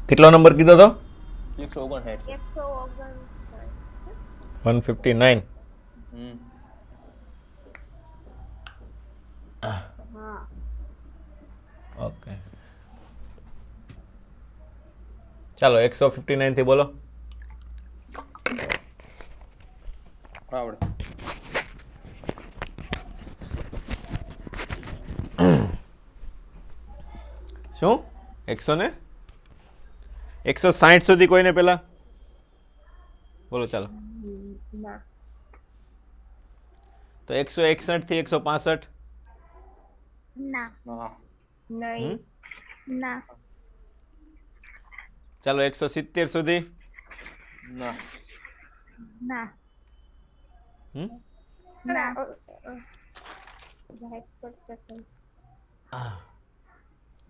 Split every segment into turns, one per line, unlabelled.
કેટલો નંબર કીધો તો
159
159. ઓકે ચાલો 159 થી બોલો.
આવડે.
શું 160 સુધી કોઈને પેલા બોલો ચાલો. તો 161 થી 165.
ના
હા
નહીં ના
ચાલો 170 સુધી.
ના
ના
હમ
ના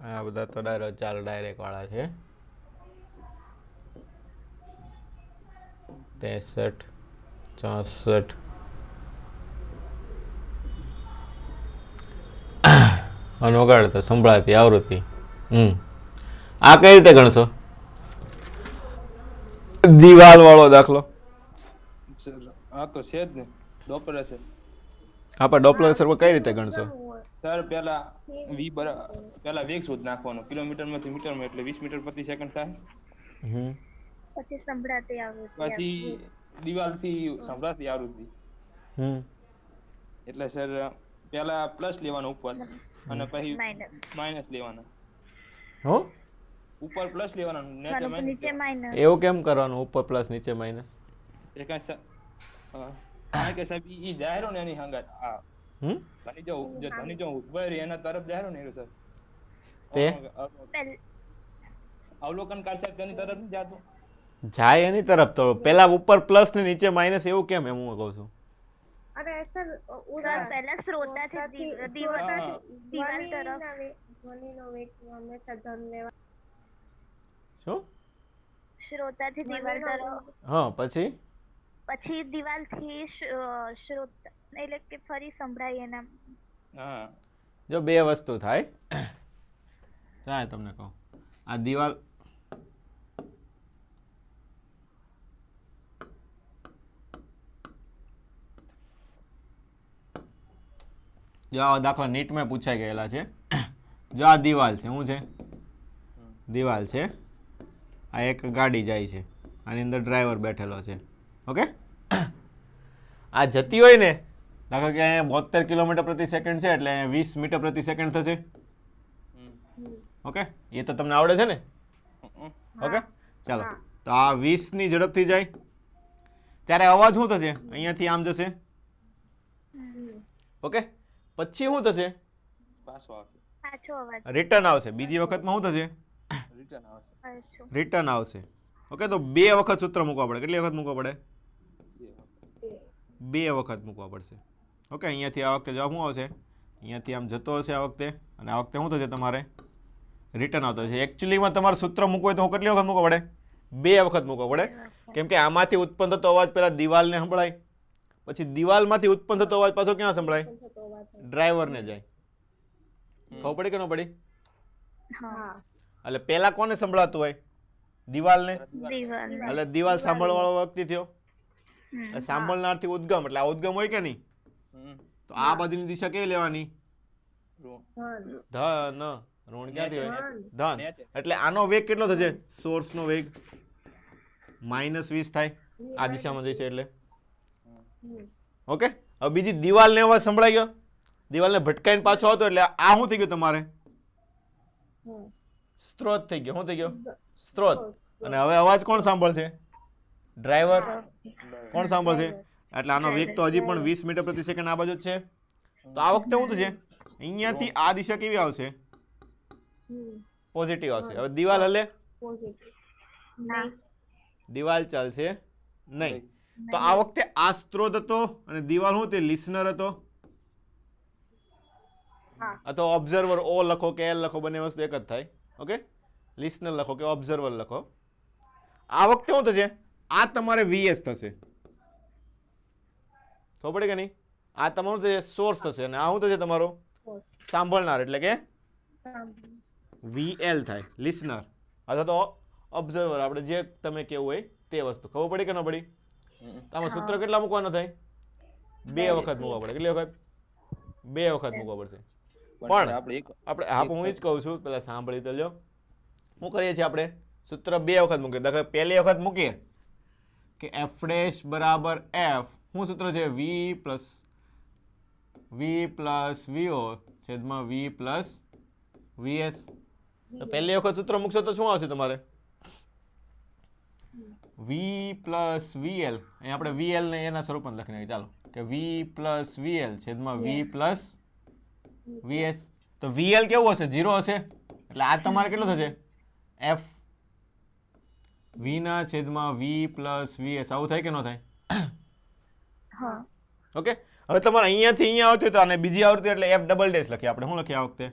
આ બધા તો ડાયરેક્ટ વાળા છે. 63 64 અનવગાડતા સંભળાતી આવૃત્તિ. આ કઈ રીતે ગણશો? દિવાલ વાળો દાખલો.
હા તો છે જ ને ડોપલર છે
આપણે ડોપલર સર્વ કઈ રીતે ગણશો?
સર પેલા પેલા વેગ શોધ નાખવાનો કિલોમીટર માંથી મીટરમાં એટલે 20 મીટર પ્રતિ સેકન્ડ થાય.
પછી સંભળાતી આવૃત્તિ
પછી દિવાલ થી સંભળાતી આવૃત્તિ એટલે સર પેલા પ્લસ લેવાનો ઉપર અને પછી માઇનસ લેવાનો.
હો
ઉપર પ્લસ લેવાનો
નીચે માઇનસ.
એવું કેમ કરવાનું ઉપર પ્લસ નીચે માઇનસ?
એક કારણ કે સાહેબ ઈ જાહેરો ને એની હંગાત આ ધની જો ઉભા રહી એના તરફ જાહેરો ને સર
તે
અવલોકન કાર સાહેબ તેની તરફ નહીં જાતો
જાય એની તરફ તો પેલા ઉપર પ્લસ ને નીચે માઇનસ એવું કેમ એમ હું કહું છું.
અરે સર પહેલા શ્રોતાથી દિવાલ તરફ ધ્વનિનો વેગ હંમેશા ધન લેવા.
શું?
શ્રોતાથી દિવાલ તરફ.
હા પછી
દિવાલથી શ્રોતા એટલે કે ફરી સંભળાય એના.
હા
જો બે વસ્તુ થાય તમને કહું. આ દિવાલ જો આ દાખલા નીટમાં પૂછાઈ ગયેલા છે. જો આ દિવાલ છે, શું છે? દિવાલ છે. આ એક ગાડી જાય છે, આની અંદર ડ્રાઈવર બેઠેલો છે. ઓકે, આ જતી હોય ને, દાખલા કે અહીંયા 72 કિલોમીટર પ્રતિ સેકન્ડ છે એટલે 20 મીટર પ્રતિ સેકન્ડ થશે. ઓકે, એ તો તમને આવડે છે ને? ઓકે ચાલો, તો આ 20 ની ઝડપથી જાય ત્યારે અવાજ શું થશે? અહીંયાથી આમ જશે. ઓકે, પછી શું થશે?
પાછો અવાજ
રિટર્ન આવશે. બીજી વખતમાં શું થશે? રિટર્ન આવશે. ઓકે, તો બે વખત સૂત્ર મૂકવા પડે. કેટલી વખત મૂકવા પડે? બે વખત મૂકવા પડશે. ઓકે, અહીંયાથી આ વખતે જવાબ શું આવશે? અહીંયાથી આમ જતો હશે આ વખતે, અને આ વખતે શું થશે? તમારે રિટર્ન આવતો હશે. એકચ્યુઅલીમાં તમારે સૂત્ર મૂકવું હોય તો કેટલી વખત મૂકવા પડે? બે વખત મૂકવા પડે. કેમ કે આમાંથી ઉત્પન્ન થતો અવાજ પહેલા દિવાલને સંભળાય, પછી દિવાલમાંથી ઉત્પન્ન થતો અવાજ પાછો ક્યાં સંભળાય? ડ્રાઈવરને જાય. ખબર પડી કે ન પડી? એટલે પહેલા કોને સંભળાતું હોય? દિવાલને. એટલે દિવાલ સાંભળવા વાળો વ્યક્તિ થયો. સાંભળનારથી ઉદ્ગમ, એટલે આ ઉદ્ગમ હોય કે નહીં? તો આ બાજુની દિશા કેવી લેવાની? ધન. ઋણ ક્યાંથી હોય? ધન. એટલે આનો વેગ કેટલો થશે? સોર્સનો વેગ -20 થાય આ દિશામાં જશે એટલે. ઓકે, હવે બીજી દિવાલને અવાજ સંભળાઈ ગયો, દિવાલને ભટકાઈને પાછો આવતો, એટલે આ શું થઈ ગયું તમારે? સ્ત્રોત થઈ ગયો. શું થઈ ગયો? સ્ત્રોત. અને હવે અવાજ કોણ સાંભળશે? ડ્રાઈવર. કોણ સાંભળશે? એટલે આનો વેગ તો હજી પણ 20 મીટર પ્રતિ સેકન્ડ આ બાજુ જ છે. તો આ વખતે શું થશે? અહીંયાથી આ દિશા કેવી આવશે? પોઝિટિવ આવશે. હવે દિવાલ હલે? દિવાલ ચાલશે નહીં. તો આ વખતે આ સ્ત્રોત હતો અને દિવાલ શું તે લિસનર હતો, અથવા ઓબ્ઝર્વર. ઓ લખો કે એલ લખો, બંને વસ્તુ એક જ થાય. ઓકે, લિસનર લખો કે ઓબ્ઝર્વર લખો. આ વખતે શું થશે? આ તમારે વીએસ થશે. ખબર પડે કે નહીં? આ તમારું થશે સોર્સ થશે, અને આ શું થશે? તમારો સાંભળનાર, એટલે કે વીએલ થાય, લિસનર. અથવા તો ઓબ્ઝર્વર આપણે જે તમે કેવું હોય તે વસ્તુ. ખબર પડી કે ન પડી?
હમ.
તો આમાં સૂત્ર કેટલા મૂકવાનો થાય? 2 વખત મૂકવા પડે. કેટલી વખત? 2 વખત મૂકવા પડશે.
પણ
પણ
સર આપણે એક
આપણે હા હું જ કહું છું, પેલા સાંભળી તો લ્યો. શું કરીએ છીએ આપણે? સૂત્ર 2 વખત મૂકીએ. દાખલા પહેલી વખત મૂકીએ કે એફ ડેશ બરાબર એફ. શું સૂત્ર છે? વી પ્લસ વીઓ છેદમાં વી પ્લસ વીએસ. તો પહેલી વખત સૂત્ર મૂકશો તો શું આવશે તમારે? વી પ્લસ વીએલ. અહીં આપણે વીએલ ને એના સ્વરૂપમાં લખી નાખીએ. ચાલો કે વી પ્લસ વીએલ છેદમાં વી પ્લસ વીએસ. તો વીએલ કેવું હશે? 0 હશે. એટલે આ તમારે કેટલું થશે? એફ વી ના છેદમાં વી પ્લસ વીએસ. આવું થાય કે ન થાય?
હા
ઓકે. હવે તમારે અહીંયાથી અહીંયા આવતું તો આને બીજી આવૃત્તિ એટલે એફ ડબલ ડેશ લખીએ આપણે. શું લખીએ આ વખતે?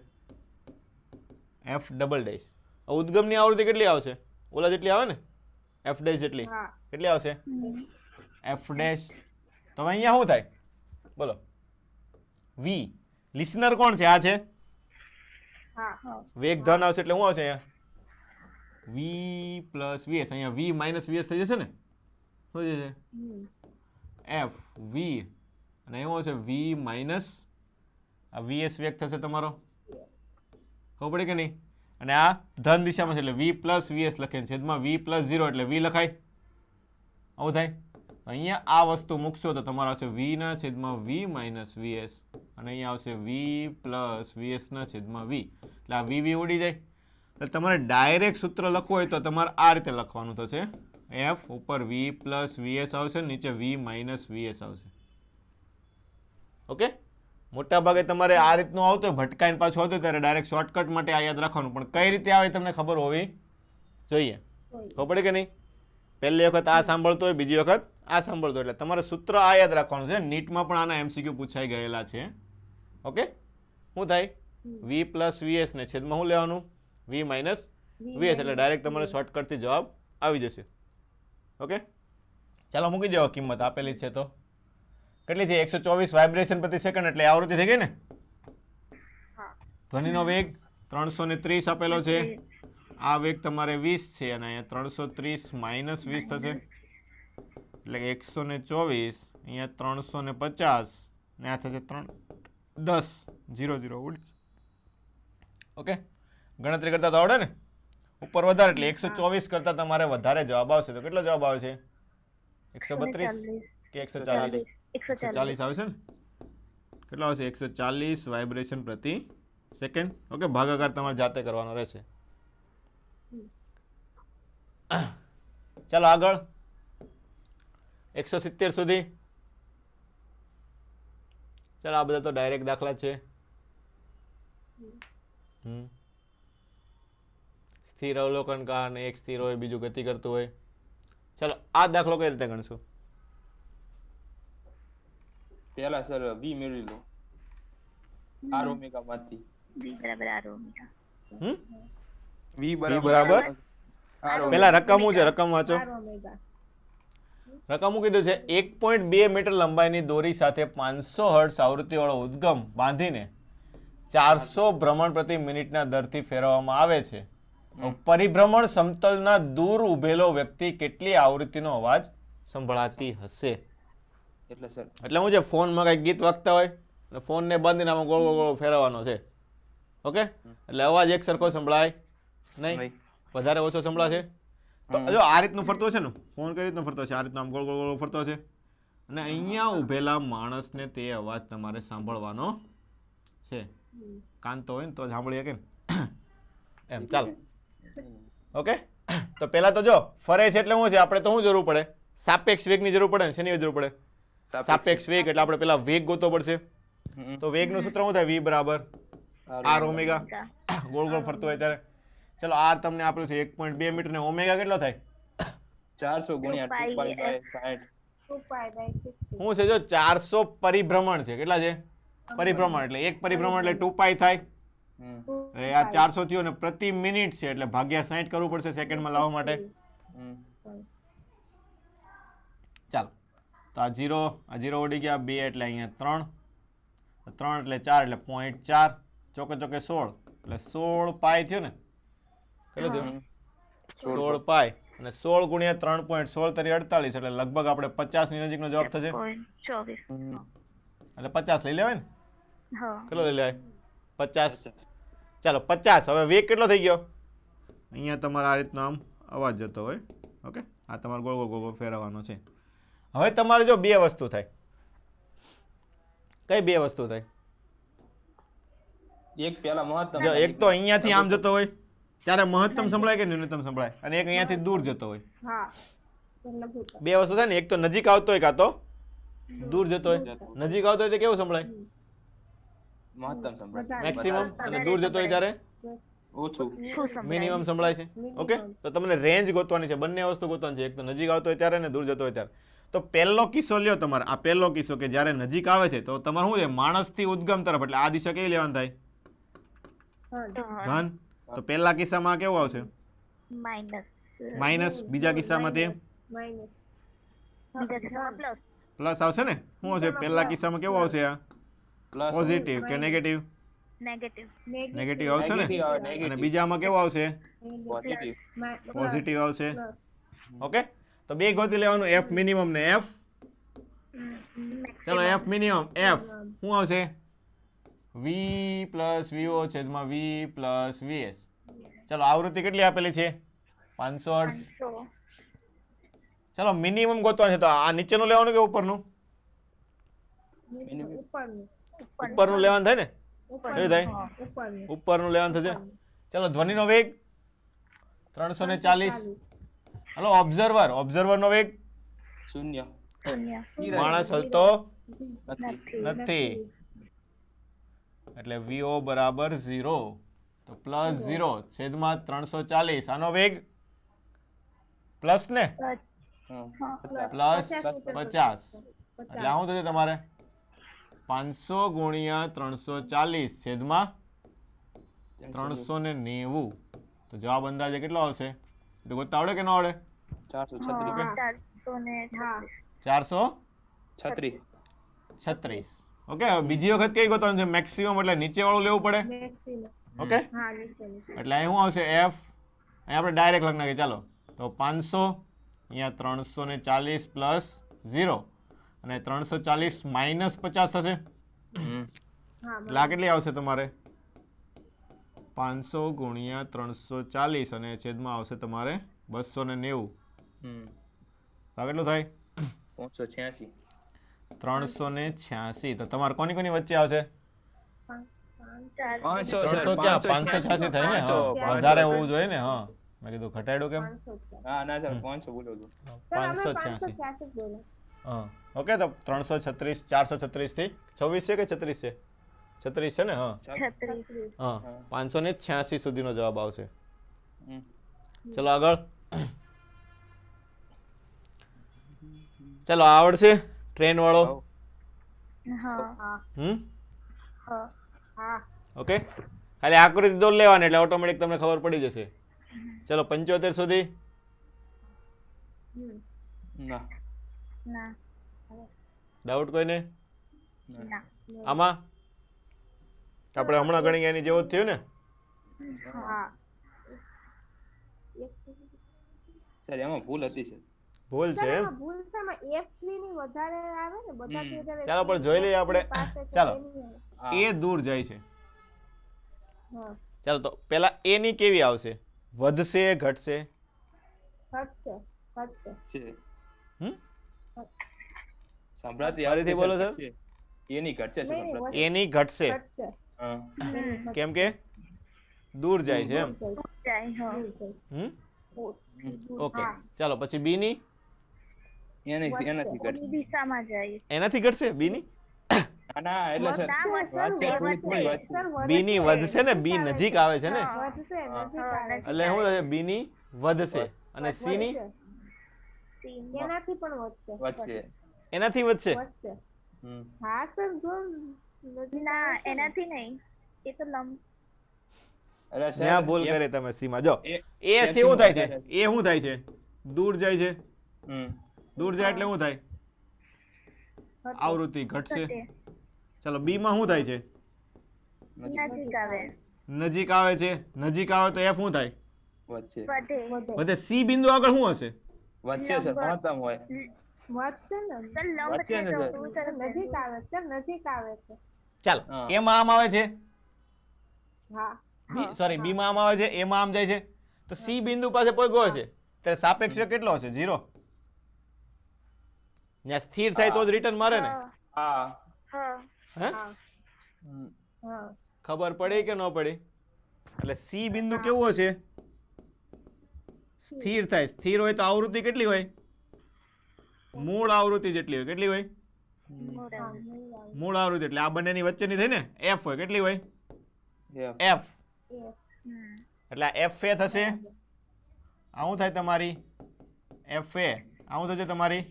F double dash. ઉદ્ગમની આવૃત્તિ કેટલી આવશે? ઓલા જેટલી આવે ને, એફ ડેશ જેટલી. કેટલી આવશે? F dash. તો હવે અહીંયા શું થાય બોલો? વી લિસનર કોણ છે? આ છે વેગ ધન આવશે એટલે શું આવશે અહીંયા? વી પ્લસ વીએસ. અહીંયા વી માઇનસ વીએસ થઈ જશે ને? શું જશે? એફ વી અને એવું હશે વી માઇનસ આ વીએસ વેગ થશે તમારો. ખબર પડી કે નહીં? અને આ ધન દિશામાં છે એટલે વી પ્લસ વીએસ લખે છેદમાં વી પ્લસ 0 એટલે વી લખાય. આવું થાય. અહીંયા આ વસ્તુ મૂકશો તો તમારો આવશે વી ના છેદમાં વી માઇનસ વીએસ અને અહીંયા આવશે વી પ્લસ વીએસ ના છેદમાં વી. એટલે આ વી ઉડી જાય. એટલે તમારે ડાયરેક્ટ સૂત્ર લખવું હોય તો તમારે આ રીતે લખવાનું થશે. એફ ઉપર વી પ્લસ વીએસ આવશે, નીચે વી માઇનસ વીએસ આવશે. ઓકે. મોટા ભાગે તમારે આ રીતનું આવતું હોય ભટકાઈને પાછું આવતું ત્યારે ડાયરેક્ટ શોર્ટકટ માટે આ યાદ રાખવાનું. પણ કઈ રીતે આવે તમને ખબર હોવી જોઈએ. ખબર પડે કે નહીં? પહેલી વખત આ સાંભળતો હોય, બીજી વખત આ સાંભળતો હોય. એટલે તમારે સૂત્ર આ યાદ રાખવાનું છે. નીટમાં પણ આના એમસીક્યુ પૂછાઈ ગયેલા છે. ઓકે. શું થાય? વી પ્લસ વીએસ ને છેદમાં શું લેવાનું? વી માઇનસ વીએસ. એટલે ડાયરેક્ટ તમારે શોર્ટકટથી જવાબ આવી જશે. ઓકે. ચાલો મૂકી દો કિંમત આપેલી છે તો. કેટલી છે? 124 વાઇબ્રેશન પ્રતિ સેકન્ડ. એટલે આવૃત્તિ થઈ ગઈ ને? ધ્વનિનો વેગ 330 આપેલો છે. આ વેગ તમારે 20 છે અને અહીંયા 330 માઇનસ 20 થશે એટલે કે 124. અહીંયા 350 ને આ થશે 10 0 0 ઉડી. ઓકે. ગણતરી કરતા તો આવડે ને? ઉપર વધારે એટલે 124 કરતા તમારે વધારે જવાબ આવશે. તો કેટલો જવાબ આવે છે? 132 કે 140? 140 આવે છે ને? કેટલો આવશે? 140 વાઇબ્રેશન પ્રતિ સેકન્ડ. ઓકે. ભાગાકાર તમારે જાતે કરવાનો રહેશે. ચાલો આગળ 170 સુધી. ચાલો આ બધા તો ડાયરેક્ટ દાખલા છે. સ્થિર અવલોકન કાર ને એક સ્થિર હોય બીજું ગતિ કરતું હોય. ચાલો આ દાખલો કઈ રીતે ગણશું?
પહેલા સર વી મેળવી લો આર ઓમેગા માંથી.
વી બરાબર આર ઓમેગા.
વી
બરાબર પેલા રકમ છે? રકમ વાંચો. રકમ કીધું છે 1.2 મીટર લંબાઈની દોરી સાથે 500 હર્ટ્ઝ આવૃત્તિવાળો ઉદ્ગમ બાંધીને 400 ભ્રમણ પ્રતિ મિનિટના દરથી ફેરવવામાં આવે છે. પરિભ્રમણ સમતલના દૂર ઉભેલો વ્યક્તિ કેટલી આવૃત્તિનો અવાજ સંભળાતી હશે?
એટલે સર
એટલે હું છે ફોનમાં કઈ ગીત વાગતા હોય એટલે ફોનને બાંધીને આમાં ગોળ ગોળ ગોળ ફેરવવાનો છે. ઓકે. એટલે અવાજ એક સરખો સંભળાય નહીં, વધારે ઓછો સંભળાશે. તો જો આ રીતનું ફરતો છે ને, ફોન કઈ રીતનો ફરતો છે? આ રીતનો આમ ગોળ ગોળ ગોળ ફરતો છે અને અહીંયા ઉભેલા માણસને તે અવાજ તમારે સાંભળવાનો છે. કાન તો હોય ને તો સાંભળી શકે ને એમ. ચાલો ઓકે. તો પહેલા તો જો ફરે છે એટલે શું છે? આપણે તો શું જરૂર પડે? સાપેક્ષ વેગની જરૂર પડે ને? શેની જરૂર પડે? સાપેક્ષ વેગ. એટલે આપણે પેલા વેગ ગોતવો પડશે. તો વેગનું સૂત્ર શું થાય? વી બરાબર આર ઓમેગા. ગોળ ગોળ ફરતો હોય ત્યારે. ચલો આર તમને આપેલું છે 1.2 મીટર ને ઓમેગા કેટલો થાય?
400 ગુણ્યા 2 પાઈ બાય 60.
શું છે? જો 400 પરિભ્રમણ છે. કેટલા છે? પરિભ્રમણ. એટલે એક પરિભ્રમણ એટલે 2 પાઈ થાય. આ 400 થયો ને પ્રતિ મિનિટ છે એટલે ભાગ્યા 60 કરવું પડશે સેકન્ડમાં લાવવા માટે. ચાલો તો આ 0 ઉડી ગયા. 2 એટલે અહીંયા 3 3 એટલે 4 એટલે 0.4 ચોકે ચોકે 16 એટલે 16 પાઈ થયો ને? કેટલું થયું? 16 પાય અને 16 ગુણ્યા 3.16 તરી 48 એટલે લગભગ આપણે 50 ની નજીકનો જવાબ થશે
24.
એટલે 50 લઈ લેવાય ને
હા.
કેટલો લઈ લેવાય 50 ચાલો 50 હવે વેગ કેટલો થઈ ગયો અહીંયા તમારે આ રીતનો આમ અવાજ જતો હોય ઓકે આ તમારે ગોળ ગોળ ગોળ ફેરવવાનો છે હવે તમારે જો બે વસ્તુ થાય કઈ બે વસ્તુ થાય
એક પેલા મહત્તમ
જો એક તો અહીંયાથી આમ જતો હોય ત્યારે મહત્તમ સંભળાય કે ન્યૂનતમ સંભળાય અને એક અહીંયાથી દૂર જતો હોય બે વસ્તુ થાય ને એક તો નજીક આવતો હોય કાં તો દૂર જતો હોય નજીક આવતો હોય તો કેવું સંભળાય
મહત્તમ સંભળાય
મેક્સિમમ અને દૂર જતો હોય ત્યારે
ઓછું
શું સંભળાય?
મિનિમમ સંભળાય છે ઓકે તો તમને રેન્જ ગોતવાની છે બંને વસ્તુ ગોતવાની છે એક તો નજીક આવતો હોય ત્યારે ને દૂર જતો હોય ત્યારે તો પહેલો કિસ્સો લ્યો તમારે આ પહેલો કિસ્સો કે જ્યારે નજીક આવે છે તો તમારે શું છે માણસથી ઉદ્ગમ તરફ એટલે આ દિશા કેવી લેવાની થાય ધન તો પહેલા કિસ્સામાં કેવું આવશે
માઇનસ.
માઇનસ બીજા કિસ્સામાં તે
બીજા કિસ્સામાં પ્લસ.
પ્લસ આવશે ને શું આવશે પહેલા કિસ્સામાં કેવું આવશે આ
પ્લસ
પોઝિટિવ કે નેગેટિવ
નેગેટિવ.
નેગેટિવ આવશે ને
નેગેટિવ આવે
અને
નેગેટિવ
બીજામાં કેવું આવશે
પોઝિટિવ
પોઝિટિવ આવશે ઓકે તો બે ગોતી લેવાનું એફ મિનિમમ ને એફ ચલો એફ મિનિમમ એફ શું આવશે વી પ્લસ વીઓ છેદમાં વી પ્લસ વીએસ ચલો આવૃત્તિ કેટલી આપેલી છે 500 હર્ટ્ઝ
500.
ચલો મિનિમમ ગોતવાનું છે તો આ નીચેનું લેવાનું કે ઉપરનું ઉપરનું લેવાનું થાય ને કેવું થાય ઉપરનું લેવાનું થશે ચલો ધ્વનિનો વેગ 340 હલો ઓબ્ઝર્વરનો વેગ
શૂન્ય
શૂન્ય.
માણસ હલતો
નથી
નથી એટલે વીઓ બરાબર 0 તો પ્લસ 0 છેદમાં 340 આનો વેગ પ્લસ ને
હા.
પ્લસ 50 એટલે આવું થશે તમારે 500 ગુણ્યા 340 છેદમાં 390 તો જવાબ અંદાજે કેટલો આવશે તો ગોતતા આવડે કે ન આવડે
436
436.
436 ઓકે હવે બીજી વખત કઈ ગોતવાનું છે મેક્સિમમ એટલે નીચે વાળું લેવું પડે ઓકે એટલે અહીં શું આવશે એફ અહીં આપણે ડાયરેક્ટ લખી નાખીએ ચાલો તો 500 અહીંયા 340 પ્લસ 0 અને 340 માઇનસ 50 થશે એટલે આ કેટલી આવશે તમારે 500 ગુણ્યા 340 અને છેદમાં આવશે તમારે 290 આ કેટલું થાય
586
386 તો તમારે કોની કોની વચ્ચે આવશે
500
300 ક્યાં 586 થાય ને હા વધારે હોવું જોઈએ ને હા મેં કીધું ઘટાડ્યું કેમ
હા ના સર 500 બોલો છો
586 હા ઓકે તો 336 436 થી 26 છે કે 36 છે 36 છે ને હા
36.
હા 586 સુધીનો જવાબ આવશે ચલો આગળ ચલો આવડશે ટ્રેન વાળો
હા.
હમ
હા.
ઓકે ખાલી આકૃતિ દોર લેવાની એટલે ઓટોમેટિક તમને ખબર પડી જશે ચલો 75 સુધી
ના
ના.
ડાઉટ કોઈને
ના.
આમાં આપણે હમણાં ગણી ગયા એની જેવું જ થયું ને
હા.
સર એમાં ભૂલ હતી સર
ભૂલ છે એમ
ભૂલ છે એમાં F3 ની વધારે આવે ને બધાથી વધારે
ચાલો પણ જોઈ લઈએ આપણે
પાસે છે
ચાલો
એની આવે.
એ દૂર જાય છે
હા
ચાલો તો પેલા એ ની કેવી આવશે વધશે ઘટશે
ઘટશે
છે
હમ
સંભળાતી
ફરીથી બોલો સર.
છે એની ઘટશે સર
નહીં,
સંભળાતી
એ ની ઘટશે
ઘટશે
હા
કેમ કે દૂર જાય છે એમ
જાય. હા.
હમ ઓકે
હા.
ચાલો પછી બી ની
એનાથી
ઓલી
ઘટશે
દિશામાં જાય.
એનાથી ઘટશે બી ની
ના એટલે સર
ના,
વાત છે
વધશે,
થોડી થોડી વાત છે
સર,
બી ની વધશે ને બી નજીક આવે છે ને
હા.
વધશે નજીક
હા,
આવે
નજીક.
એટલે શું થશે બી ની વધશે અને સી ની
વધશે.
સીન.
એનાથી પણ વધશે
વધશે
એનાથી વધશે
વધશે
હમ
હા સર જો નજીક
ના,
આવે છે ને.
એનાથી નહીં. એ તો લંબ.
અરે સર
જ્યાં ભૂલ
એ-
કરે તમે સીમા જો
એ-
એ થી શું થાય છે એ શું થાય છે દૂર જાય છે
હમ
દૂર જાય એટલે શું થાય
વધશે.
આવૃત્તિ ઘટશે
ઘટે.
ચાલો બી માં શું થાય છે
નજીક આવે.
નજીક આવે છે નજીક આવે તો એફ શું થાય
વચ્ચે
વધે
વધે સી બિંદુ આગળ શું હશે?
વચ્ચે સર મહત્તમ હોય
વધશે ને
સર લંબ
વચ્ચે
છે
ને
તો
સર.
તું સર
નજીક આવે છે નજીક આવે છે
ચાલો
હા.
એમાં આમ આવે છે,
હા
સોરી બી માં આમ આવે છે, એમાં આમ જાય છે, તો સી બિંદુ પાસે પોગ્યો હશે ત્યારે સાપેક્ષ કેટલો હશે? 0. ત્યાં સ્થિર થાય તો જ રિટર્ન મારે ને.
હા
હા
હે
હા
હમ.
હા
ખબર પડી કે ન પડી? એટલે સી બિંદુ કેવું હશે? સ્થિર થાય. સ્થિર હોય તો આવૃત્તિ કેટલી હોય? મૂળ આવૃત્તિ જેટલી હોય. કેટલી હોય?
હા નહીં આવે.
મૂળ આવૃત્તિ એટલે આ બંનેની વચ્ચેની થઈ ને એફ હોય. કેટલી હોય?
F.
એફ.
હમ
એટલે આ એફ એ થશે. આવું થાય તમારી એફ એ. આવું થશે તમારી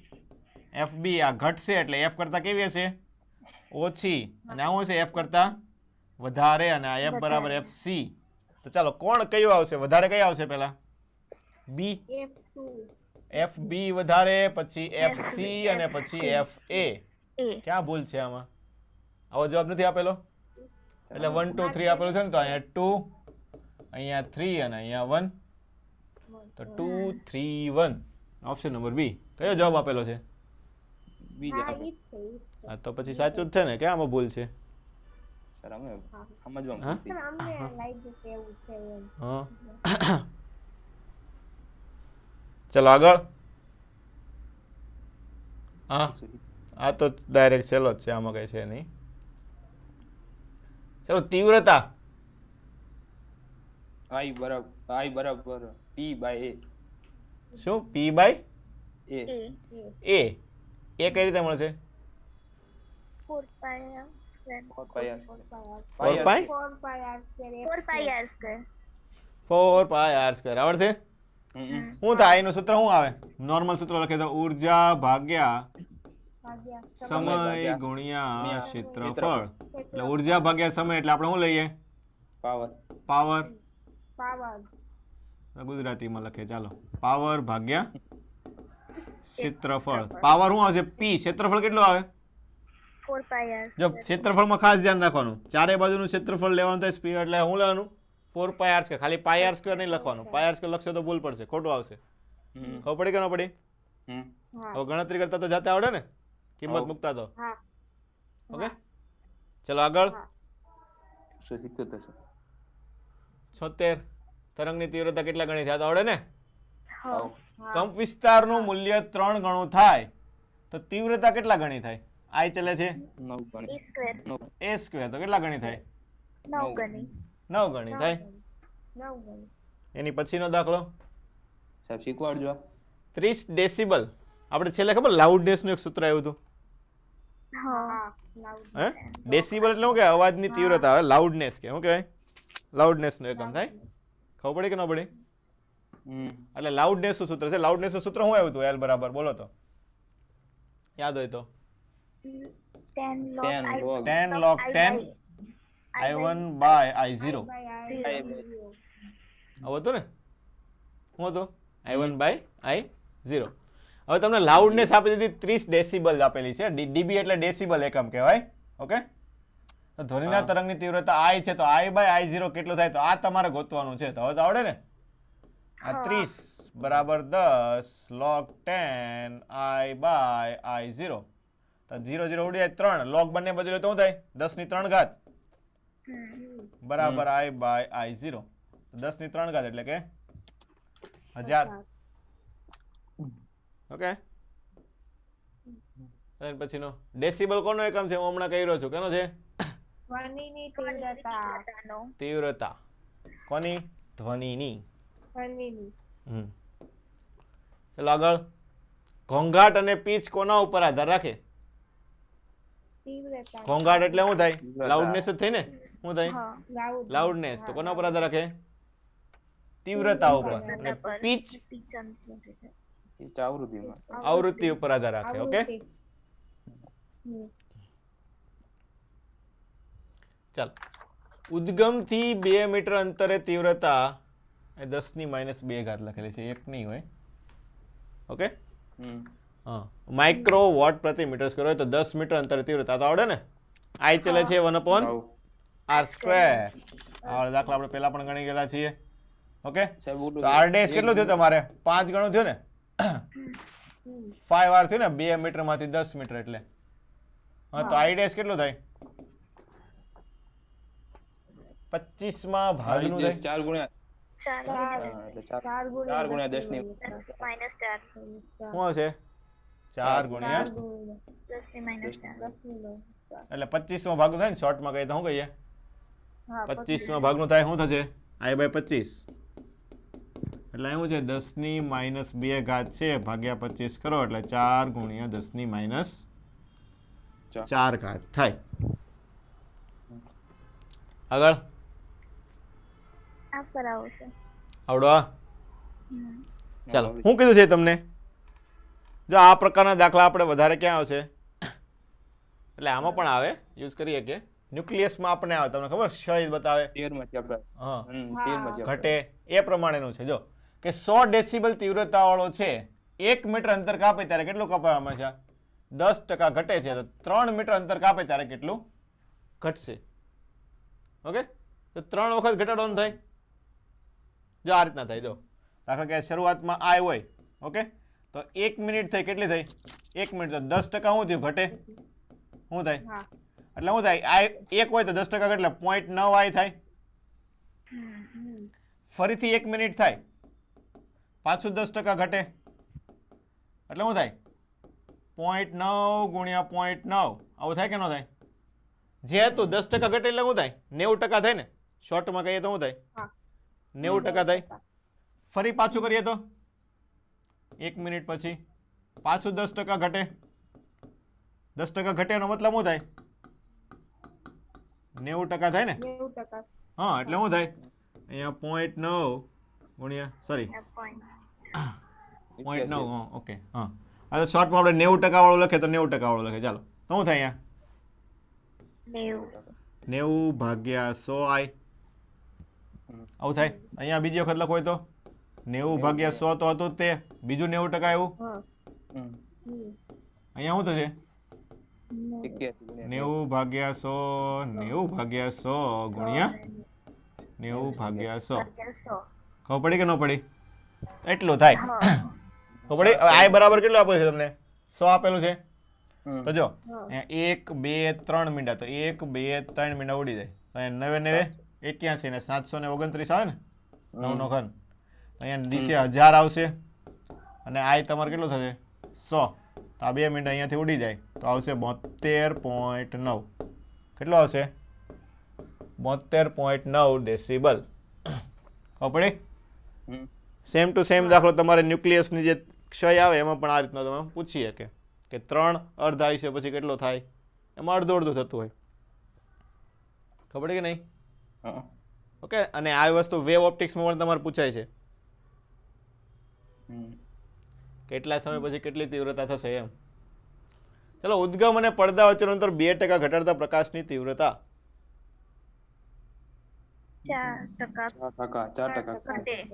એફ બી. આ ઘટશે એટલે એફ કરતા કેવી હશે? ઓછી. અને આવું હશે એફ કરતા વધારે. અને આ એફ બરાબર એફ સી. તો ચાલો કોણ કયું આવશે? વધારે કઈ આવશે પહેલા? બી.
F2
એફ બી વધારે, પછી એફ સી અને પછી એફ એ.
એ
ક્યાં ભૂલ છે આમાં? આવો જવાબ નથી આપેલો એટલે 1 2 3 આપેલું છે ને, તો અહીંયા 2, અહીંયા 3 અને અહીંયા 1, તો 2 3 1 ઓપ્શન નંબર બી. કયો જવાબ આપેલો છે?
બીજા
હા ઈ જ છે ઈ જ છે.
હા તો પછી સાચું જ છે ને, ક્યાં આમાં ભૂલ છે?
સર અમે
હા?
સમજવામાં
સર અમને લાગ્યું કે એવું છે એમ
હા ચલો આગળ. હા આ તો ડાયરેક્ટ છેલ્લો જ છે, આમાં કઈ છે નહીં. ચલો તીવ્રતા.
I બરાબર P by A.
શું? પી બાય
A.
એ. એ કઈ રીતે મળશે?
4 પાય
4 pi R.
4 પાઈ
4 pi r square
4 pi R square
4 પાઈ આર સ્ક્વેર. આવડશે?
હમ.
શું થાય? એનું સૂત્ર શું આવે? નોર્મલ સૂત્ર લખે તો ઉર્જા ભાગ્યા
ભાગ્યા
સમય
ભાગ્યા
ગુણ્યા ક્ષેત્રફળ.
ક્ષેત્રફળ.
એટલે ઉર્જા ભાગ્યા સમય એટલે આપણે શું લઈએ?
પાવર.
પાવર.
પાવર
ગુજરાતીમાં લખે ચાલો. પાવર ભાગ્યા ક્ષેત્રફળ. પાવર શું આવશે? પી. ક્ષેત્રફળ કેટલું આવે?
4 પાય આર
જો ક્ષેત્રફળમાં ખાસ ધ્યાન રાખવાનું, ચારે બાજુનું ક્ષેત્રફળ લેવાનું થાય સ્પીડ એટલે શું લેવાનું? 4 પાય આર સ્ક્વેર. ખાલી પાય આર સ્ક્વેર નહીં લખવાનું. પાય આર સ્ક્વેર લખશો તો ભૂલ પડશે, ખોટું આવશે.
હમ.
ખબર પડી કે ન પડી?
હમ.
હા
હવે ગણતરી કરતા તો જાતે આવડે ને, કિંમત
હા.
મૂકતા તો.
હા
ઓકે ચલો આગળ.
177 સર.
76 તરંગની તીવ્રતા કેટલા ગણી થાય તો આવડે ને?
હાઉ.
કંપ વિસ્તારનું મૂલ્ય 3 ગણું થાય તો તીવ્રતા કેટલા ગણી થાય? આઈ ચલે છે
9 ગણી.
એ સ્ક્વેર
એ સ્ક્વેર, તો કેટલા ગણી થાય?
9 ગણી
9 ગણી થાય.
9 ગણી
એની પછીનો દાખલો
સાહેબ શીખવાડજો.
30 ડેસિબલ. આપણે છેલ્લે ખબર લાઉડનેસનું એક સૂત્ર આવ્યું હતું.
હા
હા loud
હે ડેસિબલ એટલે શું કે અવાજની તીવ્રતા આવે. લાઉડનેસ કે શું કહેવાય? લાઉડનેસનું એકમ થાય. ખબર પડી કે ન પડી?
હમ.
એટલે લાઉડનેસનું સૂત્ર છે. લાઉડનેસનું સૂત્ર શું આવ્યું હતું? એલ બરાબર બોલો તો, યાદ હોય તો.
10
10
log
log
10 log 10 I1 by I0.
by r
આવું હતું ને? શું હતું? I1 by I0. હવે તમને લાઉડનેસ આપી દીધી 30 ડેસિબલ આપેલી છે. ડીબી એટલે ડેસિબલ એકમ કહેવાય. ઓકે તો ધ્વનિના
હા.
તરંગની તીવ્રતા I છે તો I by I0 કેટલું થાય? તો આ તમારે ગોતવાનું છે. તો હવે તો આવડે ને? આ 30 બરાબર 10 log 10 I by I0. તો 0 0 ઉડી જાય 3. log બંને બદલે તો શું થાય? 10 ની 3 ઘાત બરાબર I by I0. તો 10 ની 3 ઘાત એટલે કે 1000. ઓકે અને પછીનો ડેસિબલ કોનો એકમ છે? હું હમણાં કહી રહ્યો છું. કેનો છે?
ધ્વનિની તીવ્રતા
તીવ્રતા. કોની? ધ્વનિની.
ધ્વનિની
હમ ચલો આગળ. ઘોંઘાટ અને પીચ કોના ઉપર આધાર રાખે?
તીવ્રતા
ઘોંઘાટ એટલે શું થાય?
તીવ્રતા.
લાઉડનેસ જ થઈ ને? શું થાય?
હા
loud
લાઉડનેસ. તો કોના ઉપર આધાર રાખે? તીવ્રતા ઉપર. અને પીચ
એ આવૃત્તિમાં.
આવૃત્તિ ઉપર આધાર રાખે. ઓકે
હમ.
ચાલો. ઉદ્ગમથી 2 મીટર અંતરે તીવ્રતા એ 10 ની -2 ઘાત લખેલી છે, એક નહીં હોય. ઓકે
હમ.
હા માઇક્રો વોટ પ્રતિ મીટર સ્ક્વેર હોય તો 10 મીટર અંતરે તીવ્રતા તો આવડે ને? આઈ ચલે છે 1/r
હાઉ.
સ્ક્વેર. આ દાખલા આપણે પહેલા પણ ગણી ગયેલા છીએ. ઓકે
સાહેબ ઓલું
તો r ડેશ કેટલું થયું તમારે 5 ગણું થયું ને 5 r થયું ને 2 મીટરમાંથી 10 મીટર એટલે હા તો i ડેશ કેટલું થાય 25 માં ભાગનું થાય
4 ગુણ્યા
4
એટલે 4
4
4 ગુણ્યા 10 ની
માઇનસ 4
શું આવશે 4 ગુણ્યા
10 ની માઇનસ 4
એટલે 25 માં ભાગનું થાય ને શોર્ટમાં કહીએ તો શું કહીએ
હા
25 માં ભાગનું થાય શું થશે i બાય 25 એટલે શું છે 10 ની માઇનસ 2 ઘાત છે ભાગ્યા 25 કરો એટલે 4 ગુણ્યા 10 ની માઇનસ 4 ઘાત થાય આગળ
આ કરાવો છે
આવડો આ ચાલો શું કીધું છે તમને જો આ પ્રકારના દાખલા આપણે વધારે ક્યાં આવશે એટલે આમાં પણ આવે યુઝ કરીએ કે ન્યુક્લિયસમાં આપણે આવે તમને ખબર ક્ષય બતાવે
13 માં ચેપ્ટર
હા
13 માં ચેપ્ટર
ઘટે એ પ્રમાણેનું છે જો કે 100 ડેસિબલ તીવ્રતા વાળો છે 1 મીટર અંતર કાપે ત્યારે કેટલું કપાવામાં છે 10% ઘટે છે તો 3 મીટર અંતર કાપે ત્યારે કેટલું ઘટશે ઓકે તો 3 વખત ઘટાડવાનું થાય જો આ રીતના થાય જો દાખલા કે શરૂઆતમાં i હોય ઓકે તો 1 મિનિટ થઈ કેટલી થઈ 1 મિનિટ તો 10% શું થયું ઘટે શું થાય
હા
એટલે શું થાય i 1 હોય તો 10% ઘટે એટલે 0.9 i થાય ફરીથી 1 મિનિટ થાય પાછું 10% ઘટે એટલે શું થાય 0.9 ગુણ્યા 0.9 આવું થાય કે ન થાય જે હતું 10% ઘટે એટલે શું થાય 90% થાય ને શોર્ટમાં કહીએ તો શું થાય
હા
90% થાય ફરી પાછું કરીએ તો 1 મિનિટ પછી પાછું 10% ઘટે 10% ઘટે એનો મતલબ શું થાય 90% થાય ને
90%
હા એટલે શું થાય અહીંયા 0.9 ગુણ્યા સોરી 0.9 ઓકે હા હવે શોર્ટમાં આપણે 90% વાળું લખે તો 90% વાળું લખે ચાલો તો શું થાય અહીંયા 90 ભાગ્યા 100 i આવું થાય અહીંયા બીજી વખત લખો હોય તો 90 ભાગ્યા 100 તો હતું જ તે બીજું 90% આવ્યું
હા
અહીંયા શું થશે
81
90 ભાગ્યા 100 90 ભાગ્યા 100 ગુણ્યા 90 ભાગ્યા 100 ખબર પડી કે ન પડી એટલું થાય ખબર પડી હવે i બરાબર કેટલું આપેલું છે તમને 100 આપેલું છે તો જો અહીંયા 1 2 3 મીંડા તો 1 2 3 મીંડા ઉડી જાય તો અહીંયા 99 81 ને 729 આવે ને 9 નો ઘન અહીંયા દિશે 1000 આવશે અને i તમારે કેટલું થશે 100 તો આ 2 મિનિટ અહીંયાથી ઉડી જાય તો આવશે 72.9 કેટલો આવશે 72.9 ડેસિબલ ખબર પડી સેમ ટુ સેમ દાખલો તમારે ન્યુક્લિયસની જે ક્ષય આવે એમાં પણ આ રીતનો તમે પૂછી શકે કે 3 અર્ધ આયુષ્ય પછી કેટલો થાય એમાં અડધું અડધું થતું હોય ખબર પડી કે નહીં ઓકે અને આ વસ્તુ વેવ ઓપ્ટિક્સમાં પણ તમારે પૂછાય છે કેટલા સમય પછી કેટલી તીવ્રતા થશે એમ ચલો ઉદ્ગમ અને પડદા વચ્ચેનું અંતર 2% ઘટાડતા પ્રકાશની તીવ્રતા
4%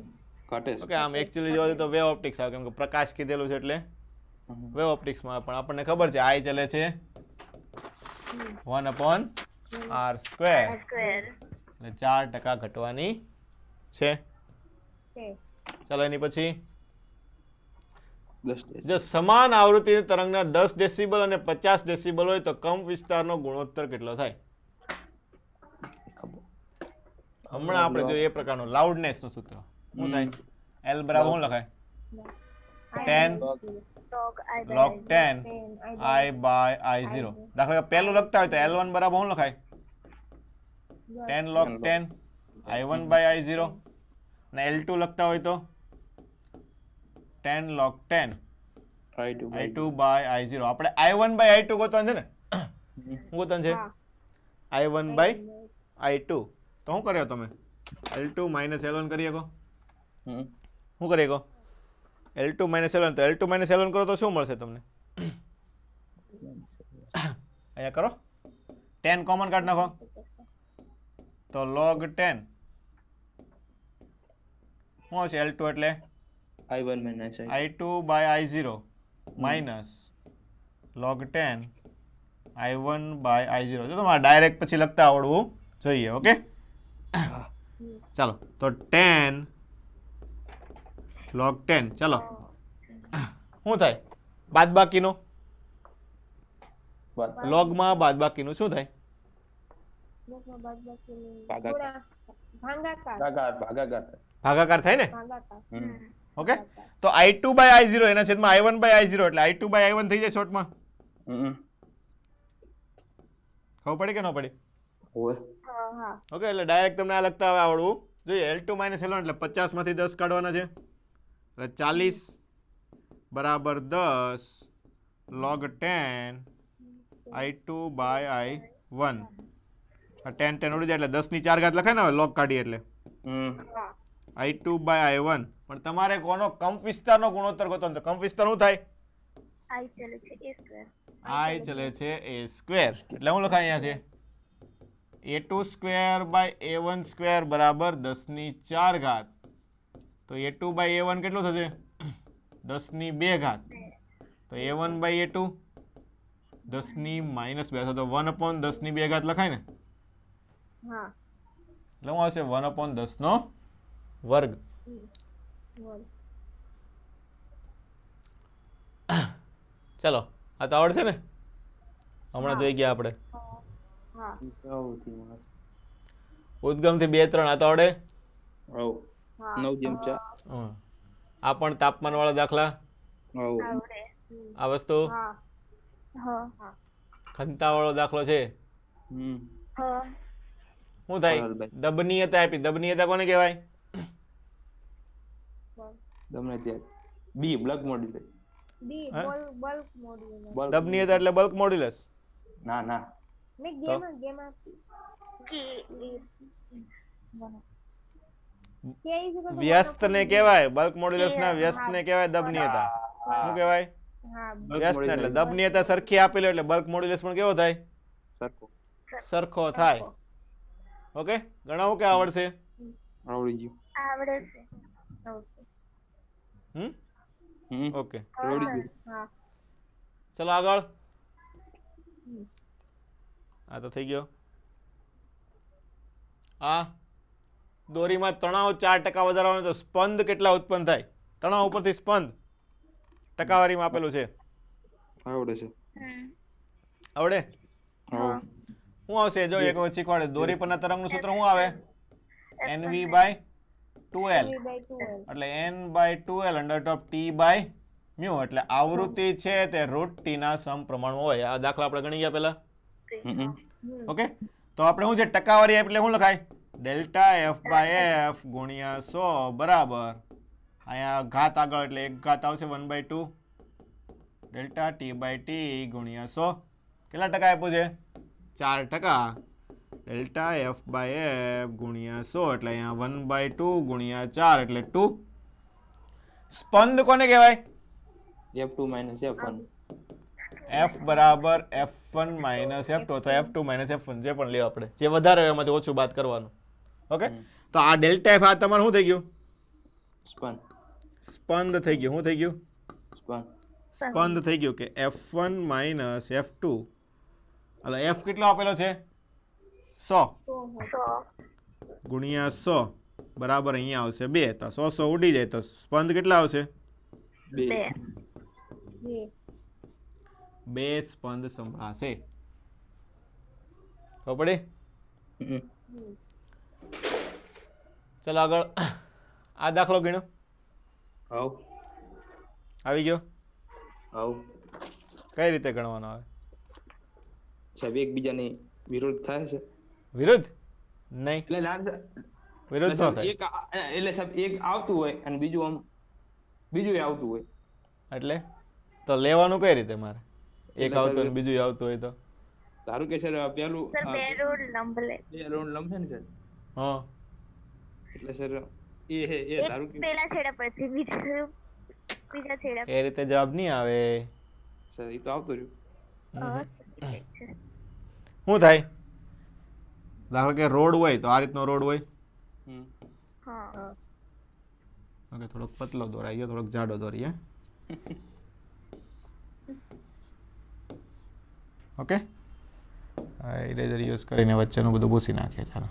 ઘટે
ઓકે આમ એકચ્યુઅલી જોવા જઈએ તો વેવ ઓપ્ટિક્સ આવે કેમ કે પ્રકાશ કીધેલું છે એટલે વેવ ઓપ્ટિક્સમાં પણ આપણને ખબર છે i ચાલે છે 1/r² એટલે 4% ઘટવાની છે ચાલો એની પછી
10
જો સમાન આવૃત્તિની તરંગના 10 ડેસિબલ અને 50 ડેસિબલ હોય તો કંપ વિસ્તારનો ગુણોત્તર કેટલો થાય હમણાં આપણે જો એ પ્રકારનું લાઉડનેસ નું સૂત્ર શું થાય L બરાબર શું લખાય 10 log 10 i by i0 દાખલા કે પહેલું લખતા હોય તો L1 બરાબર શું લખાય 10 log 10 i1 by i0 અને L2 લખતા હોય તો 10 log 10 i2 by i0 આપણે i1 by i2 ગોતવાનું છે ને શું ગોતવાનું છે i1 by i2 તો શું કર્યો તમે L2 minus L1 કરી શકો શું કરી શકો L2 minus L1 તો L2 minus L1 કરો તો શું મળશે તમને અહીંયા કરો 10 કોમન કાઢ નાખો તો log 10 શું હશે L2 એટલે
i1 minus
i2 by i0 minus log 10 i1 by i0 તો તમારે ડાયરેક્ટ પછી લખતા આવડવું જોઈએ ઓકે ચાલો તો 10 log 10 ચલો શું થાય બાદબાકીનો લોગમાં બાદબાકીનું શું થાય
લોગમાં બાદબાકીનું
ભાગાકાર.
ભાગાકાર
ભાગાકાર થાય ને
ભાગાકાર
ઓકે તો i2 બાય i0 એના છેદમાં i1 બાય i0 એટલે i2 બાય i1 થઈ જાય શોર્ટમાં ખબર પડી કે ન પડી
હા
ઓકે એટલે ડાયરેક્ટ તમને આ લખતા હવે આવડવું જોઈએ L2 માઇનસ L1 એટલે 50 માંથી 10 કાઢવાના છે એટલે 40 બરાબર 10 log 10 i2 બાય i1 આ 10 ઉડી જાય એટલે 10 ની 4 ઘાત લખાય ને હવે log કાઢીએ એટલે i2 બાય i1 પણ તમારે કોનો કંપ વિસ્તારનો ગુણોત્તર ગોતો તો કંપ વિસ્તાર શું થાય
I ચલે છે a સ્ક્વેર
i ચલે છે a સ્ક્વેર એટલે હું લખાય અહીંયા છે a2 square by a1 square બરાબર 10 ની 4 ઘાત તો a2 બાય a1 કેટલું થશે 10 ની 2 ઘાત તો a1 બાય a2 10 ની -2 તો 1/10 ની 2 ઘાત લખાય ને
હા
એટલે હું આવશે 1/10 નો વર્ગ ચલો આ તો આવડશે ને હમણાં જોઈ ગયા આપણે
હા
ઉદ્ગમથી 2 3 આ તો આવડે
હા
9/4
આ પણ તાપમાન વાળા દાખલા
આવડે
આ વસ્તુ
હા
હા
ઘનતા વાળો દાખલો છે
હા
શું થાય દબનીયતા આપી દબનીયતા કોને કહેવાય
તમને ત્યાં બી બ્લક મોડ્યુલસ
બી
હે?
બલ્ક મોડ્યુલ
દબનીયતા એટલે બલ્ક મોડ્યુલસ
ના ના
મેં ગેમ આપી
કે
કે is equal to
વ્યસ્તને કહેવાય બલ્ક મોડ્યુલસના વ્યસ્તને કહેવાય દબનીયતા શું કહેવાય
હા
વ્યસ્ત એટલે દબનીયતા સરખી આપેલી હોય એટલે બલ્ક મોડ્યુલસ પણ કેવો થાય
સરખો
સરખો થાય ઓકે ગણાવું કે આવડશે
આવડી ગયું
આવડે છે
હમ
હમ
ઓકે
આવડી ગયું
હા
ચલો આગળ આ તો થઈ ગયો આ દોરીમાં તણાવ 4% વધારવાનો તો સ્પંદ કેટલા ઉત્પન્ન થાય તણાવ ઉપરથી સ્પંદ ટકાવારીમાં આપેલું છે
આવડે છે
આવડે
હા
શું આવશે જો એક વખત શીખવાડે દોરી પરના તરંગનું સૂત્ર શું આવે nv by 2l
by 2l
એટલે n by 2l under top t by mu એટલે આવૃત્તિ છે તે રૂટ t ના સમપ્રમાણમાં હોય આ દાખલા આપણે ગણી ગયા પહેલા ઓકે તો આપણે શું છે ટકાવારી એટલે શું લખાય ડેલ્ટા f બાય f ગુણ્યા 100 બરાબર અહીંયા ઘાત આગળ એટલે એક ઘાત આવશે 1/2 ડેલ્ટા t બાય t ગુણ્યા 100 કેટલા ટકા આપ્યું છે 4% ડેલ્ટા f બાય f ગુણ્યા 100 એટલે અહીંયા 1/2 ગુણ્યા 4 એટલે 2 સ્પંદ કોને કહેવાય
f2 માઇનસ f1
f બરાબર f1 માઇનસ f2 અથવા f2 માઇનસ f1 જે પણ લ્યો આપણે જે વધારે હોય એમાંથી ઓછું બાદ કરવાનું ઓકે તો આ ડેલ્ટા f આ તમારું શું થઈ ગયું
સ્પન
સ્પંદ થઈ ગયું શું થઈ ગયું
સ્પન
સ્પંદ થઈ ગયું કે f1 માઇનસ f2 એટલે f કેટલો આપેલો છે 100 ગુણ્યા 100 બરાબર અહીંયા આવશે 2 તો 100 ઉડી જાય તો સ્પંદ કેટલા આવશે
2
બે સ્પંદ સંભળાશે ખબર પડી ચલો આગળ આ દાખલો ગણ્યો
આવ
આવી ગયો
આવ
કઈ રીતે ગણવાનો આવે
સાહેબ એકબીજાની વિરોધ થાય છે
વિરુદ્ધ નહીં
એટલે ના
વિરુદ્ધ ન થાય
એક એટલે સાહેબ એક આવતું હોય અને બીજું આમ બીજું આવતું હોય
એટલે તો લેવાનું કઈ રીતે મારે એક
એટલે
આવતું
સર-
ને બીજું આવતું હોય તો
ધારો કે સર પેલું
સર બે રોડ લંબ લે
બે રાઉન્ડ લંબે ને સર
હા
એટલે સર એ ધારો
એક
કે
પેલા છેડા પરથી બીજા છેડા
એ રીતે જવાબ નહીં આવે
સર એ તો આવતું રહ્યું
ઠીક છે
શું થાય દાખલા કે રોડ હોય તો આ રીતનો રોડ હોય
હા
ઓકે થોડોક પતલો દોરાઈ ગયો થોડોક જાડો દોરીએ ઓકે હા ઇરેઝર યુઝ કરીને વચ્ચેનું બધું ભૂસી નાખીએ ચાલો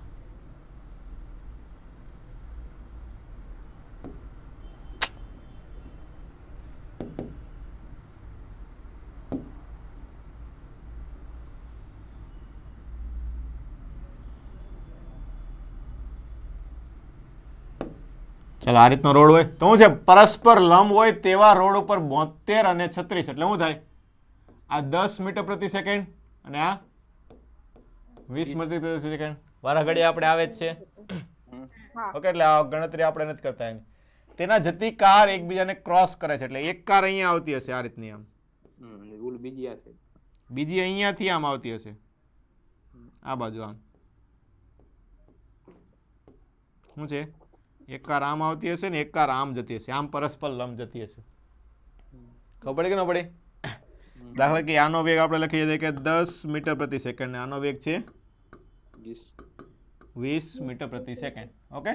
ચાલો આ રીતનો રોડ હોય તો શું છે પરસ્પર લંબ હોય તેવા રોડ ઉપર 72 અને 36 એટલે શું થાય આ 10 મીટર પ્રતિ સેકન્ડ અને આ 20 મીટર પ્રતિ સેકન્ડ વારા ઘડી આપણે આવે જ છે
હા
ઓકે એટલે આ ગણતરી આપણે નથી કરતા એની તેના જતી કાર એકબીજાને ક્રોસ કરે છે એટલે એક કાર અહીંયા આવતી હશે આ રીતની આમ
ઓલું બીજી હશે
બીજી અહીંયાથી આમ આવતી હશે આ બાજુ આમ શું છે એક કાર આમ આવતી હશે ને એક કાર આમ જતી હશે આમ પરસ્પર લંબ જતી હશે ખબર પડે કે ન પડે દાખલા કે આનો વેગ આપણે લખી દઈએ કે 10 મીટર પ્રતિ સેકન્ડ ને આનો વેગ છે 20 મીટર પ્રતિ સેકન્ડ ઓકે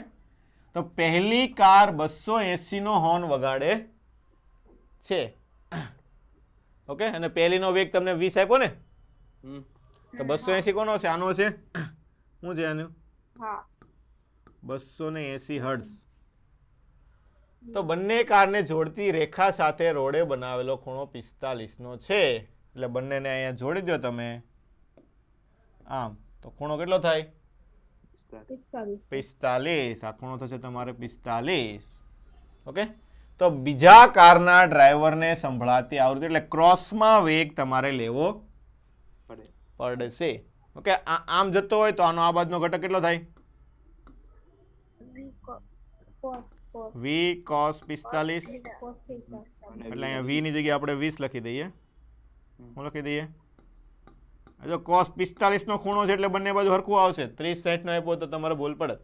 તો પહેલી કાર 280 નો હોર્ન વગાડે છે ઓકે અને પહેલીનો વેગ તમને 20 આપ્યો ને તો 280 કોનો છે આનો છે શું છે આનું
હા
280 હર્ટ્ઝ તો બંને કારને જોડતી રેખા સાથે રોડે બનાવેલો ખૂણો 45 નો છે એટલે બંનેને અહીંયા જોડી દો તમે આમ તો ખૂણો કેટલો થાય 45 આ ખૂણો થશે તમારે 45 ઓકે તો બીજા કારના ડ્રાઈવરને સંભળાતી આવૃત્તિ એટલે ક્રોસમાં વેગ તમારે લેવો પડશે ઓકે આમ જતો હોય તો આનો આ બાજુનો ઘટક કેટલો થાય v cos 45 એટલે અહીંયા v ની જગ્યાએ આપણે 20 લખી દઈએ શું લખી દઈએ જો cos 45 નો ખૂણો છે એટલે બંને બાજુ હરખું આવશે 30 60 નો આપ્યો તો તમારે ભૂલ પડે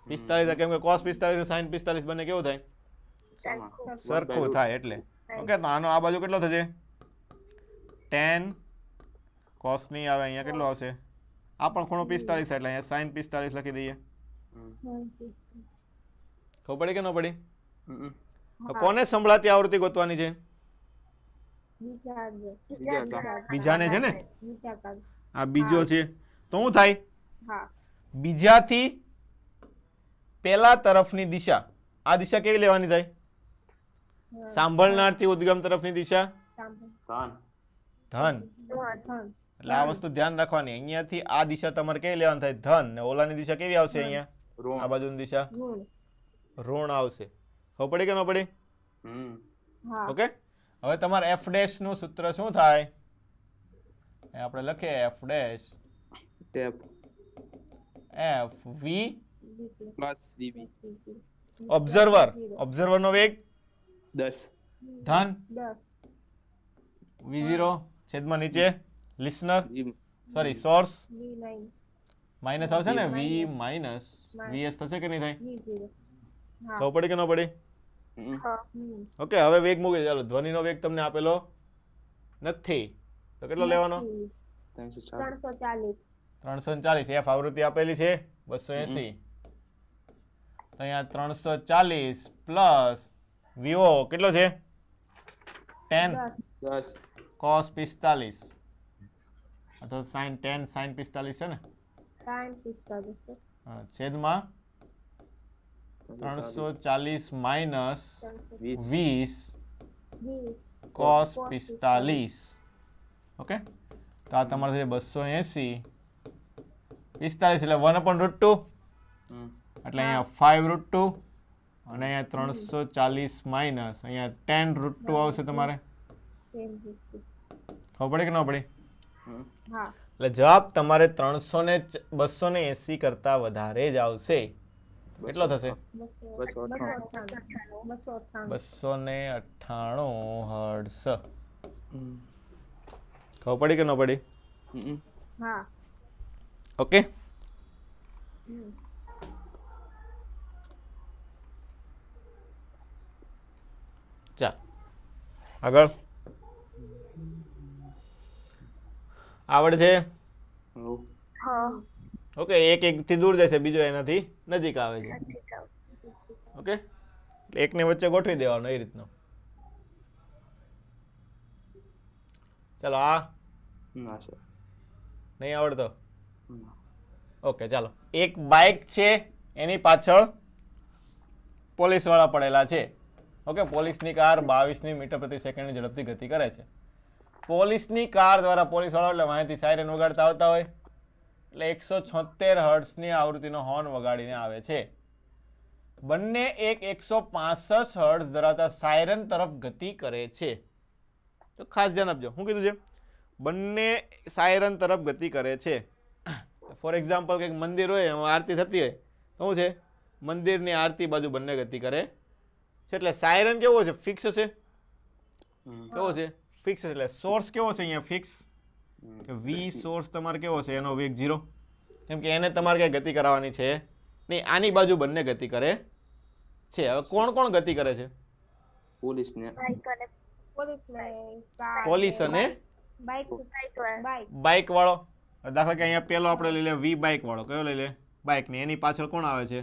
45 કેમ કે cos 45 અને sin 45 બંને કેવું થાય સરખું થાય એટલે ઓકે તો આનો આ બાજુ કેટલો થશે tan cos ની આવે અહીંયા કેટલો આવશે આ પણ ખૂણો 45 એટલે અહીંયા sin 45 લખી દઈએ ખબર પડી કે ન પડી કોને સંભળાતી આવૃત્તિ ગોતવાની છે બીજાને છે ને આ બીજો છે તો શું થાય
હા
બીજાથી પેલા તરફની દિશા આ દિશા કેવી લેવાની થાય સાંભળનારથી ઉદ્ગમ તરફની દિશા ધન એટલે આ વસ્તુ ધ્યાન રાખવાની અહીંયાથી આ દિશા તમારે કેવી લેવાની થાય ધન ને ઓલાની દિશા કેવી આવશે અહીંયા આ બાજુની દિશા ઋણ આવશે ખબર પડી કે ન પડી ઓકે હવે તમારે f ડેશ નું સૂત્ર શું થાય આપણે લખીએ f dash f v observer નો વેગ
10
ધન v0 છેદમાં નીચે લિસનર સોરી સોર્સ માઇનસ આવશે ને v માઇનસ vs થશે કે નહીં થાય ખબર પડી કે ન પડી ઓકે હવે વેગ મૂકી ચાલો ધ્વનિનો વેગ તમને આપેલો નથી તો કેટલો લેવાનો 340 f આવૃત્તિ આપેલી છે 280 તો અહીંયા 340 પ્લસ vo કેટલો છે 10 cos 45 અથવા sin 10 sin 45 છે ને છેદમાં 340 માઇનસ 20 cos 45 ઓકે તો આ તમારે છે 280 45 એટલે 1/√2 એટલે અહીંયા 5√2 અને અહીંયા 340 માઇનસ અહીંયા 10√2 આવશે તમારે ખબર પડે કે ન પડી એટલે જવાબ તમારે 280 કરતા વધારે જ આવશે કેટલો થશે 298 હર્ટ્ઝ ખબર પડી કે ન પડી ઓકે ચાલ આગળ આવડે છે ઓકે એક થી દૂર જાય છે બીજો એનાથી નજીક આવે છે ઓકે એકની વચ્ચે ગોઠવી દેવાનો એ રીતનો ચાલો આ નહીં આવડતો ઓકે ચાલો એક બાઇક છે એની પાછળ પોલીસ વાળા પડેલા છે ઓકે પોલીસની કાર 22 મીટર પ્રતિ સેકન્ડની ઝડપથી ગતિ કરે છે પોલીસની કાર દ્વારા પોલીસ વાળા એટલે અહીંથી સાયરન વગાડતા આવતા હોય એટલે 176 હર્ટ્ઝની આવૃત્તિનો હોર્ન વગાડીને આવે છે બંને એક 165 હર્ટ્ઝ ધરાવતા સાયરન તરફ ગતિ કરે છે. તો ખાસ ધ્યાન આપજો. શું કીધું છે? બંને સાયરન તરફ ગતિ કરે છે. ફોર એક્ઝામ્પલ કંઈક મંદિર હોય એમાં આરતી થતી હોય તો શું છે? મંદિરની આરતી બાજુ બંને ગતિ કરે છે. એટલે સાયરન કેવો છે? ફિક્સ છે. કેવો છે? ફિક્સ. એટલે સોર્સ કેવો છે અહીંયા? ફિક્સ. વી સોર્સ તમારે કેવો છે? એનો વેગ 0, કેમ કે એને તમારે કઈ ગતિ કરાવવાની છે નહીં. આની બાજુ બંને ગતિ કરે છે. હવે કોણ કોણ ગતિ કરે છે?
પોલીસ ને
બાઈક અને
પોલીસ અને
બાઈક બાઈક
બાઇક વાળો. દાખલા કે અહીંયા પેલો આપણે લઈ લે વી બાઇક વાળો. કયો લઈ લે? બાઇક ની. એની પાછળ કોણ આવે છે?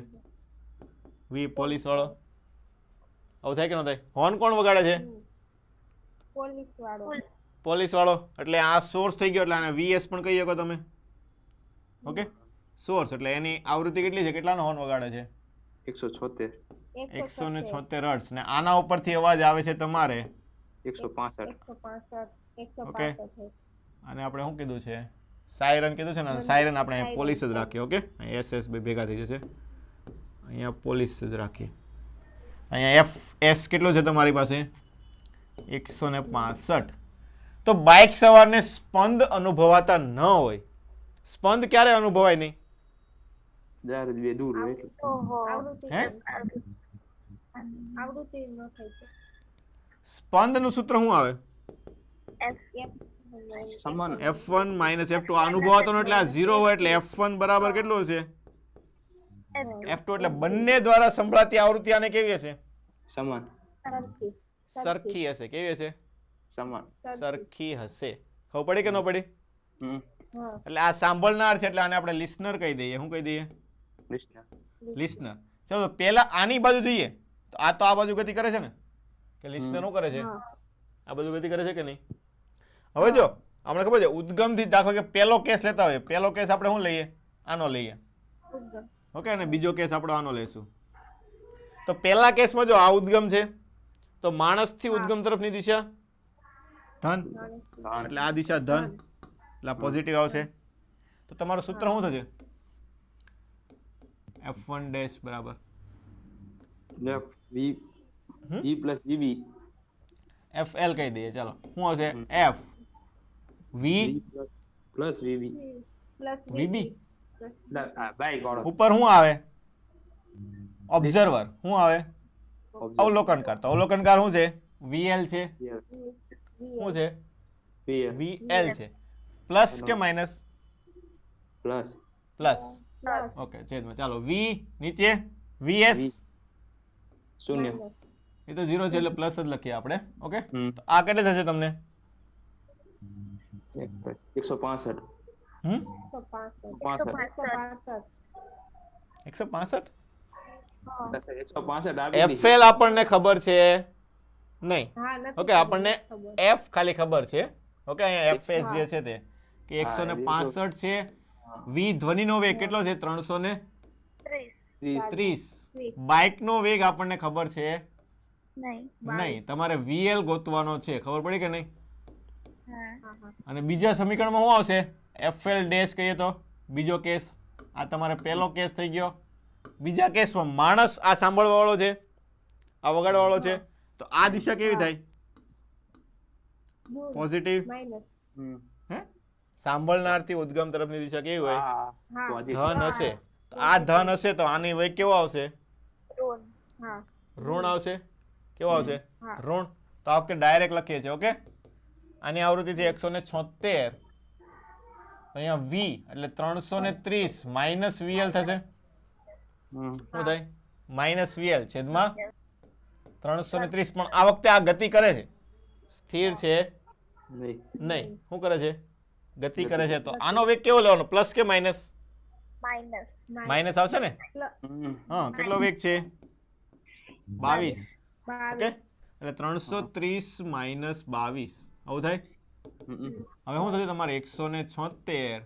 વી પોલીસ વાળો. આવું થાય કે ન થાય? હોર્ન કોણ વગાડે છે?
પોલીસ વાળો
પોલીસ વાળો. એટલે આ સોર્સ થઈ ગયો. એટલે આને વીએસ પણ કહી શકો તમે. Okay, source. એટલે એની આવૃત્તિ કેટલી છે? કેટલાનો હોર્ન વગાડે છે?
176
176 હર્ટ્ઝ. ને આના ઉપરથી અવાજ આવે છે તમારે
165
ઓકે. અને આપણે શું કીધું છે? સાયરન કીધું છે ને. સાયરન આપણે અહીંયા પોલીસ જ રાખીએ. ઓકે, અહીંયા SS બે ભેગા થઈ જશે. અહીંયા પોલીસ જ રાખીએ. અહીંયા FS કેટલો છે તમારી પાસે? 165. તો બાઇક સવારને સ્પંદ અનુભવાતા ન હોય. સ્પંદ ક્યારે અનુભવાય નહીં?
જ્યારે બે દૂર હોય એટલે.
ઓહો
હે?
આવૃત્તિ ન થઈ છે
સ્પંદનું સૂત્ર શું આવે?
સમાન
F1 - F2. આ અનુભવાતો નો એટલે આ 0 હોય એટલે F1 બરાબર કેટલું હશે? F2. એટલે બંને દ્વારા સંભળાતી આવૃત્તિ આને કેવી હશે?
સમાન
સરખી
સરખી હશે. કેવી હશે?
સમાન
સરખી હશે. ખબર પડી કે ન પડી?
હમ
હા
એટલે આ સાંભળનાર છે એટલે આને આપણે લિસનર કહી દઈએ. શું કહી દઈએ?
કૃષ્ણ
લિસનર. ચલો પહેલા આની બાજુ જોઈએ તો આ બાજુ ગતિ કરે છે ને? કે લિસનર શું કરે છે? આ બાજુ ગતિ કરે છે કે નહીં? હવે જો આપણે ખબર છે ઉદ્ગમથી દાખલો કે પહેલો કેસ લેતા હોય. પહેલો કેસ આપણે શું લઈએ? આનો લઈએ. ઓકે. અને બીજો કેસ આપણે આનો લેશું. તો પહેલા કેસમાં જો આ ઉદ્ગમ છે તો માણસથી ઉદ્ગમ તરફની દિશા ધન. એટલે આ દિશા ધન. એટલે પોઝિટિવ આવશે. તો તમારું સૂત્ર શું થશે? F1 ડેશ બરાબર
F V E plus VB
FL કહી દઈએ. ચાલો શું આવશે? F V
plus VB
plus
VB.
Bike વાળો
ઉપર શું આવે? ઓબ્ઝર્વર. શું આવે? અવલોકનકાર. તો અવલોકનકાર શું છે? VL છે. શું છે? VL છે. પ્લસ કે માઇનસ?
Plus
plus. ઓકે. છેદમાં. ચાલો V નીચે VS.
શૂન્ય
એ તો 0 છે એટલે પ્લસ જ લખીએ આપણે. ઓકે.
હમ
તો આ કેટલે થશે તમને?
165
હમ
65
165.
165 આવી ગઈ.
FL આપણને ખબર છે નહીં.
હા નથી
ઓકે. આપણને F ખાલી ખબર છે. ઓકે. અહીંયા FS જે છે તે કે 165 છે. V ધ્વનિનો વેગ કેટલો છે? 330. બાઇકનો વેગ આપણને ખબર છે
નહીં
નહીં. તમારે VL ગોતવાનો છે. ખબર પડી કે નહીં?
હા
અને બીજા સમીકરણમાં શું આવશે? FL ડેશ કહીએ તો બીજો કેસ. આ તમારે પહેલો કેસ થઈ ગયો. બીજા કેસમાં માણસ આ સાંભળવા વાળો છે, આ વગાડવા વાળો છે. તો આ દિશા કેવી થાય? પોઝિટિવ.
માઈનસ
હમ.
હે? સાંભળનારથી ઉદ્ગમ તરફની દિશા કેવી હોય?
હા positive.
ધન હશે. તો આ ધન હશે તો આની વેગ કેવો આવશે?
રોન
હા
ઋણ આવશે. કેવો આવશે?
હા.
ઋણ. તો આ વખતે ડાયરેક્ટ લખીએ છીએ. ઓકે. આની આવૃત્તિ છે 176. અહીંયા V એટલે 330 માઇનસ VL થશે.
હમ.
શું થાય? માઇનસ VL છેદમાં 330. પણ આ વખતે આ ગતિ કરે છે, સ્થિર છે
નહીં
નહીં. શું કરે છે? ગતિ કરે છે. તો આનો વેગ કેવો લેવાનો? પ્લસ કે માઇનસ?
માઇનસ
માઇનસ આવશે ને?
હમ.
હા. કેટલો વેગ છે? 22. ઓકે.
22
એટલે 330 માઇનસ 22 આવું થાય.
હમ.
હવે શું થશે તમારે? 176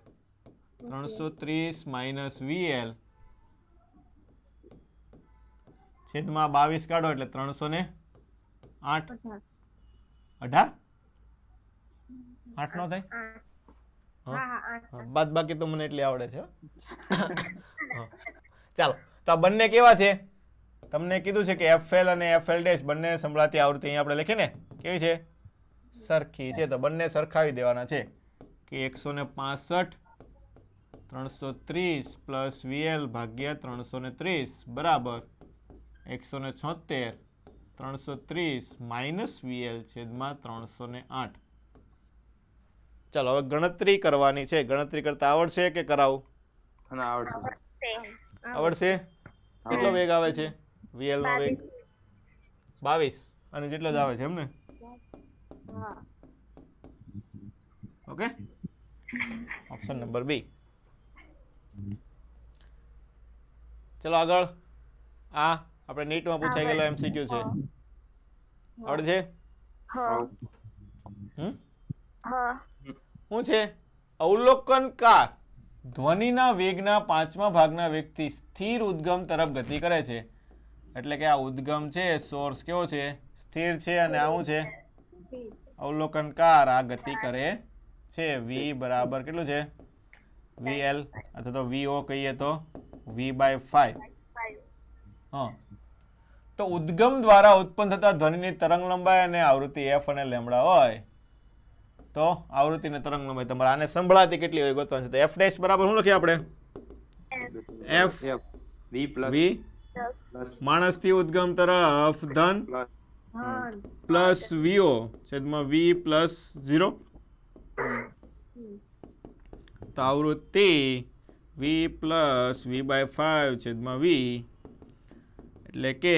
330 માઇનસ VL છેદમાં 22 કાઢો એટલે 308. 18 8 નો થાય?
હા હા 8
બાદ બાકી તો મને એટલી આવડે છે હો. હા. ચાલો. તો આ બંને કેવા છે? તમને કીધું છે કે FL અને FL ડેશ બંને સંભળાતી આવૃત્તિ અહીં આપણે લખીને કેવી છે સરખી છે, તો બંને સરખાવી દેવાના છે કે 165 330 પ્લસ VL ભાગ્યા 330 બરાબર 176 330 માઇનસ VL છેદમાં 308. ચાલો હવે ગણતરી કરવાની છે. ગણતરી કરતા આવડશે કે કરાવું?
અને આવડશે સર.
આવડશે. કેટલો વેગ આવે છે VL નો વેગ? 22 અને જેટલો જ આવે છે એમ ને?
હા
ઓકે, ઓપ્શન નંબર બી. ચલો આગળ. આ આપણે નીટમાં પૂછાઈ ગયેલો MCQ છે. આવડે છે?
હા હા
શું છે? અવલોકનકાર ધ્વનિના વેગના 5મા ભાગના વેગથી સ્થિર ઉદ્ગમ તરફ ગતિ કરે છે. એટલે કે આ ઉદ્ગમ છે, સોર્સ કેવો છે? સ્થિર છે. અને આ શું છે? અવલોકનકાર આ ગતિ કરે છે. V બરાબર કેટલું છે? VL અથવા તો VO કહીએ તો V/5. હા, તો ઉદ્ગમ દ્વારા ઉત્પન્ન થતા ધ્વનિની તરંગ લંબાઈ અને આવૃત્તિ f અને લેમ્બડા હોય તો આવૃત્તિ અને તરંગ લંબાઈ તમારે આને સંભળાતી કેટલી હોય ગોતવાની છે. તો f ડેશ બરાબર શું લખીએ આપણે? f
V પ્લસ
v માણસથી ઉદ્ગમ તરફ ધન પ્લસ vo છેદમાં v પ્લસ 0. તો આવૃત્તિ v પ્લસ v/5 છેદમાં v એટલે કે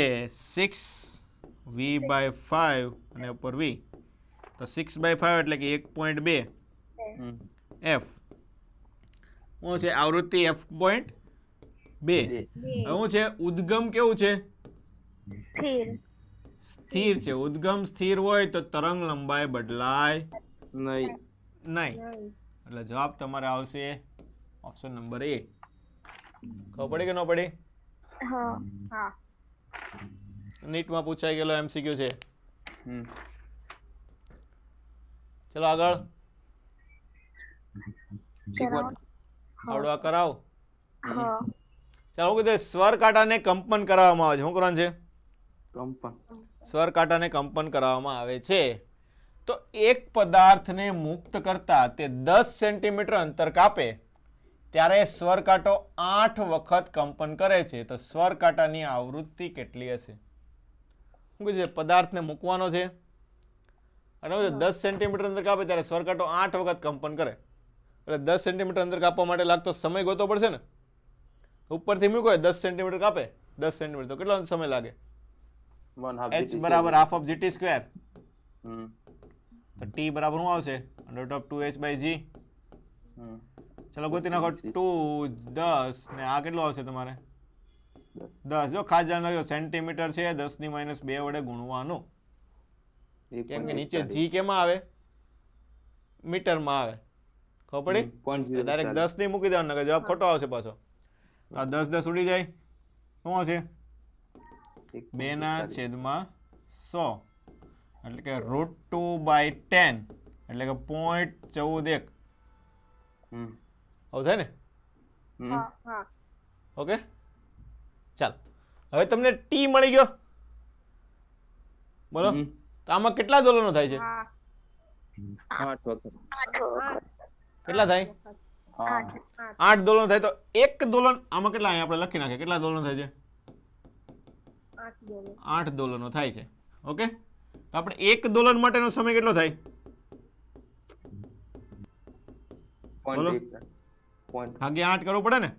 6v/5 અને ઉપર v, તો 6/5 એટલે કે 1.2 f. શું છે? આવૃત્તિ f.2. હવે શું છે? ઉદ્ગમ કેવું છે?
સ્થિર
સ્થિર છે. ઉદ્ગમ સ્થિર હોય તો તરંગ લંબાઈ બદલાય
નહીં.
નહીં. એટલે જવાબ તમારે આવશે ઓપ્શન નંબર એ. ખબર પડી કે ન પડી?
હા
હા
નીટમાં પૂછાઈ ગયેલો MCQ છે.
હમ.
ચલો આગળ.
કરાવો.
આવડવા કરાવ.
હા
ચાલો હું કીધું સ્વર કાંટાને કંપન કરાવવામાં આવે છે. શું કરવાનું છે?
કંપન.
સ્વર કાંટાને કંપન કરાવવામાં આવે છે. તો એક પદાર્થને મુક્ત કરતા તે 10 સેન્ટીમીટર અંતર કાપે ત્યારે સ્વર કાંટો 8 વખત કંપન કરે છે. તો સ્વર કાંટાની આવૃત્તિ કેટલી હશે? શું કહે છે? પદાર્થને મૂકવાનો છે અને 10 સેન્ટીમીટર અંતર કાપે ત્યારે સ્વર કાંટો 8 વખત કંપન કરે. એટલે 10 સેન્ટીમીટર અંતર કાપવા માટે લાગતો સમય ગોતવો પડશે ને. ઉપરથી મૂકો 10 સેન્ટીમીટર કાપે 10 સેન્ટીમીટર તો કેટલો સમય લાગે? h બરાબર હાફ ઓફ gt સ્ક્વેર. તો t બરાબર શું આવશે? √2h/g. ચલો ગોતી નાખો. 2 10 ને આ કેટલો આવશે તમારે? 10. જો ખાસ ધ્યાન રાખજો સેન્ટીમીટર છે 10 ની -2 વડે ગુણવાનું. કેમ કે નીચે g કેમાં આવે? મીટરમાં આવે. ખબર પડી? ડાયરેક્ટ 10 નહીં મૂકી દેવાનો, જવાબ ખોટો આવશે પાછો. તો આ 10 10 ઉડી જાય. શું હશે? 2/100 એટલે કે √2/10 એટલે કે 0.14 આવું થાય ને?
હા
ઓકે, ચાલ હવે તમને ટી મળી ગયો. બોલો તો આમાં કેટલા દોલનો થાય છે?
હા
8 વખત.
કેટલા થાય? 8 દોલનો થાય. તો એક દોલન આમાં કેટલા? અહીંયા આપણે લખી નાખીએ કેટલા દોલનો થાય છે? 8 દોલનો થાય છે. ઓકે, તો આપણે એક દોલન માટેનો સમય કેટલો થાય? બોલો. ભાગ્યા 8 કરવું પડે ને?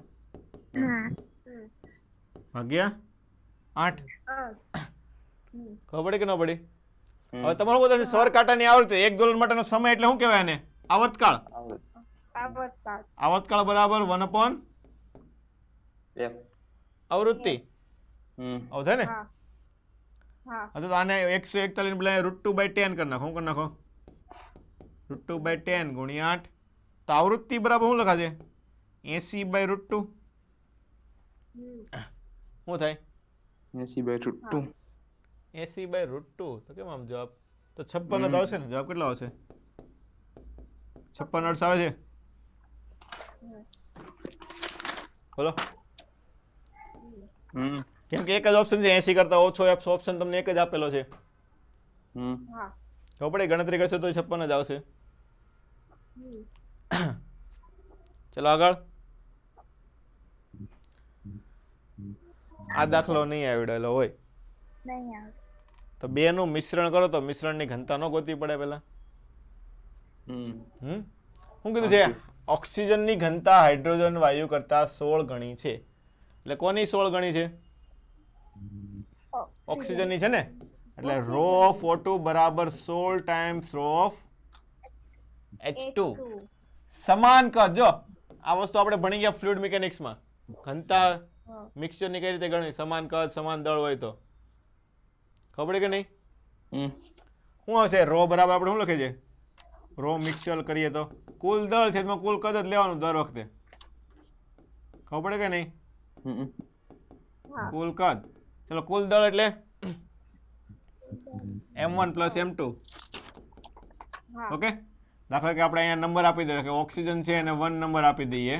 ભાગ્યા 8. ખબર પડી કે ન પડી? હવે તમારું બધા સ્વર કાંટાની આવૃત્તિ એક દોલન માટેનો સમય એટલે શું કહેવાય આને? આવર્તકાળ. આવર્તકાળ બરાબર 1/f આવૃત્તિ. આવું થાય ને? હા તો આને 141 ને બદલે √2/10 કરી નાખો. શું કરી નાખો? √2/10 ગુણ્યા 8. તો આવૃત્તિ બરાબર શું લખાશે? 80/√2. શું થાય?
80/√2.
80/√2. તો કેમ આમ જવાબ તો 56 જ આવશે ને? જવાબ કેટલો આવશે? 56 અર્થ આવે છે. બોલો. કેમ કે એક જ ઓપ્શન છે 80 કરતા ઓછો ઓપ્શન તમને એક જ આપેલો છે.
હા
ખબર પડી ગણતરી કરશો તો 56 જ આવશે. ચલો આગળ. આ દાખલો નહીં આવડેલો હોય
નહીં આવે.
તો બે નું મિશ્રણ કરો તો મિશ્રણની ઘનતા ન ગોતવી પડે પેલા. શું કીધું છે? ઓક્સિજનની ઘનતા હાઇડ્રોજન વાયુ કરતા 16 ગણી છે. એટલે કોની 16 ગણી છે? ઓક્સિજનની છે ને. એટલે રો ઓફ O2 બરાબર 16 ટાઈમ્સ રો ઓફ H2. સમાન કદ. જો આ વસ્તુ આપણે ભણી ગયા ફ્લુઇડ મિકેનિક્સમાં. ઘનતા મિક્સચરની કઈ રીતે ગણવી? સમાન કદ સમાન દળ હોય તો. ખબર પડી કે નહીં? શું હશે? રો બરાબર આપણે શું લખીએ છીએ? રો મિક્સચર કરીએ તો કુલ દળ છે એમાં કુલ કદ જ લેવાનું દર વખતે. ખબર પડે કે નહીં? કુલ કદ. ચલો કુલ દળ એટલે m1 પ્લસ m2. ઓકે. દાખલા કે આપણે અહીંયા નંબર આપી દઈએ કે ઓક્સિજન છે એને 1 નંબર આપી દઈએ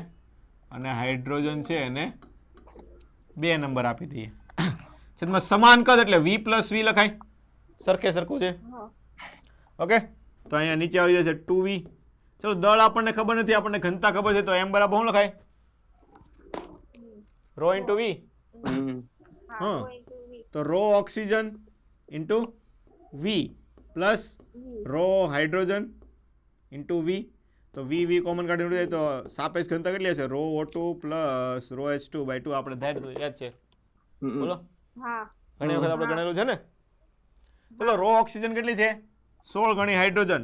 અને હાઇડ્રોજન છે એને 2 નંબર આપી દઈએ. છેદમાં સમાન કદ એટલે v પ્લસ v લખાય. સરખે સરખું છે. ઓકે. તો અહીંયા નીચે આવી જશે 2v. ચલો દળ આપણને ખબર નથી, આપણને ઘનતા ખબર છે, તો m બરાબર શું લખાય? Rho into v. હા, તો rho oxygen into v plus rho hydrogen into v. તો v કોમન કાઢી જાય તો સાપેક્ષ ઘનતા કેટલી હશે? Row O2 plus row H2/2 આપણે ધાર્યું યાદ છે. બોલો. ઘણી વખત આપણે ગણેલું છે ને. ચલો રો ઓક્સિજન કેટલી છે? 16 ગણી હાઇડ્રોજન.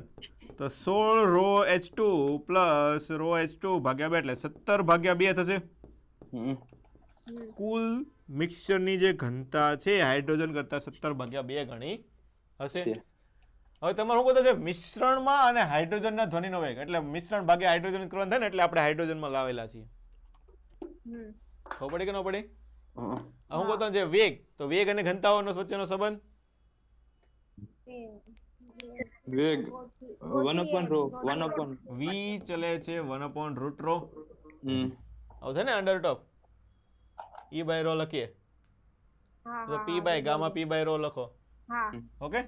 તો 16 row H2 plus row H2 ભાગ્યા 2 એટલે 17 ભાગ્યા 2 થશે. કુલ મિક્સચરની જે ઘનતા છે હાઇડ્રોજન કરતા 17 ભાગ્યા 2 ગણી હશે. હવે તમારે શું કહો છે? મિશ્રણમાં અને હાઇડ્રોજનના ધ્વનિનો વેગ એટલે મિશ્રણ ભાગ્યા હાઇડ્રોજન કરવાનું થાય ને એટલે આપણે હાઇડ્રોજનમાં લાવેલા છીએ. ખબર પડી કે ન પડી? હું કહો જે વેગ, તો વેગ અને ઘનતાઓનો વચ્ચેનો સંબંધ
વેગ 1/ρ
v ચલે છે 1/√ρ. આવું છે ને અંડર ટોપ E/ρ લખીએ તો p/γ p/ρ લખો. ઓકે.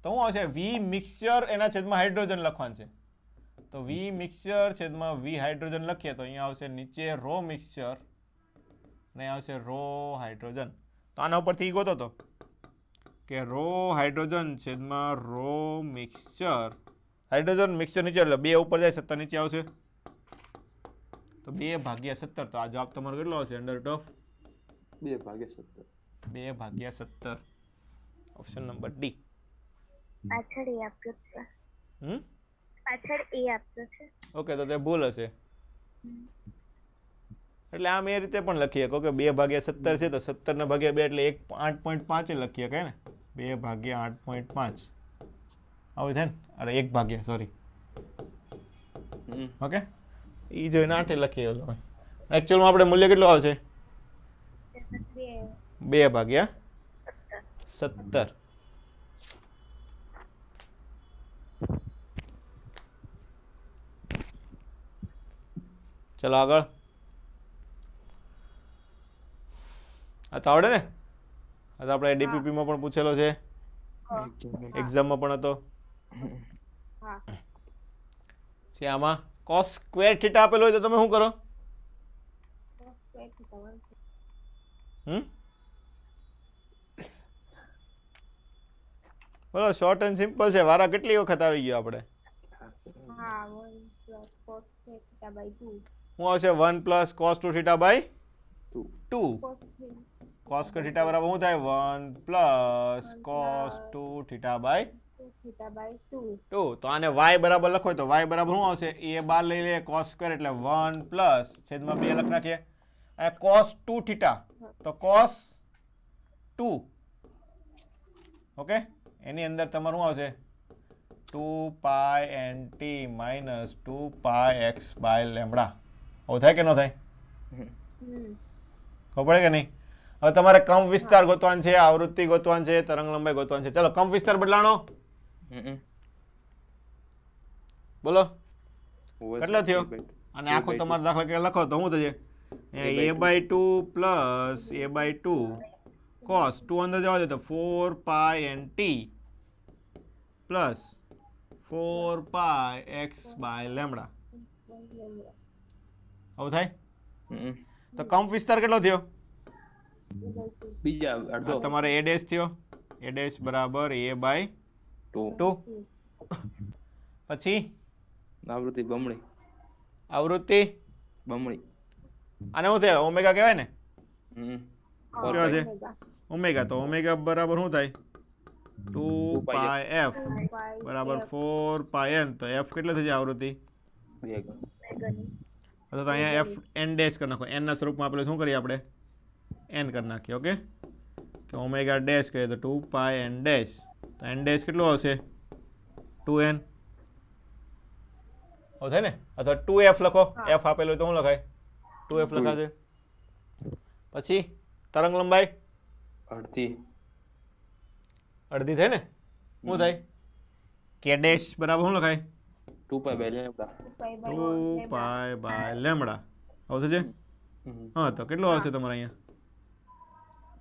તો શું આવશે? v મિક્સચર એના છેદમાં હાઇડ્રોજન લખવાનું છે. તો v મિક્સચર છેદમાં v હાઇડ્રોજન લખીએ તો અહીંયા આવશે નીચે રો મિક્સચર અને આવશે રો હાઇડ્રોજન. તો આના ઉપરથી ગોતો તો કે રો હાઇડ્રોજન છેદમાં રો મિક્સચર. હાઇડ્રોજન મિક્સચર નીચે એટલે 2 ઉપર જાય 17 નીચે આવશે. તો 2/17. તો આ જવાબ તમારો કેટલો આવશે? અંડર ટોપ
2/17.
2/17. Option number D.
પાછળ એ આપ્યું છે. પાછળ એ આપ્યું છે.
ઓકે, તો તે ભૂલ હશે. એટલે આમ એ રીતે પણ લખીએ કે 2/17 છે તો 17 ને ભાગ્યા 2 એટલે 8.5 લખીએ કે ને. 2/8.5 આવું થાય ને. અરે 1 સોરી. ઓકે. ઈ જોઈને 8 લખીએ. એકચ્યુઅલમાં આપણે મૂલ્ય કેટલું આવશે? 2/17. ચલો આગળ. આ તો આવડે ને? આ તો આપણે DPP માં પણ પૂછેલો છે, એક્ઝામમાં પણ હતો. છે આમાં cos સ્ક્વેર થીટા આપેલો હોય તો તમે શું કરો? બોલો, શોર્ટ એન્ડ સિમ્પલ છે. વારા કેટલી વખત આવી ગયો આપણે? શું આવશે? 1 plus cos 2 theta by 2. cos square theta બરાબર શું થાય? 1 પ્લસ cos 2 થીટા બાય 2. તો આને y બરાબર લખો તો y બરાબર શું આવશે? એ બાર લઈ લે cos સ્ક્વેર એટલે 1 પ્લસ છેદમાં 2 લખ નાખીએ. આ cos 2 થીટા તો cos 2. ઓકે. એની અંદર તમારું શું આવશે? 2 nt minus 2 x by lambda. આવું થાય કે ન થાય? ખબર પડે કે નહીં? હવે તમારે કંપ વિસ્તાર ગોતવાનો છે, આવૃત્તિ ગોતવાની છે, તરંગ લંબાઈ ગોતવાની છે. ચલો કંપ વિસ્તાર બદલાણો બોલો કેટલો થયો? અને આખો તમારો દાખલા કે લખો તો શું થશે? a/2 પ્લસ a/2 કોસ 2 અંદર જવા દે તો 4 pi N T plus 4 pi X by lambda. આવું થાય
હમ.
તો કંપ વિસ્તાર કેટલો થયો?
બીજા
આ
અડધો
તમારે એ ડેશ થયો. એ ડેશ બરાબર a બાય
2
2. પછી
આવૃત્તિ બમણી
આવૃત્તિ
બમણી
આને શું થાય? ઓમેગા કહેવાય ને?
હમ.
કેવા છે? ઓમેગા. તો ઓમેગા બરાબર શું થાય? 2 પાઈ એફ બરાબર 4 પાઈ એન. તો એફ કેટલી થઈ જાય આવૃત્તિ?
બે ગણ.
તો અહીંયા એફ એન ડેશ કરી નાખો. એનના સ્વરૂપમાં આપણે શું કરીએ? આપણે એન કરી નાખીએ. ઓકે, કે ઓમેગા ડેશ કહીએ તો 2 પાઈ એન ડેશ. તો એન ડેશ કેટલું આવશે? 2n. આવું થાય ને? અથવા 2f લખો. f આપેલું હોય તો શું લખાય? 2f લખાશે. પછી તરંગ લંબાઈ
અડધી
અડધી થાય ને? શું થાય? કે ડેશ બરાબર શું લખાય?
2 pi by lambda
2 pi by lambda. આવું થશે? હા, તો કેટલું આવશે તમારે અહીંયા?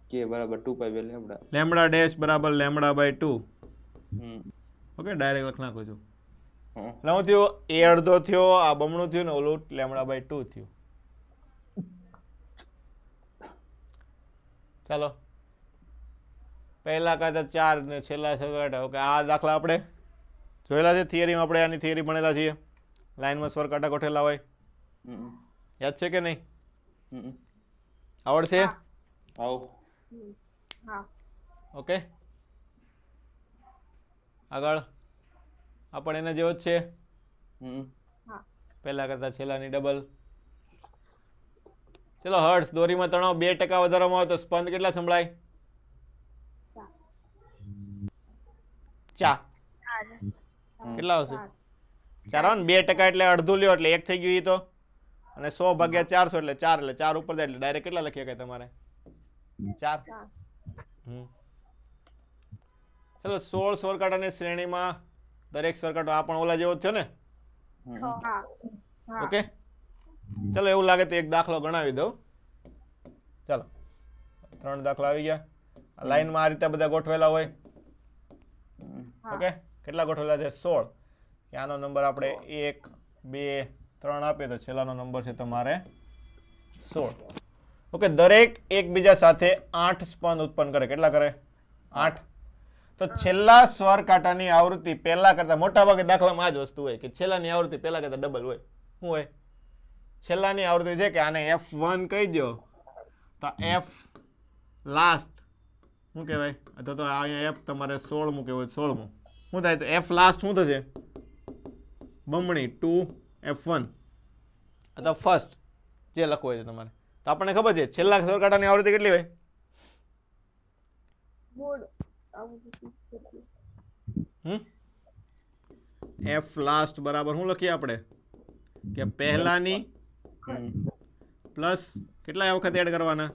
કે બરાબર 2 pi by lambda.
Lambda dash બરાબર લેમડા બાય 2.
હમ.
ઓકે, ડાયરેક્ટ લખ નાખું છું.
હમ.
એટલે શું થયું? એ અડધો થયો, આ બમણું થયું ને ઓલું લેમડા બાય 2 થયું. ચાલો, પહેલા કાઢા 4 ને છેલ્લા 6 કાઢા. ઓકે, આ દાખલા આપણે જોયેલા છે થિયરીમાં. આપણે આની થિયરી ભણેલા છીએ. લાઈનમાં સ્વર કાંટા ગોઠવેલા હોય.
હમ.
યાદ છે કે નહીં?
હમ.
આવડશે?
આવો
હા
ઓકે, આગળ આ પણ એના જેવો જ છે.
હમ.
પહેલા કરતા છેલ્લાની ડબલ. ચલો, હર્ટ્ઝ દોરીમાં તણાવ 2% વધારવામાં આવે તો સ્પંદ કેટલા સંભળાય? 4. કેટલા આવશે? 4 આવે ને? 2% એટલે અડધું લ્યો એટલે 1 થઈ ગયું. ઈ તો અને 100 ભાગ્યા 400 એટલે 4. એટલે 4 ઉપર જાય એટલે ડાયરેક્ટ કેટલા લખીએ કે તમારે? 4. ચલો, 16 સ્વર કાંટાની શ્રેણીમાં દરેક સ્વર કાંટો આ પણ ઓલા જેવો જ થયો ને?
હા
ઓકે, ચલો, એવું લાગે તો એક દાખલો ગણાવી દઉં. ચાલો, 3 દાખલા આવી ગયા. લાઈનમાં આ રીતે બધા ગોઠવેલા હોય. ઓકે, કેટલા ગોઠવેલા છે? 16. કે આનો નંબર આપણે 1 2 3 આપીએ તો છેલ્લાનો નંબર છે તમારે 16. ઓકે, દરેક એકબીજા સાથે 8 સ્પંદ ઉત્પન્ન કરે. કેટલા કરે? 8. તો છેલ્લા સ્વર કાંટાની આવૃત્તિ પહેલા કરતા, મોટા ભાગે દાખલામાં આ જ વસ્તુ હોય કે છેલ્લાની આવૃત્તિ પહેલા કરતા ડબલ હોય. શું હોય? છેલ્લાની આવૃત્તિ છે કે આને F1 કહી દો તો F લાસ્ટ શું કહેવાય? અથવા તો અહીંયા F તમારે 16મું કહેવાય. 16મું શું થાય? તો F લાસ્ટ શું થશે? બમણી 2F1 અથવા ફર્સ્ટ, જે લખવું હોય છે તમારે. તો આપણને ખબર છે છેલ્લા સ્વર કાંટાની આવૃત્તિ કેટલી હોય?
બોર્ડ
F લાસ્ટ બરાબર શું લખીએ આપણે? કે પહેલાની પ્લસ કેટલા વખત એડ કરવાના?